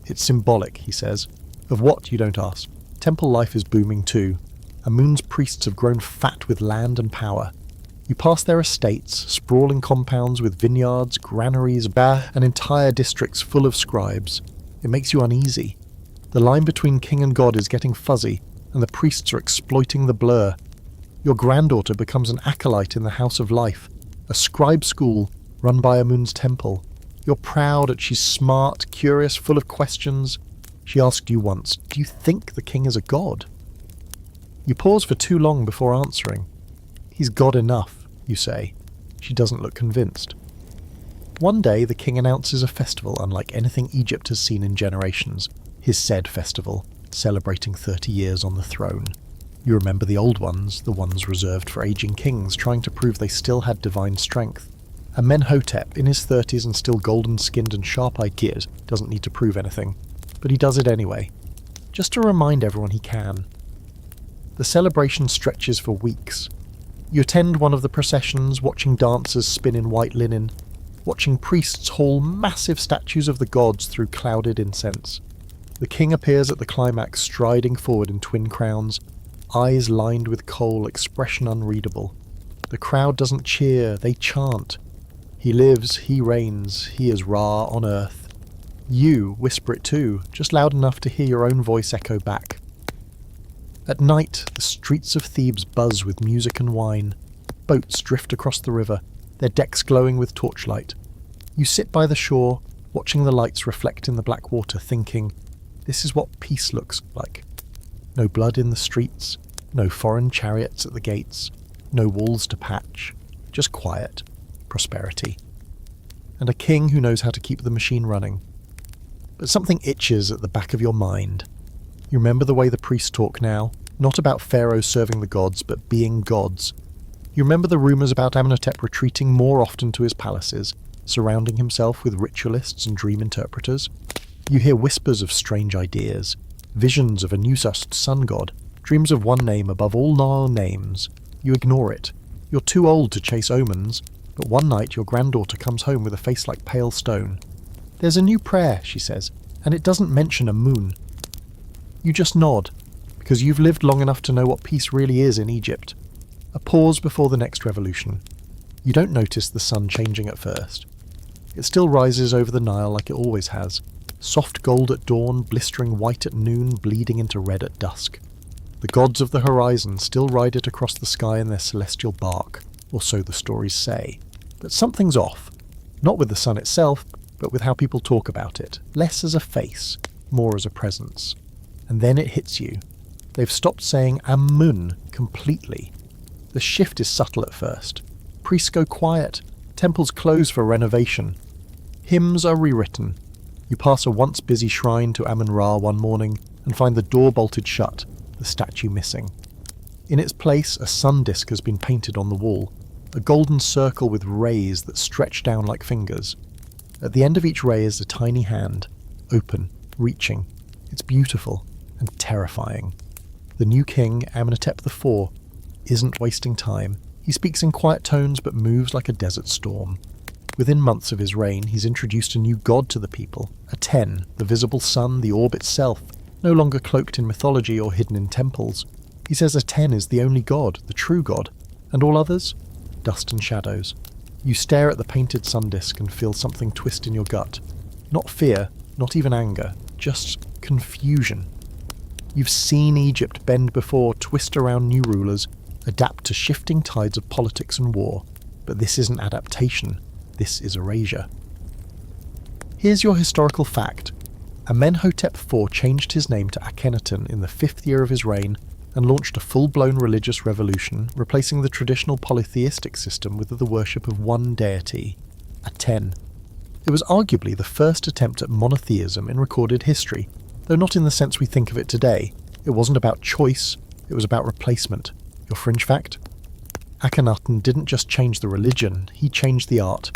It's symbolic, he says. Of what, you don't ask. Temple life is booming too. Amun's priests have grown fat with land and power. You pass their estates, sprawling compounds with vineyards, granaries, and entire districts full of scribes. It makes you uneasy. The line between king and god is getting fuzzy, and the priests are exploiting the blur. Your granddaughter becomes an acolyte in the House of Life, a scribe school run by Amun's temple. You're proud that she's smart, curious, full of questions. She asked you once, "Do you think the king is a god?" You pause for too long before answering. "He's god enough," you say. She doesn't look convinced. One day the king announces a festival unlike anything Egypt has seen in generations, his said festival, celebrating 30 years on the throne. You remember the old ones, the ones reserved for aging kings, trying to prove they still had divine strength. Amenhotep, in his 30s and still golden-skinned and sharp-eyed kid, doesn't need to prove anything, but he does it anyway, just to remind everyone he can. The celebration stretches for weeks. You attend one of the processions, watching dancers spin in white linen, watching priests haul massive statues of the gods through clouded incense. The king appears at the climax, striding forward in twin crowns, eyes lined with kohl, expression unreadable. The crowd doesn't cheer, they chant. He lives, he reigns, he is Ra on earth. You whisper it too, just loud enough to hear your own voice echo back. At night, the streets of Thebes buzz with music and wine. Boats drift across the river, their decks glowing with torchlight. You sit by the shore, watching the lights reflect in the black water, thinking, this is what peace looks like. No blood in the streets, no foreign chariots at the gates, no walls to patch, just quiet, prosperity. And a king who knows how to keep the machine running. But something itches at the back of your mind. You remember the way the priests talk now? Not about pharaohs serving the gods, but being gods. You remember the rumours about Amenhotep retreating more often to his palaces, surrounding himself with ritualists and dream interpreters? You hear whispers of strange ideas, visions of a new sun god, dreams of one name above all Nile names. You ignore it. You're too old to chase omens, but one night your granddaughter comes home with a face like pale stone. "There's a new prayer," she says, "and it doesn't mention a moon." You just nod, because you've lived long enough to know what peace really is in Egypt. A pause before the next revolution. You don't notice the sun changing at first. It still rises over the Nile like it always has. Soft gold at dawn, blistering white at noon, bleeding into red at dusk. The gods of the horizon still ride it across the sky in their celestial bark, or so the stories say. But something's off. Not with the sun itself, but with how people talk about it. Less as a face, more as a presence. And then it hits you. They've stopped saying Amun completely. The shift is subtle at first. Priests go quiet. Temples close for renovation. Hymns are rewritten. You pass a once busy shrine to Amun-Ra one morning and find the door bolted shut, the statue missing. In its place, a sun disk has been painted on the wall, a golden circle with rays that stretch down like fingers. At the end of each ray is a tiny hand, open, reaching. It's beautiful and terrifying. The new king, Amenhotep IV, isn't wasting time. He speaks in quiet tones but moves like a desert storm. Within months of his reign, he's introduced a new god to the people, Aten, the visible sun, the orb itself, no longer cloaked in mythology or hidden in temples. He says Aten is the only god, the true god, and all others? Dust and shadows. You stare at the painted sun disk and feel something twist in your gut. Not fear, not even anger, just confusion. You've seen Egypt bend before, twist around new rulers, adapt to shifting tides of politics and war. But this isn't adaptation, this is erasure. Here's your historical fact. Amenhotep IV changed his name to Akhenaten in the 5th year of his reign and launched a full-blown religious revolution, replacing the traditional polytheistic system with the worship of one deity, Aten. It was arguably the first attempt at monotheism in recorded history, though not in the sense we think of it today. It wasn't about choice, it was about replacement. Your fringe fact? Akhenaten didn't just change the religion, he changed the art.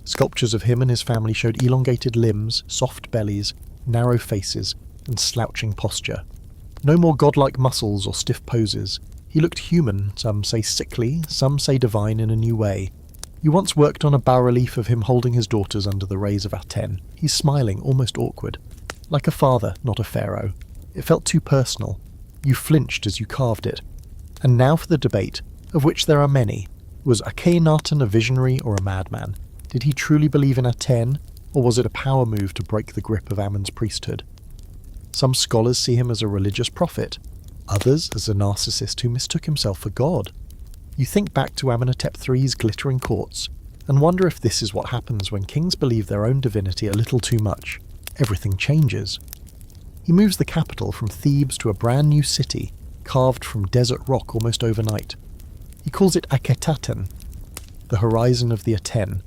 Sculptures of him and his family showed elongated limbs, soft bellies, narrow faces, and slouching posture. No more godlike muscles or stiff poses. He looked human, some say sickly, some say divine in a new way. You once worked on a bas-relief of him holding his daughters under the rays of Aten. He's smiling, almost awkward. Like a father, not a pharaoh. It felt too personal. You flinched as you carved it. And now for the debate, of which there are many. Was Akhenaten a visionary or a madman? Did he truly believe in Aten, or was it a power move to break the grip of Amun's priesthood? Some scholars see him as a religious prophet, others as a narcissist who mistook himself for God. You think back to Amenhotep III's glittering courts, and wonder if this is what happens when kings believe their own divinity a little too much. Everything changes. He moves the capital from Thebes to a brand new city, carved from desert rock almost overnight. He calls it Akhenaten, the horizon of the Aten.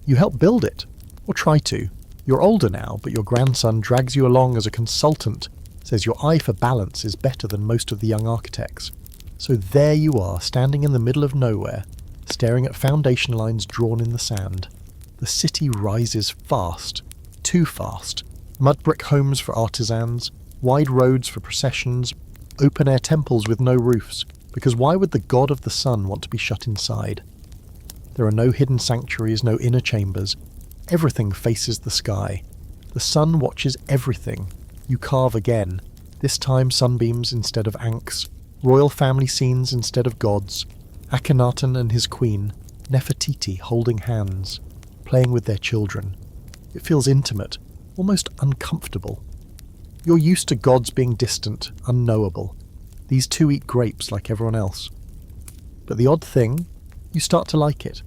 You help build it, or try to. You're older now, but your grandson drags you along as a consultant, says your eye for balance is better than most of the young architects. So there you are, standing in the middle of nowhere, staring at foundation lines drawn in the sand. The city rises fast, too fast. Mud brick homes for artisans, wide roads for processions, open-air temples with no roofs, because why would the god of the sun want to be shut inside? There are no hidden sanctuaries, no inner chambers. Everything faces the sky. The sun watches everything. You carve again, this time sunbeams instead of ankhs, royal family scenes instead of gods, Akhenaten and his queen, Nefertiti, holding hands, playing with their children. It feels intimate, almost uncomfortable. You're used to gods being distant, unknowable. These two eat grapes like everyone else. But the odd thing, you start to like it,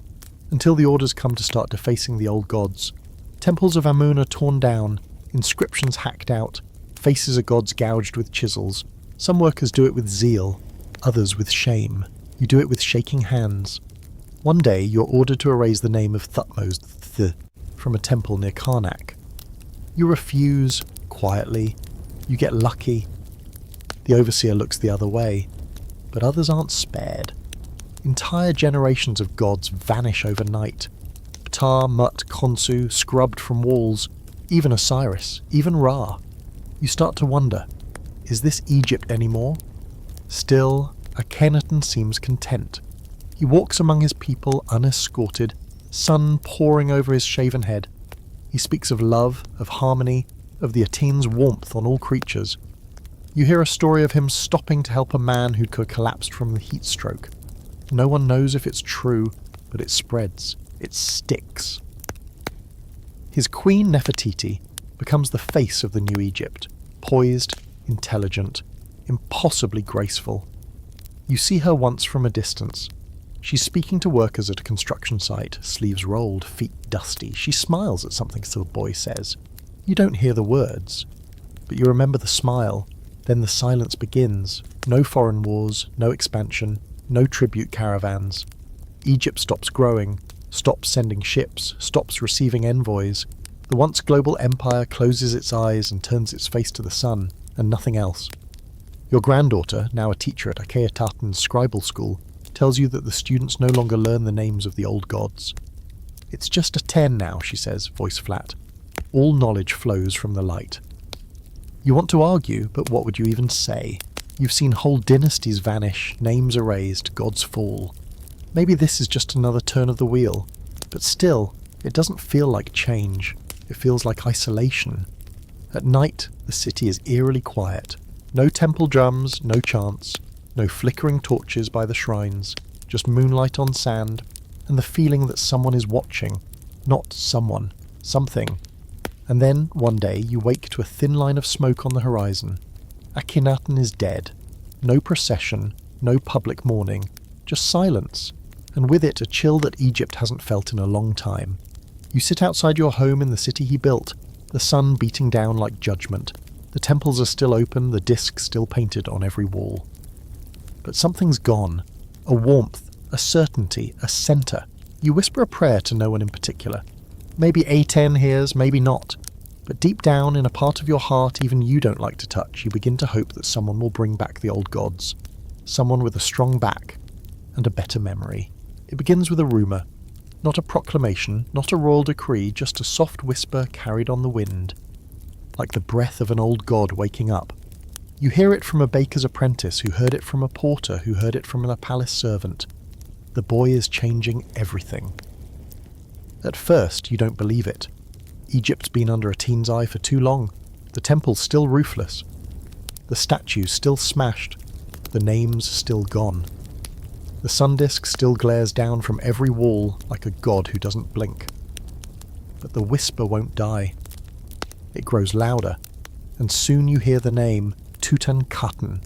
until the orders come to start defacing the old gods. Temples of Amun are torn down, inscriptions hacked out, faces of gods gouged with chisels. Some workers do it with zeal, others with shame. You do it with shaking hands. One day you're ordered to erase the name of Thutmose III from a temple near Karnak. You refuse, quietly. You get lucky. The overseer looks the other way, but others aren't spared. Entire generations of gods vanish overnight. Ptah, Mut, Khonsu, scrubbed from walls, even Osiris, even Ra. You start to wonder, is this Egypt anymore? Still, Akhenaten seems content. He walks among his people unescorted, sun pouring over his shaven head. He speaks of love, of harmony, of the Atene's warmth on all creatures. You hear a story of him stopping to help a man who'd collapsed from the heat stroke. No one knows if it's true, but it spreads. It sticks. His queen Nefertiti becomes the face of the new Egypt, poised, intelligent, impossibly graceful. You see her once from a distance. She's speaking to workers at a construction site, sleeves rolled, feet dusty. She smiles at something the boy says. You don't hear the words, but you remember the smile. Then the silence begins. No foreign wars, no expansion, no tribute caravans. Egypt stops growing, stops sending ships, stops receiving envoys. The once global empire closes its eyes and turns its face to the sun, and nothing else. Your granddaughter, now a teacher at Akhenaten's scribal school, tells you that the students no longer learn the names of the old gods. It's just a 10 now, she says, voice flat. All knowledge flows from the light. You want to argue, but what would you even say? You've seen whole dynasties vanish, names erased, gods fall. Maybe this is just another turn of the wheel, but still, it doesn't feel like change. It feels like isolation. At night, the city is eerily quiet. No temple drums, no chants, no flickering torches by the shrines, just moonlight on sand, and the feeling that someone is watching. Not someone, something. And then, one day, you wake to a thin line of smoke on the horizon. Akhenaten is dead. No procession, no public mourning, just silence, and with it a chill that Egypt hasn't felt in a long time. You sit outside your home in the city he built, the sun beating down like judgment. The temples are still open, the discs still painted on every wall. But something's gone. A warmth, a certainty, a centre. You whisper a prayer to no one in particular. Maybe Aten hears, maybe not. But deep down, in a part of your heart even you don't like to touch, you begin to hope that someone will bring back the old gods. Someone with a strong back and a better memory. It begins with a rumour. Not a proclamation, not a royal decree, just a soft whisper carried on the wind. Like the breath of an old god waking up. You hear it from a baker's apprentice who heard it from a porter who heard it from a palace servant. The boy is changing everything. At first, you don't believe it. Egypt's been under Atene's eye for too long. The temple's still roofless. The statues still smashed. The names still gone. The sun disk still glares down from every wall like a god who doesn't blink. But the whisper won't die. It grows louder, and soon you hear the name Tutankhamun.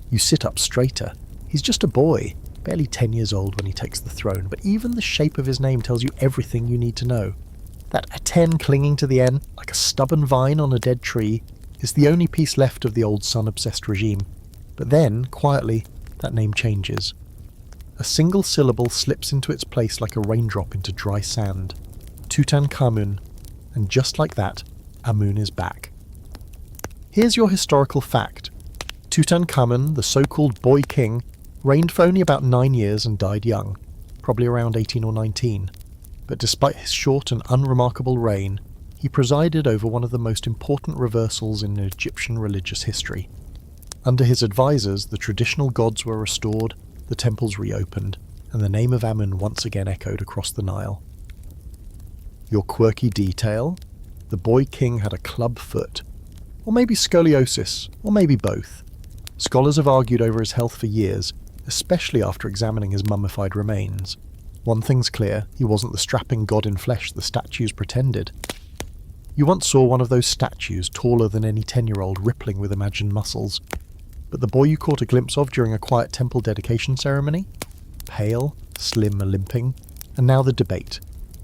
You sit up straighter. He's just a boy, barely 10 years old when he takes the throne, but even the shape of his name tells you everything you need to know. That Aten clinging to the N, like a stubborn vine on a dead tree, is the only piece left of the old sun-obsessed regime. But then, quietly, that name changes. A single syllable slips into its place like a raindrop into dry sand. Tutankhamun. And just like that, Amun is back. Here's your historical fact. Tutankhamun, the so-called boy king, reigned for only about 9 years and died young, probably around 18 or 19. But despite his short and unremarkable reign, he presided over one of the most important reversals in Egyptian religious history. Under his advisors, the traditional gods were restored, the temples reopened, and the name of Amun once again echoed across the Nile. Your quirky detail? The boy king had a club foot. Or maybe scoliosis, or maybe both. Scholars have argued over his health for years, especially after examining his mummified remains. One thing's clear, he wasn't the strapping god in flesh the statues pretended. You once saw one of those statues taller than any 10-year-old rippling with imagined muscles. But the boy you caught a glimpse of during a quiet temple dedication ceremony? Pale, slim, limping. And now the debate.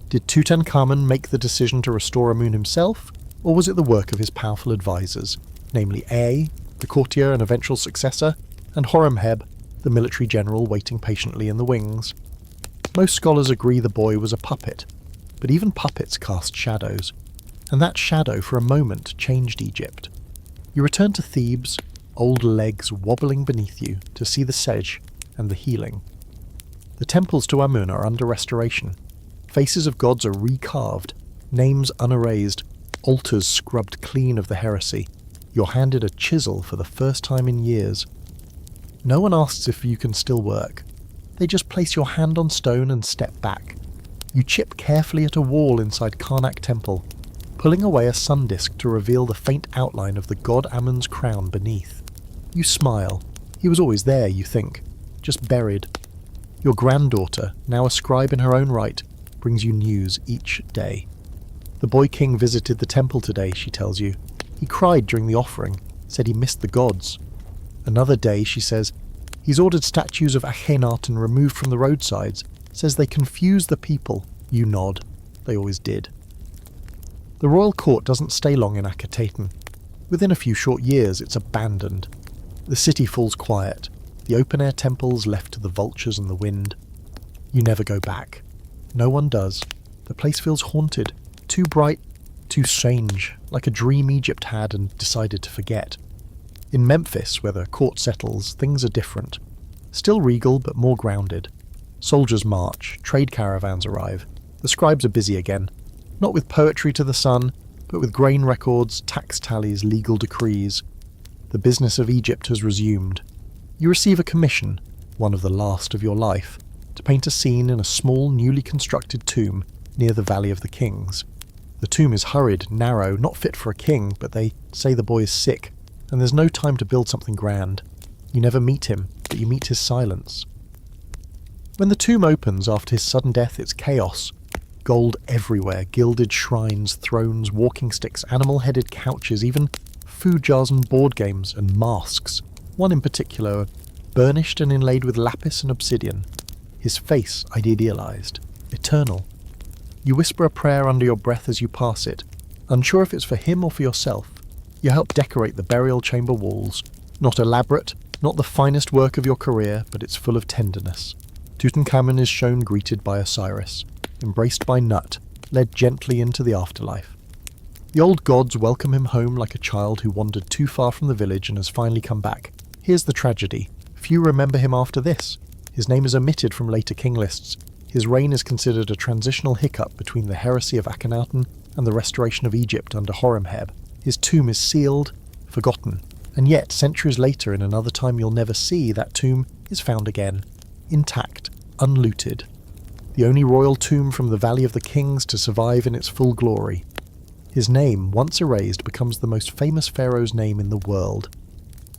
Did Tutankhamun make the decision to restore Amun himself, or was it the work of his powerful advisors, namely A, the courtier and eventual successor, and Horemheb, the military general waiting patiently in the wings? Most scholars agree the boy was a puppet, but even puppets cast shadows, and that shadow for a moment changed Egypt. You return to Thebes, old legs wobbling beneath you to see the sedge and the healing. The temples to Amun are under restoration. Faces of gods are recarved, names unerased, altars scrubbed clean of the heresy. You're handed a chisel for the first time in years. No one asks if you can still work. They just place your hand on stone and step back. You chip carefully at a wall inside Karnak Temple, pulling away a sun disk to reveal the faint outline of the god Amun's crown beneath. You smile. He was always there, you think, just buried. Your granddaughter, now a scribe in her own right, brings you news each day. The boy king visited the temple today, she tells you. He cried during the offering, said he missed the gods. Another day, she says, he's ordered statues of Akhenaten removed from the roadsides, says they confuse the people. You nod. They always did. The royal court doesn't stay long in Akhenaten. Within a few short years, it's abandoned. The city falls quiet, the open-air temples left to the vultures and the wind. You never go back. No one does. The place feels haunted, too bright, too strange, like a dream Egypt had and decided to forget. In Memphis, where the court settles, things are different. Still regal, but more grounded. Soldiers march, trade caravans arrive. The scribes are busy again, not with poetry to the sun, but with grain records, tax tallies, legal decrees. The business of Egypt has resumed. You receive a commission, one of the last of your life, to paint a scene in a small, newly constructed tomb near the Valley of the Kings. The tomb is hurried, narrow, not fit for a king, but they say the boy is sick, and there's no time to build something grand. You never meet him, but you meet his silence. When the tomb opens after his sudden death, it's chaos. Gold everywhere, gilded shrines, thrones, walking sticks, animal-headed couches, even food jars and board games, and masks. One in particular, burnished and inlaid with lapis and obsidian. His face I'd idealized, eternal. You whisper a prayer under your breath as you pass it, unsure if it's for him or for yourself. You help decorate the burial chamber walls. Not elaborate, not the finest work of your career, but it's full of tenderness. Tutankhamun is shown greeted by Osiris, embraced by Nut, led gently into the afterlife. The old gods welcome him home like a child who wandered too far from the village and has finally come back. Here's the tragedy. Few remember him after this. His name is omitted from later king lists. His reign is considered a transitional hiccup between the heresy of Akhenaten and the restoration of Egypt under Horemheb. His tomb is sealed, forgotten, and yet, centuries later in another time you'll never see, that tomb is found again, intact, unlooted. The only royal tomb from the Valley of the Kings to survive in its full glory. His name, once erased, becomes the most famous pharaoh's name in the world.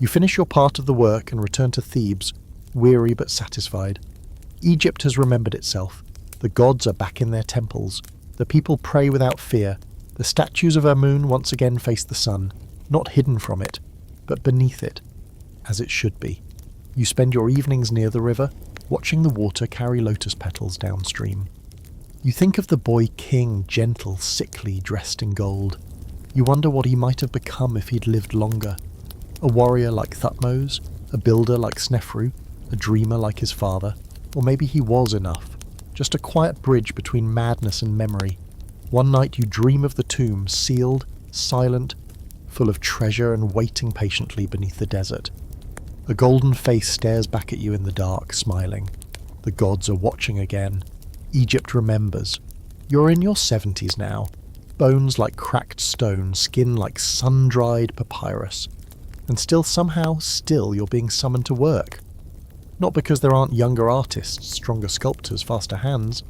You finish your part of the work and return to Thebes, weary but satisfied. Egypt has remembered itself. The gods are back in their temples. The people pray without fear. The statues of Amun once again face the sun, not hidden from it, but beneath it, as it should be. You spend your evenings near the river, watching the water carry lotus petals downstream. You think of the boy king, gentle, sickly, dressed in gold. You wonder what he might have become if he'd lived longer. A warrior like Thutmose, a builder like Snefru, a dreamer like his father, or maybe he was enough, just a quiet bridge between madness and memory. One night you dream of the tomb, sealed, silent, full of treasure and waiting patiently beneath the desert. A golden face stares back at you in the dark, smiling. The gods are watching again. Egypt remembers. You're in your 70s now. Bones like cracked stone, skin like sun-dried papyrus. And still you're being summoned to work. Not because there aren't younger artists, stronger sculptors, faster hands.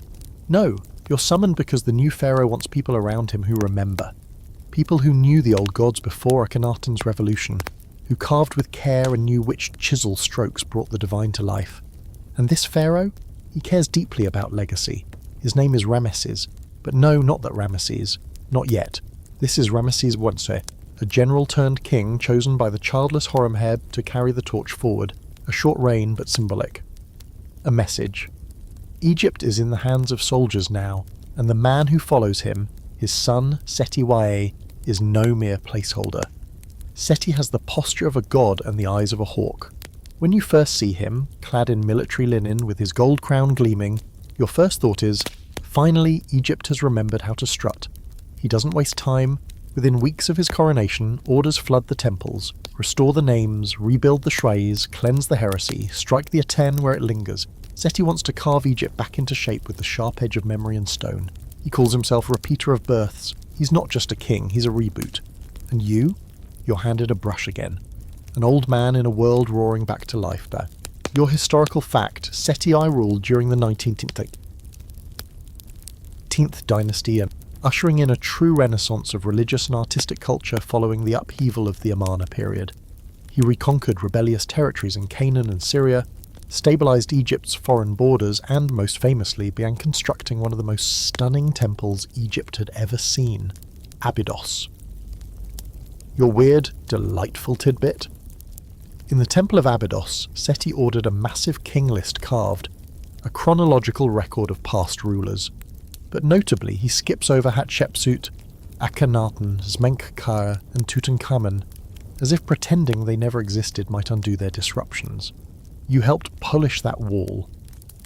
No, you're summoned because the new pharaoh wants people around him who remember. People who knew the old gods before Akhenaten's revolution, who carved with care and knew which chisel strokes brought the divine to life. And this pharaoh? He cares deeply about legacy. His name is Ramesses. But no, not that Ramesses. Not yet. This is Ramesses I, a general turned king chosen by the childless Horemheb to carry the torch forward. A short reign, but symbolic. A message. Egypt is in the hands of soldiers now, and the man who follows him, his son, Seti I, is no mere placeholder. Seti has the posture of a god and the eyes of a hawk. When you first see him, clad in military linen with his gold crown gleaming, your first thought is, finally Egypt has remembered how to strut. He doesn't waste time. Within weeks of his coronation, orders flood the temples. Restore the names, rebuild the shrines, cleanse the heresy, strike the Aten where it lingers. Seti wants to carve Egypt back into shape with the sharp edge of memory and stone. He calls himself a repeater of births. He's not just a king, he's a reboot. And you're handed a brush again. An old man in a world roaring back to life there. Your historical fact, Seti I ruled during the 19th dynasty and ushering in a true renaissance of religious and artistic culture following the upheaval of the Amarna period. He reconquered rebellious territories in Canaan and Syria, stabilized Egypt's foreign borders, and most famously began constructing one of the most stunning temples Egypt had ever seen, Abydos. Your weird, delightful tidbit? In the Temple of Abydos, Seti ordered a massive king list carved, a chronological record of past rulers. But notably, he skips over Hatshepsut, Akhenaten, Smenkhkare, and Tutankhamun, as if pretending they never existed might undo their disruptions. You helped polish that wall.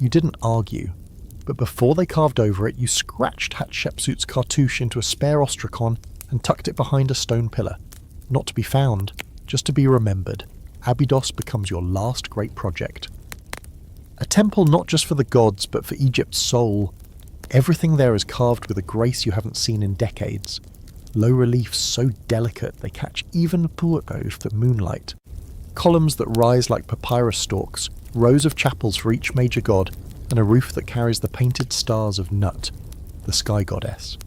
You didn't argue. But before they carved over it, you scratched Hatshepsut's cartouche into a spare ostracon and tucked it behind a stone pillar. Not to be found, just to be remembered. Abydos becomes your last great project. A temple not just for the gods, but for Egypt's soul. Everything there is carved with a grace you haven't seen in decades. Low reliefs so delicate they catch even the moonlight. Columns that rise like papyrus stalks, rows of chapels for each major god, and a roof that carries the painted stars of Nut, the sky goddess.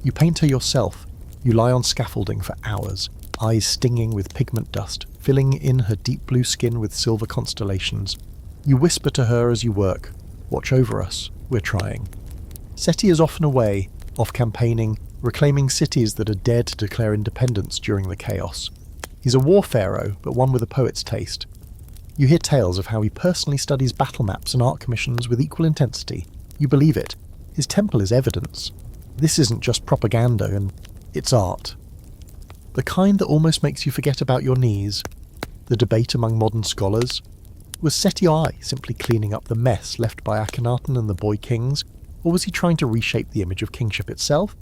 You paint her yourself. You lie on scaffolding for hours, eyes stinging with pigment dust, filling in her deep blue skin with silver constellations. You whisper to her as you work, "Watch over us, we're trying." Seti is often away, off campaigning, reclaiming cities that are dared to declare independence during the chaos. He's a war pharaoh, but one with a poet's taste. You hear tales of how he personally studies battle maps and art commissions with equal intensity. You believe it. His temple is evidence. This isn't just propaganda, and it's art. The kind that almost makes you forget about your knees. The debate among modern scholars. Was Seti I simply cleaning up the mess left by Akhenaten and the boy kings, or was he trying to reshape the image of kingship itself?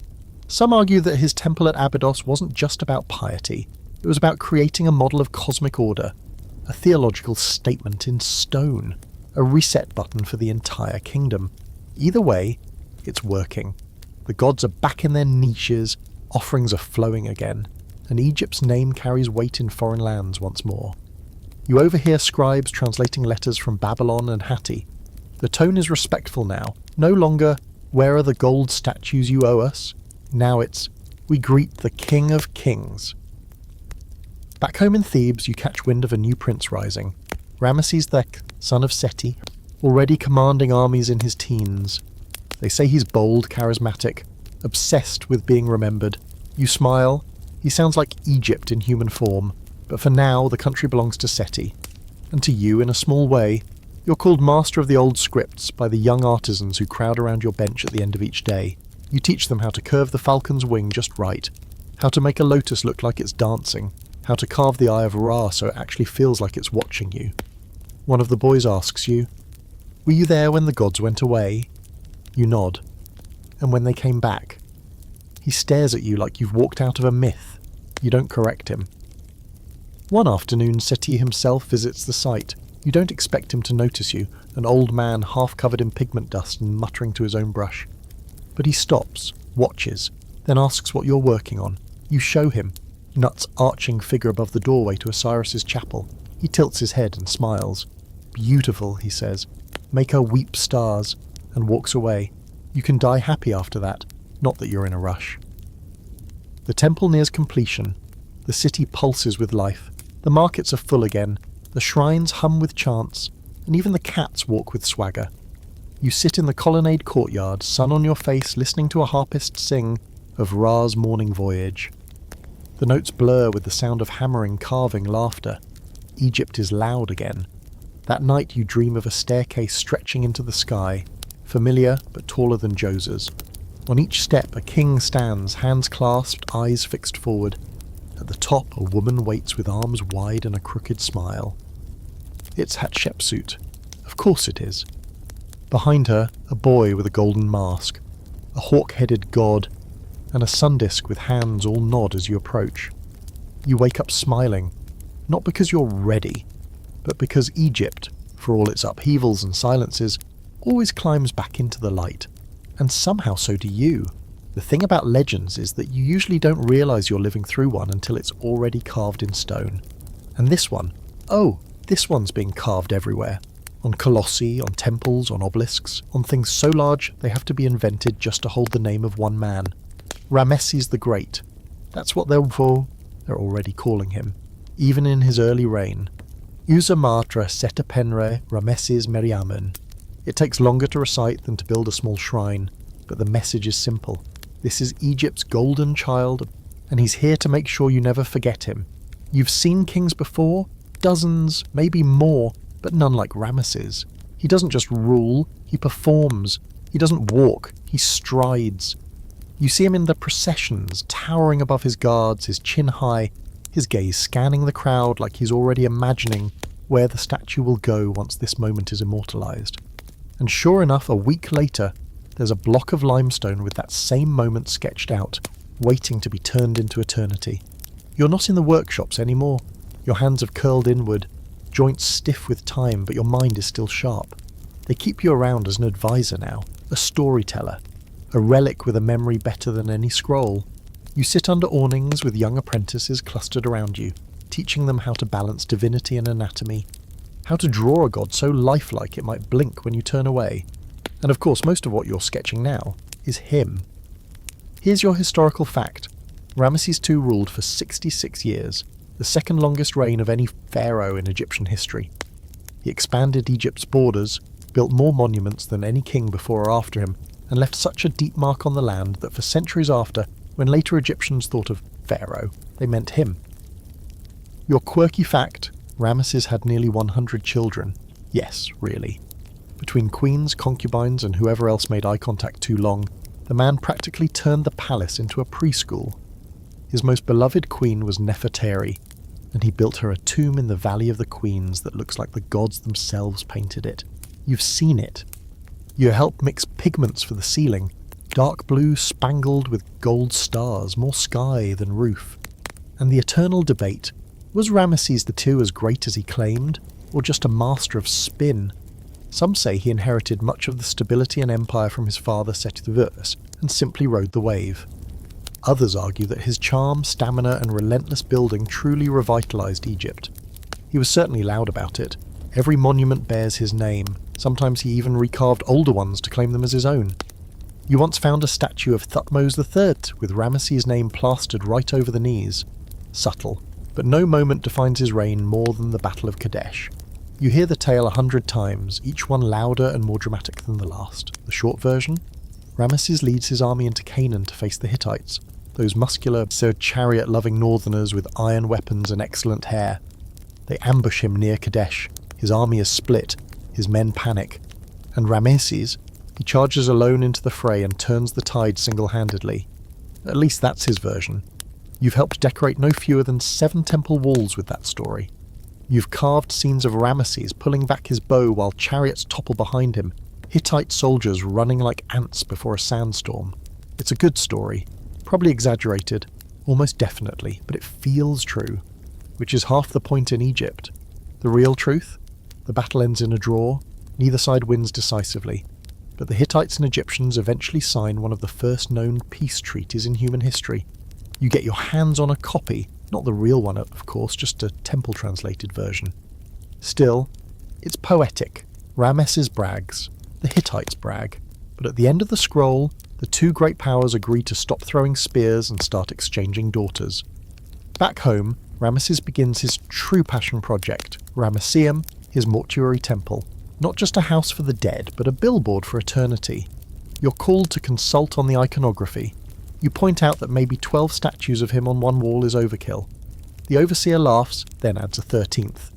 Some argue that his temple at Abydos wasn't just about piety. It was about creating a model of cosmic order, a theological statement in stone, a reset button for the entire kingdom. Either way, it's working. The gods are back in their niches, offerings are flowing again, and Egypt's name carries weight in foreign lands once more. You overhear scribes translating letters from Babylon and Hatti. The tone is respectful now. No longer, "Where are the gold statues you owe us?" Now it's, "We greet the King of Kings." Back home in Thebes, you catch wind of a new prince rising. Ramesses the son of Seti, already commanding armies in his teens. They say he's bold, charismatic, obsessed with being remembered. You smile. He sounds like Egypt in human form, but for now the country belongs to Seti. And to you, in a small way, you're called master of the old scripts by the young artisans who crowd around your bench at the end of each day. You teach them how to curve the falcon's wing just right, how to make a lotus look like it's dancing, how to carve the eye of Ra so it actually feels like it's watching you. One of the boys asks you, "Were you there when the gods went away?" You nod. And when they came back? He stares at you like you've walked out of a myth. You don't correct him. One afternoon, Seti himself visits the site. You don't expect him to notice you, an old man half covered in pigment dust and muttering to his own brush. But he stops, watches, then asks what you're working on. You show him, Nut's arching figure above the doorway to Osiris's chapel. He tilts his head and smiles. "Beautiful," he says. "Make her weep stars," and walks away. You can die happy after that, not that you're in a rush. The temple nears completion. The city pulses with life. The markets are full again. The shrines hum with chants, and even the cats walk with swagger. You sit in the colonnade courtyard, sun on your face, listening to a harpist sing of Ra's morning voyage. The notes blur with the sound of hammering, carving, laughter. Egypt is loud again. That night you dream of a staircase stretching into the sky, familiar but taller than Djoser's. On each step a king stands, hands clasped, eyes fixed forward. At the top a woman waits with arms wide and a crooked smile. It's Hatshepsut. Of course it is. Behind her, a boy with a golden mask, a hawk-headed god, and a sun disk with hands all nod as you approach. You wake up smiling. Not because you're ready, but because Egypt, for all its upheavals and silences, always climbs back into the light. And somehow so do you. The thing about legends is that you usually don't realise you're living through one until it's already carved in stone. And this one, this one's being carved everywhere. On colossi, on temples, on obelisks, on things so large they have to be invented just to hold the name of one man. Ramesses the Great. That's what they're already calling him, even in his early reign. Usa Matra Seta Penre Ramesses Meriamun. It takes longer to recite than to build a small shrine, but the message is simple. This is Egypt's golden child, and he's here to make sure you never forget him. You've seen kings before, dozens, maybe more, but none like Ramesses. He doesn't just rule, he performs. He doesn't walk, he strides. You see him in the processions, towering above his guards, his chin high, his gaze scanning the crowd like he's already imagining where the statue will go once this moment is immortalised. And sure enough, a week later, there's a block of limestone with that same moment sketched out, waiting to be turned into eternity. You're not in the workshops anymore. Your hands have curled inward, joints stiff with time, but your mind is still sharp. They keep you around as an advisor now, a storyteller, a relic with a memory better than any scroll. You sit under awnings with young apprentices clustered around you, teaching them how to balance divinity and anatomy, how to draw a god so lifelike it might blink when you turn away. And of course, most of what you're sketching now is him. Here's your historical fact. Ramesses II ruled for 66 years, the second longest reign of any pharaoh in Egyptian history. He expanded Egypt's borders, built more monuments than any king before or after him, and left such a deep mark on the land that for centuries after, when later Egyptians thought of pharaoh, they meant him. Your quirky fact, Ramesses had nearly 100 children. Yes, really. Between queens, concubines, and whoever else made eye contact too long, the man practically turned the palace into a preschool. His most beloved queen was Nefertari, and he built her a tomb in the Valley of the Queens that looks like the gods themselves painted it. You've seen it. You helped mix pigments for the ceiling, dark blue spangled with gold stars, more sky than roof. And the eternal debate, was Ramesses II as great as he claimed, or just a master of spin? Some say he inherited much of the stability and empire from his father Seti I and simply rode the wave. Others argue that his charm, stamina and relentless building truly revitalised Egypt. He was certainly loud about it. Every monument bears his name. Sometimes he even recarved older ones to claim them as his own. You once found a statue of Thutmose III with Ramesses' name plastered right over the knees. Subtle, but no moment defines his reign more than the Battle of Kadesh. You hear the tale 100 times, each one louder and more dramatic than the last. The short version? Ramesses leads his army into Canaan to face the Hittites, those muscular, chariot-loving northerners with iron weapons and excellent hair. They ambush him near Kadesh. His army is split, his men panic, and Ramesses, he charges alone into the fray and turns the tide single-handedly. At least that's his version. You've helped decorate no fewer than 7 temple walls with that story. You've carved scenes of Ramesses pulling back his bow while chariots topple behind him, Hittite soldiers running like ants before a sandstorm. It's a good story, probably exaggerated, almost definitely, but it feels true, which is half the point in Egypt. The real truth? The battle ends in a draw, neither side wins decisively, but the Hittites and Egyptians eventually sign one of the first known peace treaties in human history. You get your hands on a copy, not the real one of course, just a temple-translated version. Still, it's poetic. Ramesses brags, the Hittites brag, but at the end of the scroll, the two great powers agree to stop throwing spears and start exchanging daughters. Back home, Ramesses begins his true passion project, Ramesseum, his mortuary temple. Not just a house for the dead, but a billboard for eternity. You're called to consult on the iconography. You point out that maybe 12 statues of him on one wall is overkill. The overseer laughs, then adds a 13th.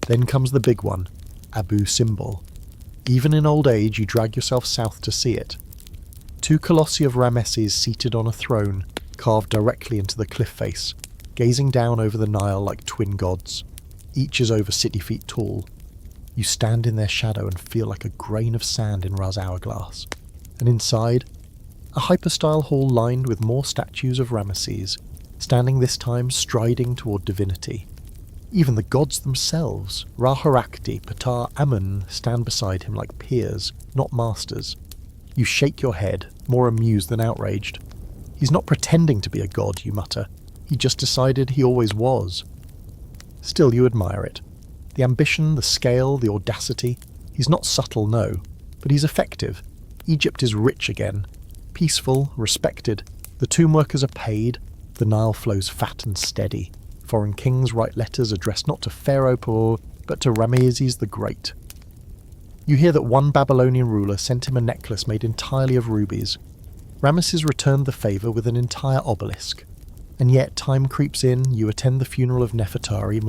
Then comes the big one, Abu Simbel. Even in old age, you drag yourself south to see it. 2 colossi of Ramesses seated on a throne, carved directly into the cliff face, gazing down over the Nile like twin gods. Each is over 60 feet tall. You stand in their shadow and feel like a grain of sand in Ra's hourglass. And inside, a hyperstyle hall lined with more statues of Ramesses, standing this time striding toward divinity. Even the gods themselves, Ra-Harakti, Ptah, Amun, stand beside him like peers, not masters. You shake your head, more amused than outraged. He's not pretending to be a god, you mutter. He just decided he always was. Still, you admire it. The ambition, the scale, the audacity. He's not subtle, no, but he's effective. Egypt is rich again. Peaceful, respected. The tomb workers are paid. The Nile flows fat and steady. Foreign kings write letters addressed not to Pharaoh, but to Ramesses the Great. You hear that one Babylonian ruler sent him a necklace made entirely of rubies. Ramesses returned the favour with an entire obelisk. And yet time creeps in, you attend the funeral of Nefertari,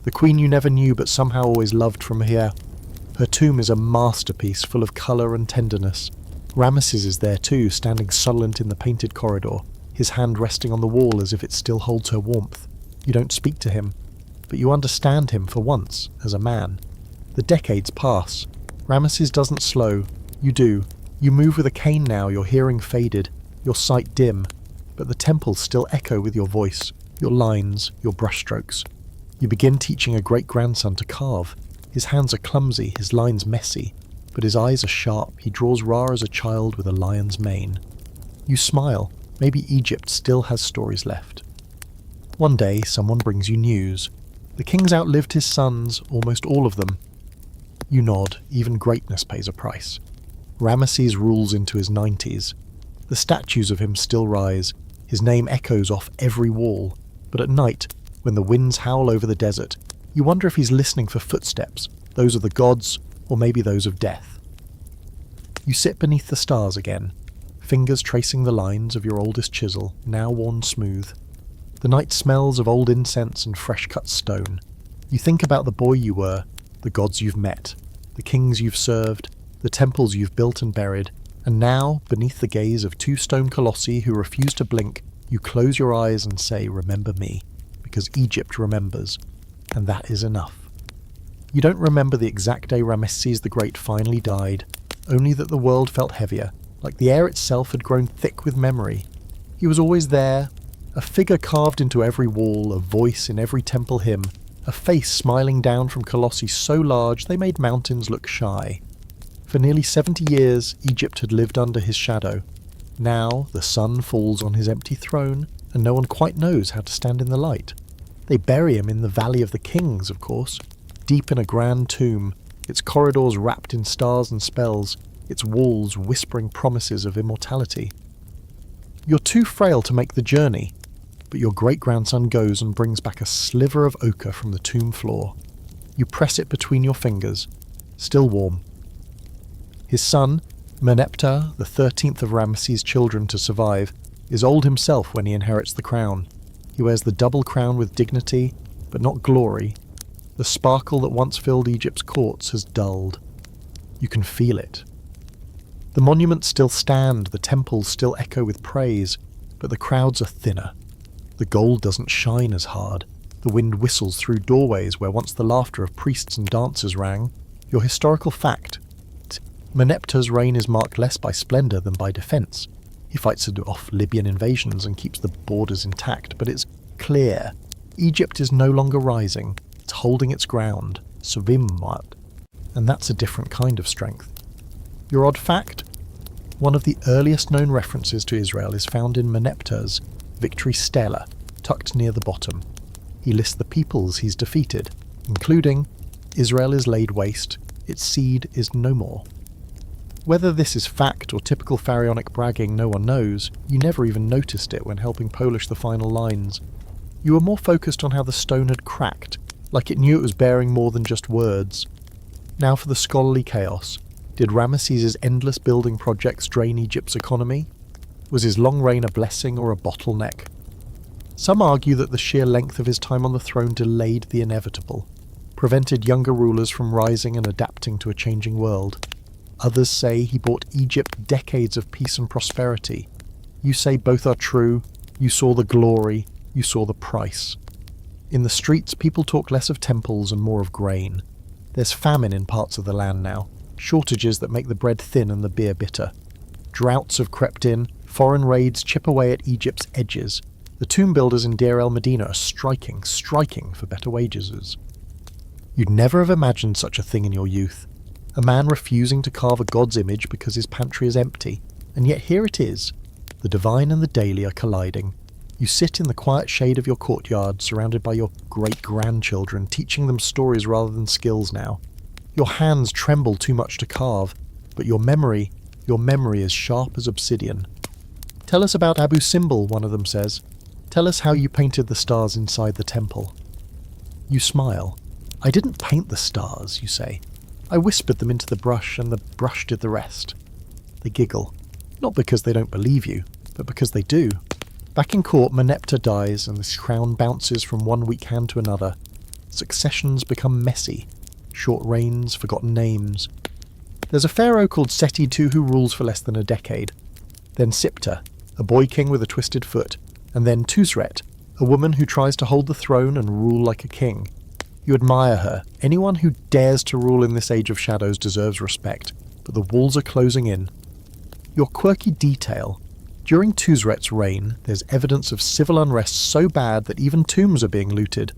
the queen you never knew but somehow always loved from here. Her tomb is a masterpiece full of colour and tenderness. Ramesses is there too, standing silent in the painted corridor, his hand resting on the wall as if it still holds her warmth. You don't speak to him, but you understand him for once, as a man. The decades pass. Ramesses doesn't slow. You do. You move with a cane now, your hearing faded, your sight dim, but the temples still echo with your voice, your lines, your brushstrokes. You begin teaching a great-grandson to carve. His hands are clumsy, his lines messy, but his eyes are sharp. He draws Ra as a child with a lion's mane. You smile. Maybe Egypt still has stories left. One day, someone brings you news. The king's outlived his sons, almost all of them. You nod. Even greatness pays a price. Ramesses rules into his 90s. The statues of him still rise. His name echoes off every wall. But at night, when the winds howl over the desert, you wonder if he's listening for footsteps, those of the gods, or maybe those of death. You sit beneath the stars again, fingers tracing the lines of your oldest chisel, now worn smooth. The night smells of old incense and fresh-cut stone. You think about the boy you were, the gods you've met, the kings you've served, the temples you've built and buried, and now, beneath the gaze of two stone colossi who refuse to blink, you close your eyes and say, "Remember me," because Egypt remembers, and that is enough. You don't remember the exact day Ramesses the Great finally died, only that the world felt heavier, like the air itself had grown thick with memory. He was always there, a figure carved into every wall, a voice in every temple hymn, a face smiling down from colossi so large they made mountains look shy. For nearly 70 years, Egypt had lived under his shadow. Now, the sun falls on his empty throne, and no one quite knows how to stand in the light. They bury him in the Valley of the Kings, of course, deep in a grand tomb, its corridors wrapped in stars and spells, its walls whispering promises of immortality. You're too frail to make the journey, but your great-grandson goes and brings back a sliver of ochre from the tomb floor. You press it between your fingers, still warm. His son, Amenhotep, the 13th of Ramesses' children to survive, is old himself when he inherits the crown. He wears the double crown with dignity, but not glory. The sparkle that once filled Egypt's courts has dulled. You can feel it. The monuments still stand, the temples still echo with praise, but the crowds are thinner. The gold doesn't shine as hard. The wind whistles through doorways where once the laughter of priests and dancers rang. Your historical fact. Amenhotep's reign is marked less by splendour than by defence. He fights off Libyan invasions and keeps the borders intact, but it's clear. Egypt is no longer rising. It's holding its ground. Suvimwat. And that's a different kind of strength. Your odd fact? One of the earliest known references to Israel is found in Amenhotep's Victory Stela, tucked near the bottom. He lists the peoples he's defeated, including Israel is laid waste, its seed is no more. Whether this is fact or typical pharaonic bragging, no one knows. You never even noticed it when helping polish the final lines. You were more focused on how the stone had cracked, like it knew it was bearing more than just words. Now for the scholarly chaos. Did Ramesses' endless building projects drain Egypt's economy? Was his long reign a blessing or a bottleneck? Some argue that the sheer length of his time on the throne delayed the inevitable, prevented younger rulers from rising and adapting to a changing world. Others say he bought Egypt decades of peace and prosperity. You say both are true. You saw the glory. You saw the price. In the streets, people talk less of temples and more of grain. There's famine in parts of the land now, shortages that make the bread thin and the beer bitter. Droughts have crept in, foreign raids chip away at Egypt's edges. The tomb builders in Deir el-Medina are striking for better wages. You'd never have imagined such a thing in your youth. A man refusing to carve a god's image because his pantry is empty, and yet here it is. The divine and the daily are colliding. You sit in the quiet shade of your courtyard, surrounded by your great-grandchildren, teaching them stories rather than skills now. Your hands tremble too much to carve, but your memory is sharp as obsidian. "Tell us about Abu Simbel," one of them says. "Tell us how you painted the stars inside the temple." You smile. "I didn't paint the stars," you say. "I whispered them into the brush, and the brush did the rest." They giggle. Not because they don't believe you, but because they do. Back in court, Meneptah dies, and this crown bounces from one weak hand to another. Successions become messy. Short reigns, forgotten names. There's a pharaoh called Seti II who rules for less than a decade. Then Siptah, a boy king with a twisted foot. And then Tuzret, a woman who tries to hold the throne and rule like a king. You admire her. Anyone who dares to rule in this age of shadows deserves respect, but the walls are closing in. Your quirky detail. During Tuzret's reign, there's evidence of civil unrest so bad that even tombs are being looted.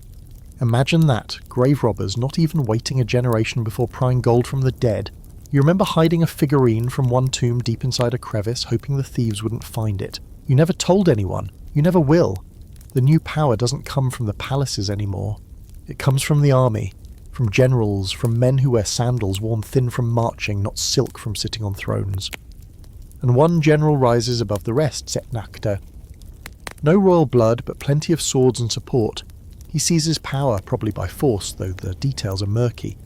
Imagine that, grave robbers not even waiting a generation before prying gold from the dead. You remember hiding a figurine from one tomb deep inside a crevice, hoping the thieves wouldn't find it. You never told anyone. You never will. The new power doesn't come from the palaces anymore. It comes from the army, from generals, from men who wear sandals worn thin from marching, not silk from sitting on thrones. And one general rises above the rest, Setnakta. No royal blood, but plenty of swords and support. He seizes power, probably by force, though the details are murky.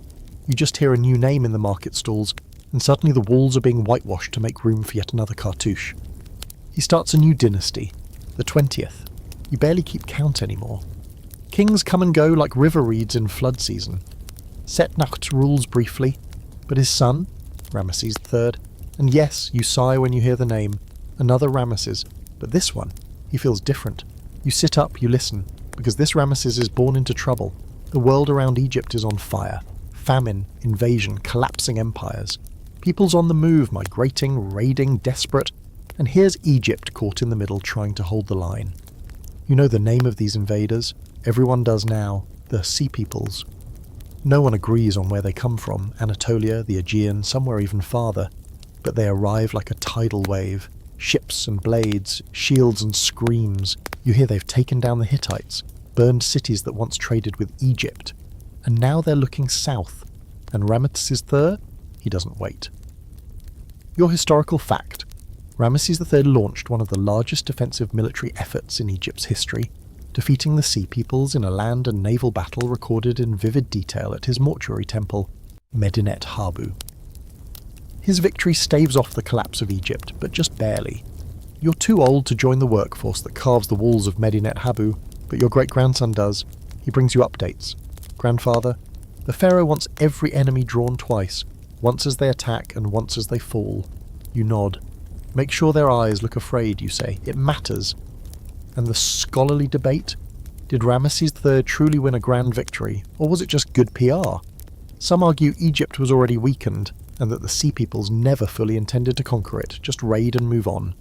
You just hear a new name in the market stalls, and suddenly the walls are being whitewashed to make room for yet another cartouche. He starts a new dynasty, the 20th. You barely keep count anymore. Kings come and go like river reeds in flood season. Setnakht rules briefly, but his son, Ramesses III, and yes, you sigh when you hear the name, another Ramesses, but this one, he feels different. You sit up, you listen, because this Ramesses is born into trouble. The world around Egypt is on fire. Famine, invasion, collapsing empires. People's on the move, migrating, raiding, desperate, and here's Egypt caught in the middle trying to hold the line. You know the name of these invaders. Everyone does now. The Sea Peoples. No one agrees on where they come from. Anatolia, the Aegean, somewhere even farther. But they arrive like a tidal wave. Ships and blades, shields and screams. You hear they've taken down the Hittites, burned cities that once traded with Egypt. And now they're looking south. And Ramesses III? He doesn't wait. Your historical fact. Ramesses III launched one of the largest defensive military efforts in Egypt's history, defeating the Sea Peoples in a land and naval battle recorded in vivid detail at his mortuary temple, Medinet Habu. His victory staves off the collapse of Egypt, but just barely. You're too old to join the workforce that carves the walls of Medinet Habu, but your great-grandson does. He brings you updates. Grandfather, the pharaoh wants every enemy drawn twice, once as they attack and once as they fall. You nod. Make sure their eyes look afraid, you say. It matters. And the scholarly debate? Did Ramesses III truly win a grand victory, or was it just good PR? Some argue Egypt was already weakened, and that the Sea Peoples never fully intended to conquer it, just raid and move on.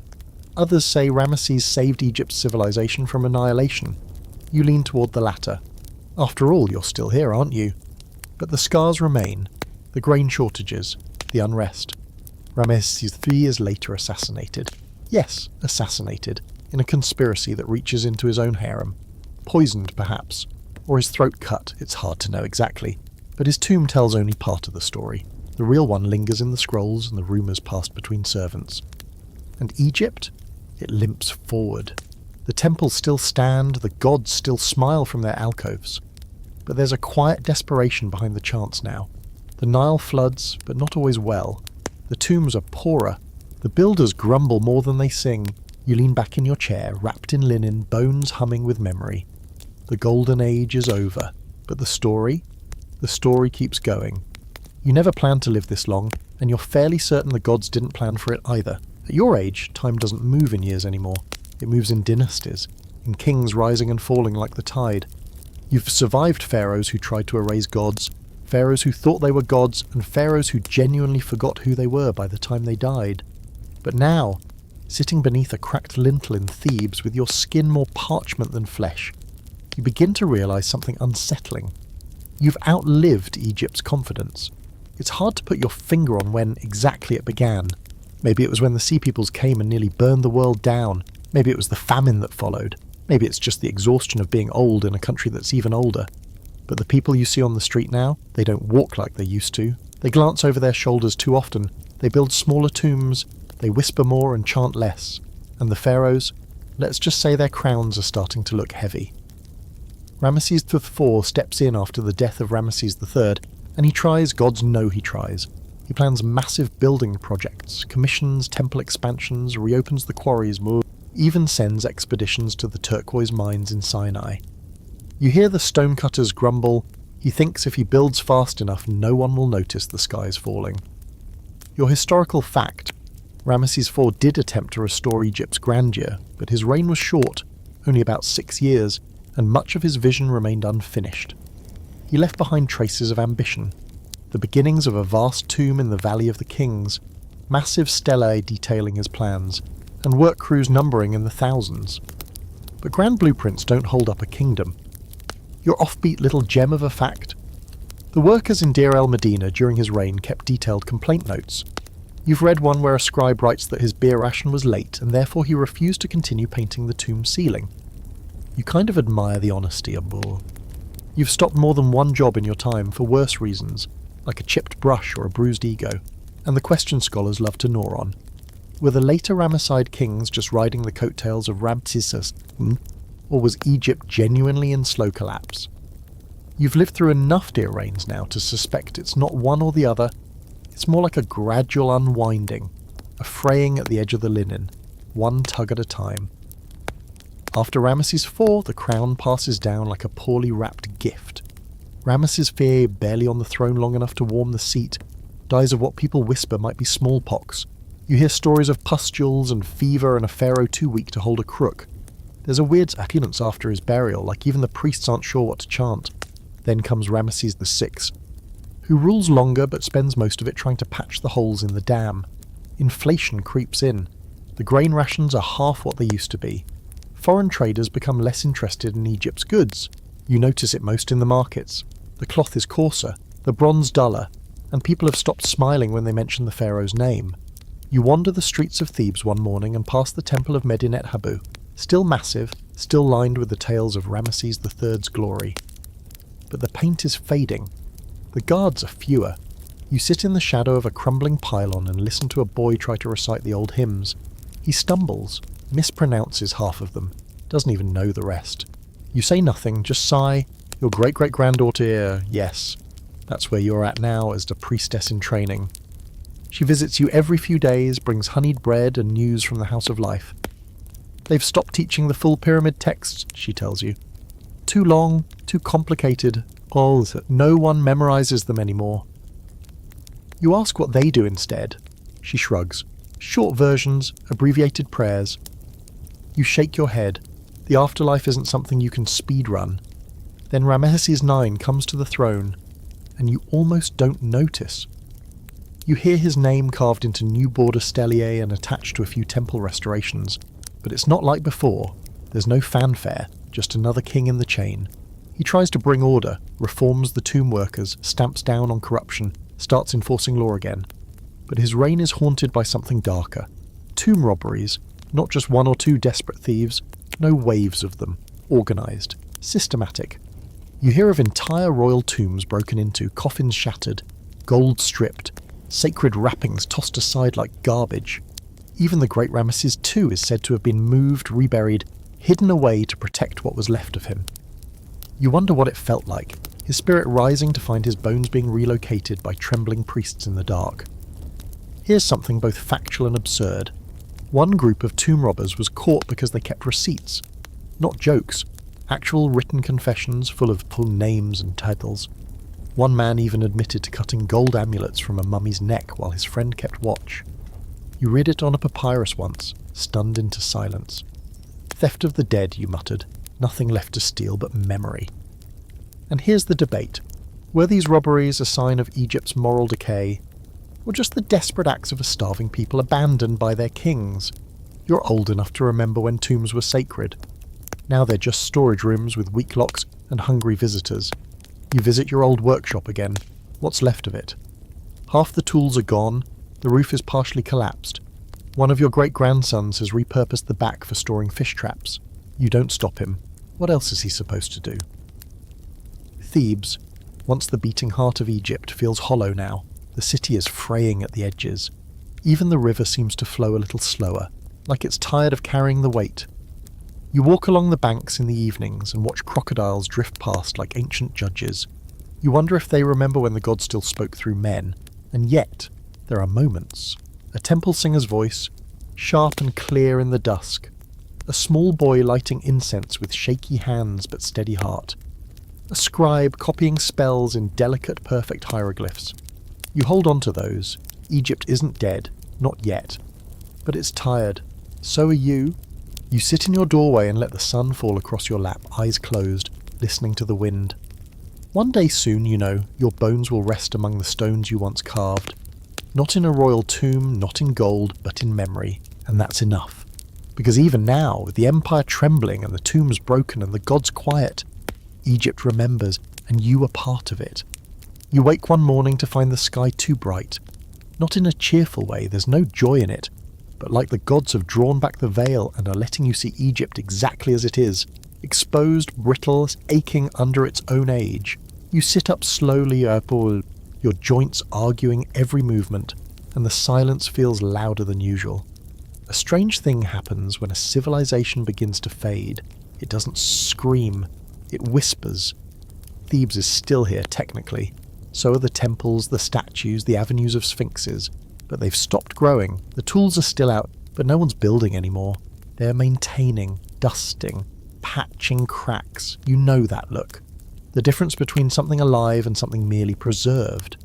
Others say Ramesses saved Egypt's civilization from annihilation. You lean toward the latter. After all, you're still here, aren't you? But the scars remain. The grain shortages, the unrest. Ramesses III is later assassinated. Yes, assassinated, in a conspiracy that reaches into his own harem. Poisoned, perhaps. Or his throat cut, it's hard to know exactly. But his tomb tells only part of the story. The real one lingers in the scrolls and the rumours passed between servants. And Egypt? It limps forward. The temples still stand, the gods still smile from their alcoves. But there's a quiet desperation behind the chants now. The Nile floods, but not always well. The tombs are poorer. The builders grumble more than they sing. You lean back in your chair, wrapped in linen, bones humming with memory. The golden age is over. But the story? The story keeps going. You never planned to live this long, and you're fairly certain the gods didn't plan for it either. At your age, time doesn't move in years anymore. It moves in dynasties, in kings rising and falling like the tide. You've survived pharaohs who tried to erase gods, pharaohs who thought they were gods, and pharaohs who genuinely forgot who they were by the time they died. But now, sitting beneath a cracked lintel in Thebes with your skin more parchment than flesh, you begin to realise something unsettling. You've outlived Egypt's confidence. It's hard to put your finger on when exactly it began. Maybe it was when the Sea Peoples came and nearly burned the world down. Maybe it was the famine that followed. Maybe it's just the exhaustion of being old in a country that's even older. But the people you see on the street now, they don't walk like they used to. They glance over their shoulders too often. They build smaller tombs. They whisper more and chant less. And the pharaohs, let's just say their crowns are starting to look heavy. Ramesses IV steps in after the death of Ramesses III, and he tries, gods know he tries. He plans massive building projects, commissions temple expansions, reopens the quarries, even sends expeditions to the turquoise mines in Sinai. You hear the stonecutters grumble. He thinks if he builds fast enough, no one will notice the skies falling. Your historical fact: Ramesses IV did attempt to restore Egypt's grandeur, but his reign was short, only about 6 years, and much of his vision remained unfinished. He left behind traces of ambition, the beginnings of a vast tomb in the Valley of the Kings, massive stelae detailing his plans, and work crews numbering in the thousands. But grand blueprints don't hold up a kingdom. Your offbeat little gem of a fact: the workers in Deir el-Medina during his reign kept detailed complaint notes. You've read one where a scribe writes that his beer ration was late and therefore he refused to continue painting the tomb ceiling. You kind of admire the honesty, Abul. You've stopped more than one job in your time for worse reasons, like a chipped brush or a bruised ego, and the question scholars love to gnaw on. Were the later Ramesside kings just riding the coattails of Ramesses, or was Egypt genuinely in slow collapse? You've lived through enough dear reigns now to suspect it's not one or the other. It's more like a gradual unwinding, a fraying at the edge of the linen, one tug at a time. After Ramesses IV, the crown passes down like a poorly wrapped gift. Ramesses IV, barely on the throne long enough to warm the seat, dies of what people whisper might be smallpox. You hear stories of pustules and fever and a pharaoh too weak to hold a crook. There's a weird silence after his burial, like even the priests aren't sure what to chant. Then comes Ramesses VI, who rules longer but spends most of it trying to patch the holes in the dam. Inflation creeps in. The grain rations are half what they used to be. Foreign traders become less interested in Egypt's goods. You notice it most in the markets. The cloth is coarser, the bronze duller, and people have stopped smiling when they mention the pharaoh's name. You wander the streets of Thebes one morning and pass the temple of Medinet Habu, still massive, still lined with the tales of Ramesses III's glory. But the paint is fading. The guards are fewer. You sit in the shadow of a crumbling pylon and listen to a boy try to recite the old hymns. He stumbles, mispronounces half of them, doesn't even know the rest. You say nothing, just sigh. Your great-great-granddaughter, yes. That's where you're at now as the priestess in training. She visits you every few days, brings honeyed bread and news from the House of Life. They've stopped teaching the full pyramid texts, she tells you. Too long, too complicated. Oh, no one memorizes them anymore. You ask what they do instead. She shrugs. Short versions, abbreviated prayers. You shake your head. The afterlife isn't something you can speedrun. Then Ramesses IX comes to the throne, and you almost don't notice. You hear his name carved into new border stelae and attached to a few temple restorations, but it's not like before. There's no fanfare, just another king in the chain. He tries to bring order, reforms the tomb workers, stamps down on corruption, starts enforcing law again. But his reign is haunted by something darker. Tomb robberies, not just one or two desperate thieves, no waves of them, organised, systematic. You hear of entire royal tombs broken into, coffins shattered, gold stripped, sacred wrappings tossed aside like garbage. Even the great Ramesses II is said to have been moved, reburied, hidden away to protect what was left of him. You wonder what it felt like, his spirit rising to find his bones being relocated by trembling priests in the dark. Here's something both factual and absurd. One group of tomb robbers was caught because they kept receipts. Not jokes, actual written confessions full of full names and titles. One man even admitted to cutting gold amulets from a mummy's neck while his friend kept watch. You read it on a papyrus once, stunned into silence. Theft of the dead, you muttered. Nothing left to steal but memory. And here's the debate. Were these robberies a sign of Egypt's moral decay, or just the desperate acts of a starving people abandoned by their kings? You're old enough to remember when tombs were sacred. Now they're just storage rooms with weak locks and hungry visitors. You visit your old workshop again. What's left of it? Half the tools are gone, the roof is partially collapsed. One of your great-grandsons has repurposed the back for storing fish traps. You don't stop him. What else is he supposed to do? Thebes, once the beating heart of Egypt, feels hollow now. The city is fraying at the edges. Even the river seems to flow a little slower, like it's tired of carrying the weight. You walk along the banks in the evenings and watch crocodiles drift past like ancient judges. You wonder if they remember when the gods still spoke through men, and yet there are moments. A temple singer's voice, sharp and clear in the dusk. A small boy lighting incense with shaky hands but steady heart. A scribe copying spells in delicate, perfect hieroglyphs. You hold on to those. Egypt isn't dead, not yet. But it's tired. So are you. You sit in your doorway and let the sun fall across your lap, eyes closed, listening to the wind. One day soon, you know, your bones will rest among the stones you once carved. Not in a royal tomb, not in gold, but in memory. And that's enough. Because even now, with the empire trembling and the tombs broken and the gods quiet, Egypt remembers, and you are part of it. You wake one morning to find the sky too bright. Not in a cheerful way, there's no joy in it, but like the gods have drawn back the veil and are letting you see Egypt exactly as it is, exposed, brittle, aching under its own age. You sit up slowly, your joints arguing every movement, and the silence feels louder than usual. A strange thing happens when a civilization begins to fade. It doesn't scream, it whispers. Thebes is still here, technically. So are the temples, the statues, the avenues of sphinxes. But they've stopped growing. The tools are still out, but no one's building anymore. They're maintaining, dusting, patching cracks. You know that look. The difference between something alive and something merely preserved.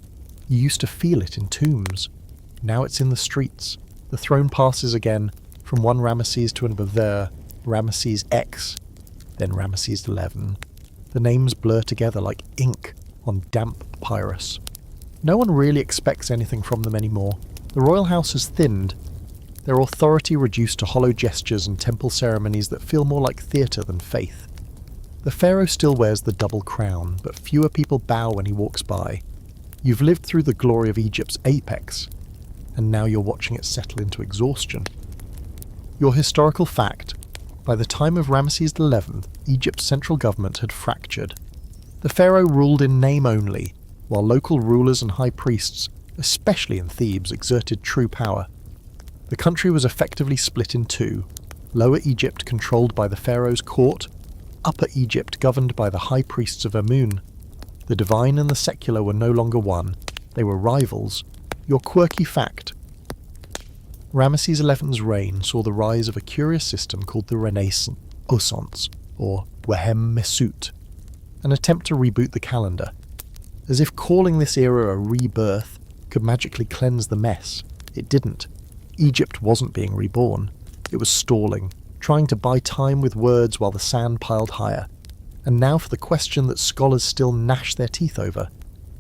You used to feel it in tombs. Now it's in the streets. The throne passes again, from one Ramesses to another, Ramesses X, then Ramesses XI. The names blur together like ink on damp papyrus. No one really expects anything from them anymore. The royal house has thinned, their authority reduced to hollow gestures and temple ceremonies that feel more like theatre than faith. The pharaoh still wears the double crown, but fewer people bow when he walks by. You've lived through the glory of Egypt's apex, and now you're watching it settle into exhaustion. Your historical fact: by the time of Ramesses XI, Egypt's central government had fractured. The pharaoh ruled in name only, while local rulers and high priests, especially in Thebes, exerted true power. The country was effectively split in two: Lower Egypt controlled by the pharaoh's court, Upper Egypt governed by the high priests of Amun. The divine and the secular were no longer one, they were rivals. Your quirky fact: Ramesses XI's reign saw the rise of a curious system called the Renaissance, or Wehem Mesut, an attempt to reboot the calendar. As if calling this era a rebirth could magically cleanse the mess. It didn't. Egypt wasn't being reborn. It was stalling, trying to buy time with words while the sand piled higher. And now for the question that scholars still gnash their teeth over.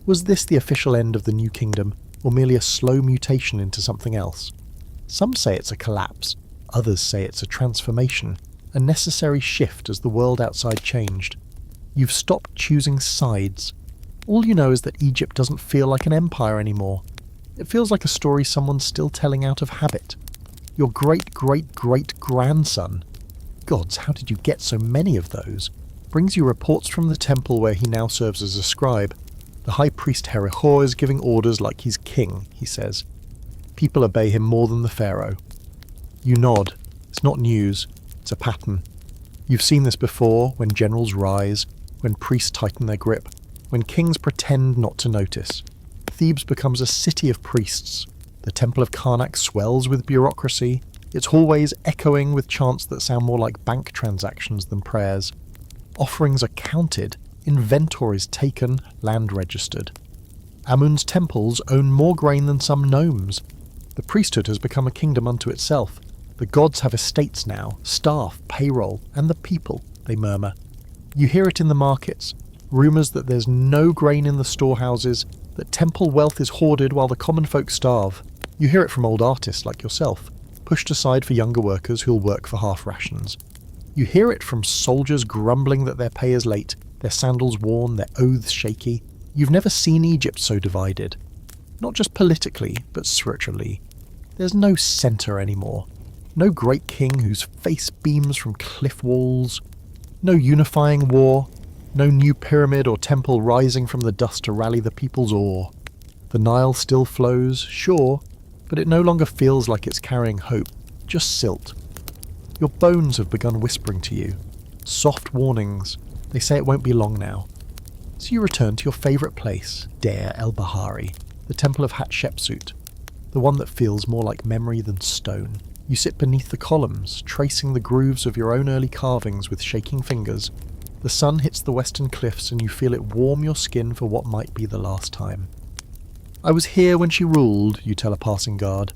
Was this the official end of the new kingdom, or merely a slow mutation into something else? Some say it's a collapse, others say it's a transformation, a necessary shift as the world outside changed. You've stopped choosing sides. All you know is that Egypt doesn't feel like an empire anymore. It feels like a story someone's still telling out of habit. Your great-great-great-grandson, gods, how did you get so many of those, brings you reports from the temple where he now serves as a scribe. The high priest Herihor is giving orders like he's king, he says. People obey him more than the pharaoh. You nod. It's not news. It's a pattern. You've seen this before, when generals rise, when priests tighten their grip, when kings pretend not to notice. Thebes becomes a city of priests. The temple of Karnak swells with bureaucracy, its hallways echoing with chants that sound more like bank transactions than prayers. Offerings are counted, inventories taken, land registered. Amun's temples own more grain than some gnomes. The priesthood has become a kingdom unto itself. The gods have estates now, staff, payroll, and the people, they murmur. You hear it in the markets, rumours that there's no grain in the storehouses, that temple wealth is hoarded while the common folk starve. You hear it from old artists like yourself, pushed aside for younger workers who'll work for half rations. You hear it from soldiers grumbling that their pay is late, their sandals worn, their oaths shaky. You've never seen Egypt so divided. Not just politically, but spiritually. There's no centre anymore. No great king whose face beams from cliff walls. No unifying war. No new pyramid or temple rising from the dust to rally the people's awe. The Nile still flows, sure, but it no longer feels like it's carrying hope, just silt. Your bones have begun whispering to you. Soft warnings. They say it won't be long now. So you return to your favourite place, Deir el-Bahari, the temple of Hatshepsut, the one that feels more like memory than stone. You sit beneath the columns, tracing the grooves of your own early carvings with shaking fingers. The sun hits the western cliffs and you feel it warm your skin for what might be the last time. "I was here when she ruled," you tell a passing guard.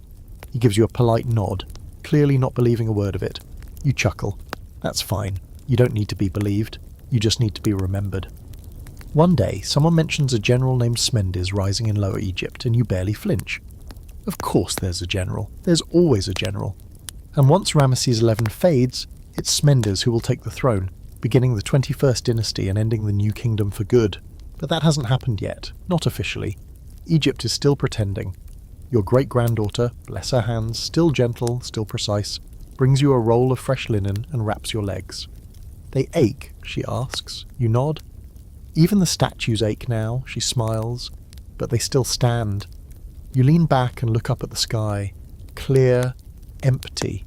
He gives you a polite nod, clearly not believing a word of it. You chuckle. That's fine. You don't need to be believed. You just need to be remembered. One day, someone mentions a general named Smendes rising in Lower Egypt, and you barely flinch. Of course there's a general. There's always a general. And once Ramesses XI fades, it's Smendes who will take the throne, beginning the 21st Dynasty and ending the New Kingdom for good. But that hasn't happened yet, not officially. Egypt is still pretending. Your great-granddaughter, bless her hands, still gentle, still precise, brings you a roll of fresh linen and wraps your legs. "They ache?" she asks. You nod. "Even the statues ache now," she smiles, "but they still stand." You lean back and look up at the sky, clear, empty.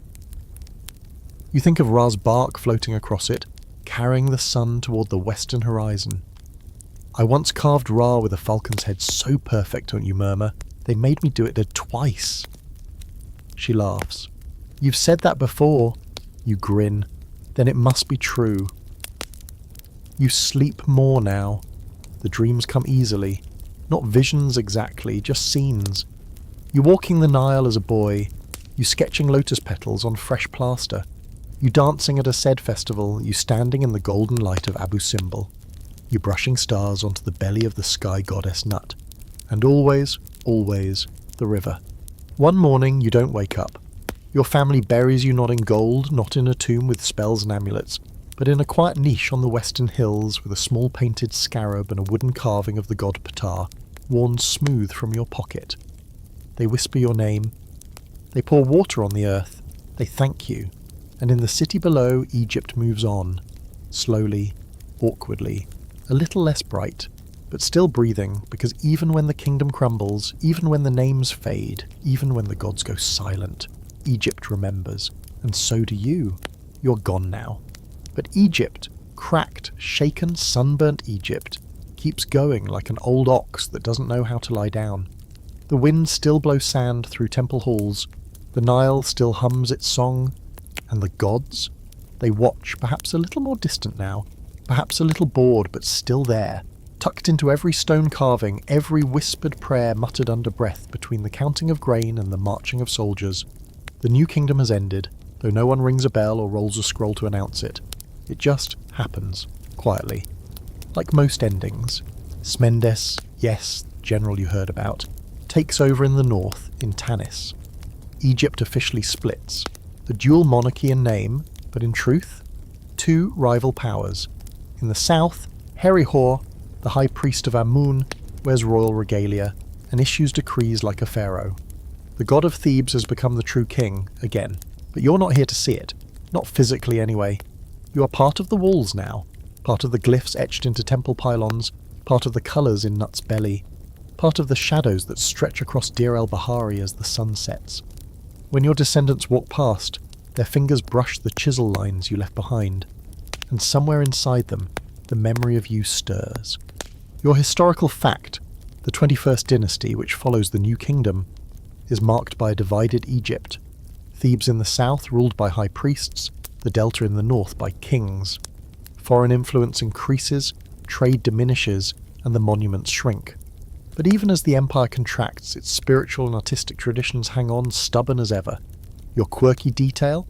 You think of Ra's bark floating across it, carrying the sun toward the western horizon. "I once carved Ra with a falcon's head so perfect," don't you murmur. "They made me do it twice." She laughs. "You've said that before." You grin. "Then it must be true." You sleep more now. The dreams come easily. Not visions exactly, just scenes. You walking the Nile as a boy. You sketching lotus petals on fresh plaster. You dancing at a Sed festival. You standing in the golden light of Abu Simbel. You brushing stars onto the belly of the sky goddess Nut. And always, always, the river. One morning you don't wake up. Your family buries you not in gold, not in a tomb with spells and amulets, but in a quiet niche on the western hills with a small painted scarab and a wooden carving of the god Ptah, worn smooth from your pocket. They whisper your name. They pour water on the earth. They thank you. And in the city below, Egypt moves on. Slowly, awkwardly, a little less bright, but still breathing, because even when the kingdom crumbles, even when the names fade, even when the gods go silent, Egypt remembers. And so do you. You're gone now. But Egypt, cracked, shaken, sunburnt Egypt, keeps going like an old ox that doesn't know how to lie down. The wind still blows sand through temple halls, the Nile still hums its song, and the gods? They watch, perhaps a little more distant now, perhaps a little bored, but still there, tucked into every stone carving, every whispered prayer muttered under breath between the counting of grain and the marching of soldiers. The new kingdom has ended, though no one rings a bell or rolls a scroll to announce it. It just happens, quietly. Like most endings. Smendes, yes, the general you heard about, takes over in the north, in Tanis. Egypt officially splits. The dual monarchy in name, but in truth, two rival powers. In the south, Herihor, the high priest of Amun, wears royal regalia and issues decrees like a pharaoh. The god of Thebes has become the true king, again, but you're not here to see it. Not physically, anyway. You are part of the walls now, part of the glyphs etched into temple pylons, part of the colours in Nut's belly, part of the shadows that stretch across Deir el-Bahari as the sun sets. When your descendants walk past, their fingers brush the chisel lines you left behind, and somewhere inside them, the memory of you stirs. Your historical fact, the 21st Dynasty, which follows the New Kingdom, is marked by a divided Egypt. Thebes in the south ruled by high priests, the Delta in the north by kings. Foreign influence increases, trade diminishes, and the monuments shrink. But even as the empire contracts, its spiritual and artistic traditions hang on stubborn as ever. Your quirky detail?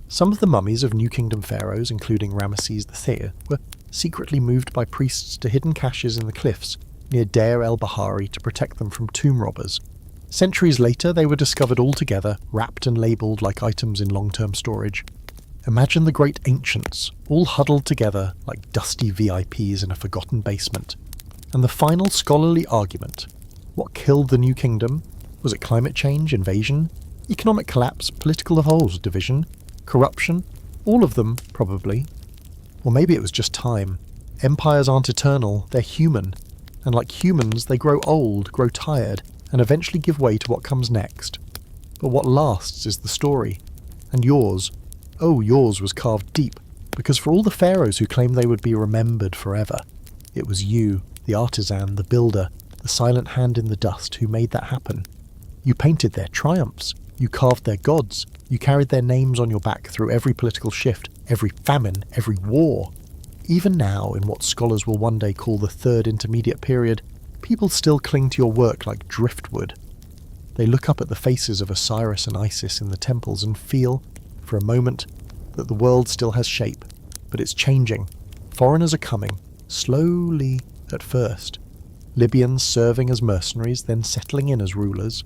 Some of the mummies of New Kingdom pharaohs, including Ramesses III, were secretly moved by priests to hidden caches in the cliffs near Deir el-Bahari to protect them from tomb robbers. Centuries later, they were discovered all together, wrapped and labelled like items in long-term storage. Imagine the great ancients, all huddled together like dusty VIPs in a forgotten basement. And the final scholarly argument: what killed the New Kingdom? Was it climate change, invasion, economic collapse, political division, corruption? All of them, probably. Or maybe it was just time. Empires aren't eternal, they're human. And like humans, they grow old, grow tired, and eventually give way to what comes next. But what lasts is the story. And yours, oh, yours was carved deep, because for all the pharaohs who claimed they would be remembered forever, it was you, the artisan, the builder, the silent hand in the dust who made that happen. You painted their triumphs, you carved their gods, you carried their names on your back through every political shift, every famine, every war. Even now, in what scholars will one day call the Third Intermediate Period, people still cling to your work like driftwood. They look up at the faces of Osiris and Isis in the temples and feel, for a moment, that the world still has shape, but it's changing. Foreigners are coming, slowly at first. Libyans serving as mercenaries, then settling in as rulers.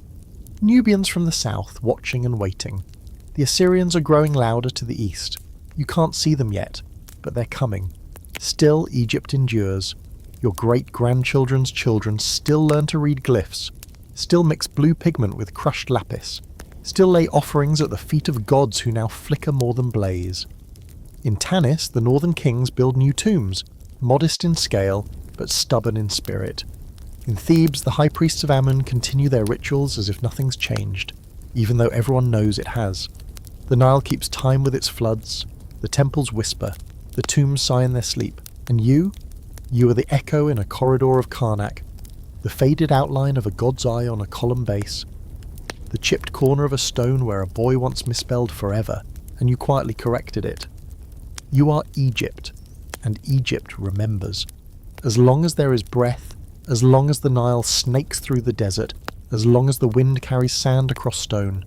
Nubians from the south, watching and waiting. The Assyrians are growing louder to the east. You can't see them yet, but they're coming. Still, Egypt endures. Your great-grandchildren's children still learn to read glyphs, still mix blue pigment with crushed lapis, still lay offerings at the feet of gods who now flicker more than blaze. In Tanis, the northern kings build new tombs, modest in scale, but stubborn in spirit. In Thebes, the high priests of Amun continue their rituals as if nothing's changed, even though everyone knows it has. The Nile keeps time with its floods, the temples whisper, the tombs sigh in their sleep, and you are the echo in a corridor of Karnak, the faded outline of a god's eye on a column base, the chipped corner of a stone where a boy once misspelled forever, and you quietly corrected it. You are Egypt, and Egypt remembers. As long as there is breath, as long as the Nile snakes through the desert, as long as the wind carries sand across stone,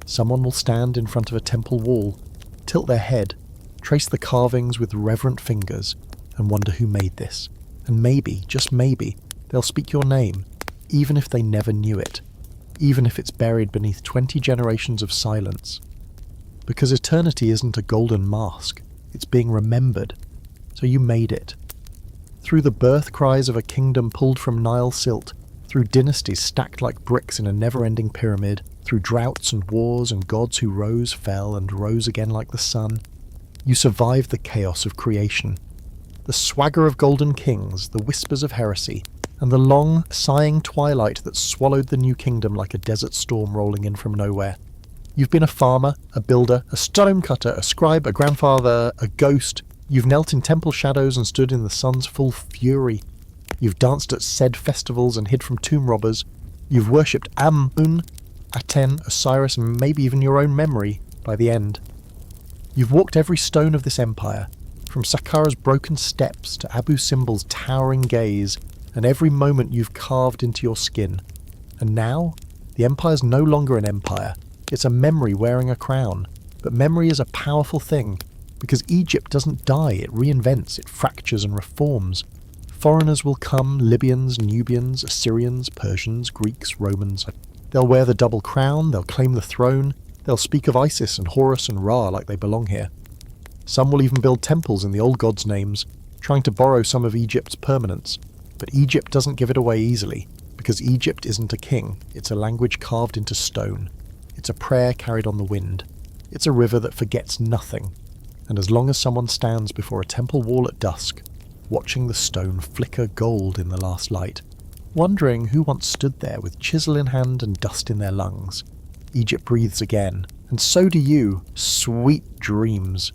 someone will stand in front of a temple wall, tilt their head, trace the carvings with reverent fingers, and wonder who made this. And maybe, just maybe, they'll speak your name, even if they never knew it, even if it's buried beneath 20 generations of silence. Because eternity isn't a golden mask, it's being remembered, so you made it. Through the birth cries of a kingdom pulled from Nile silt, through dynasties stacked like bricks in a never-ending pyramid, through droughts and wars and gods who rose, fell, and rose again like the sun, you survived the chaos of creation. The swagger of golden kings, the whispers of heresy, and the long, sighing twilight that swallowed the new kingdom like a desert storm rolling in from nowhere. You've been a farmer, a builder, a stonecutter, a scribe, a grandfather, a ghost. You've knelt in temple shadows and stood in the sun's full fury. You've danced at said festivals and hid from tomb robbers. You've worshipped Amun, Aten, Osiris, and maybe even your own memory by the end. You've walked every stone of this empire, from Saqqara's broken steps to Abu Simbel's towering gaze, and every moment you've carved into your skin. And now, the empire's no longer an empire. It's a memory wearing a crown. But memory is a powerful thing, because Egypt doesn't die, it reinvents, it fractures and reforms. Foreigners will come, Libyans, Nubians, Assyrians, Persians, Greeks, Romans. They'll wear the double crown, they'll claim the throne, they'll speak of Isis and Horus and Ra like they belong here. Some will even build temples in the old gods' names, trying to borrow some of Egypt's permanence. But Egypt doesn't give it away easily, because Egypt isn't a king, it's a language carved into stone. It's a prayer carried on the wind. It's a river that forgets nothing. And as long as someone stands before a temple wall at dusk, watching the stone flicker gold in the last light, wondering who once stood there with chisel in hand and dust in their lungs, Egypt breathes again, and so do you. Sweet dreams.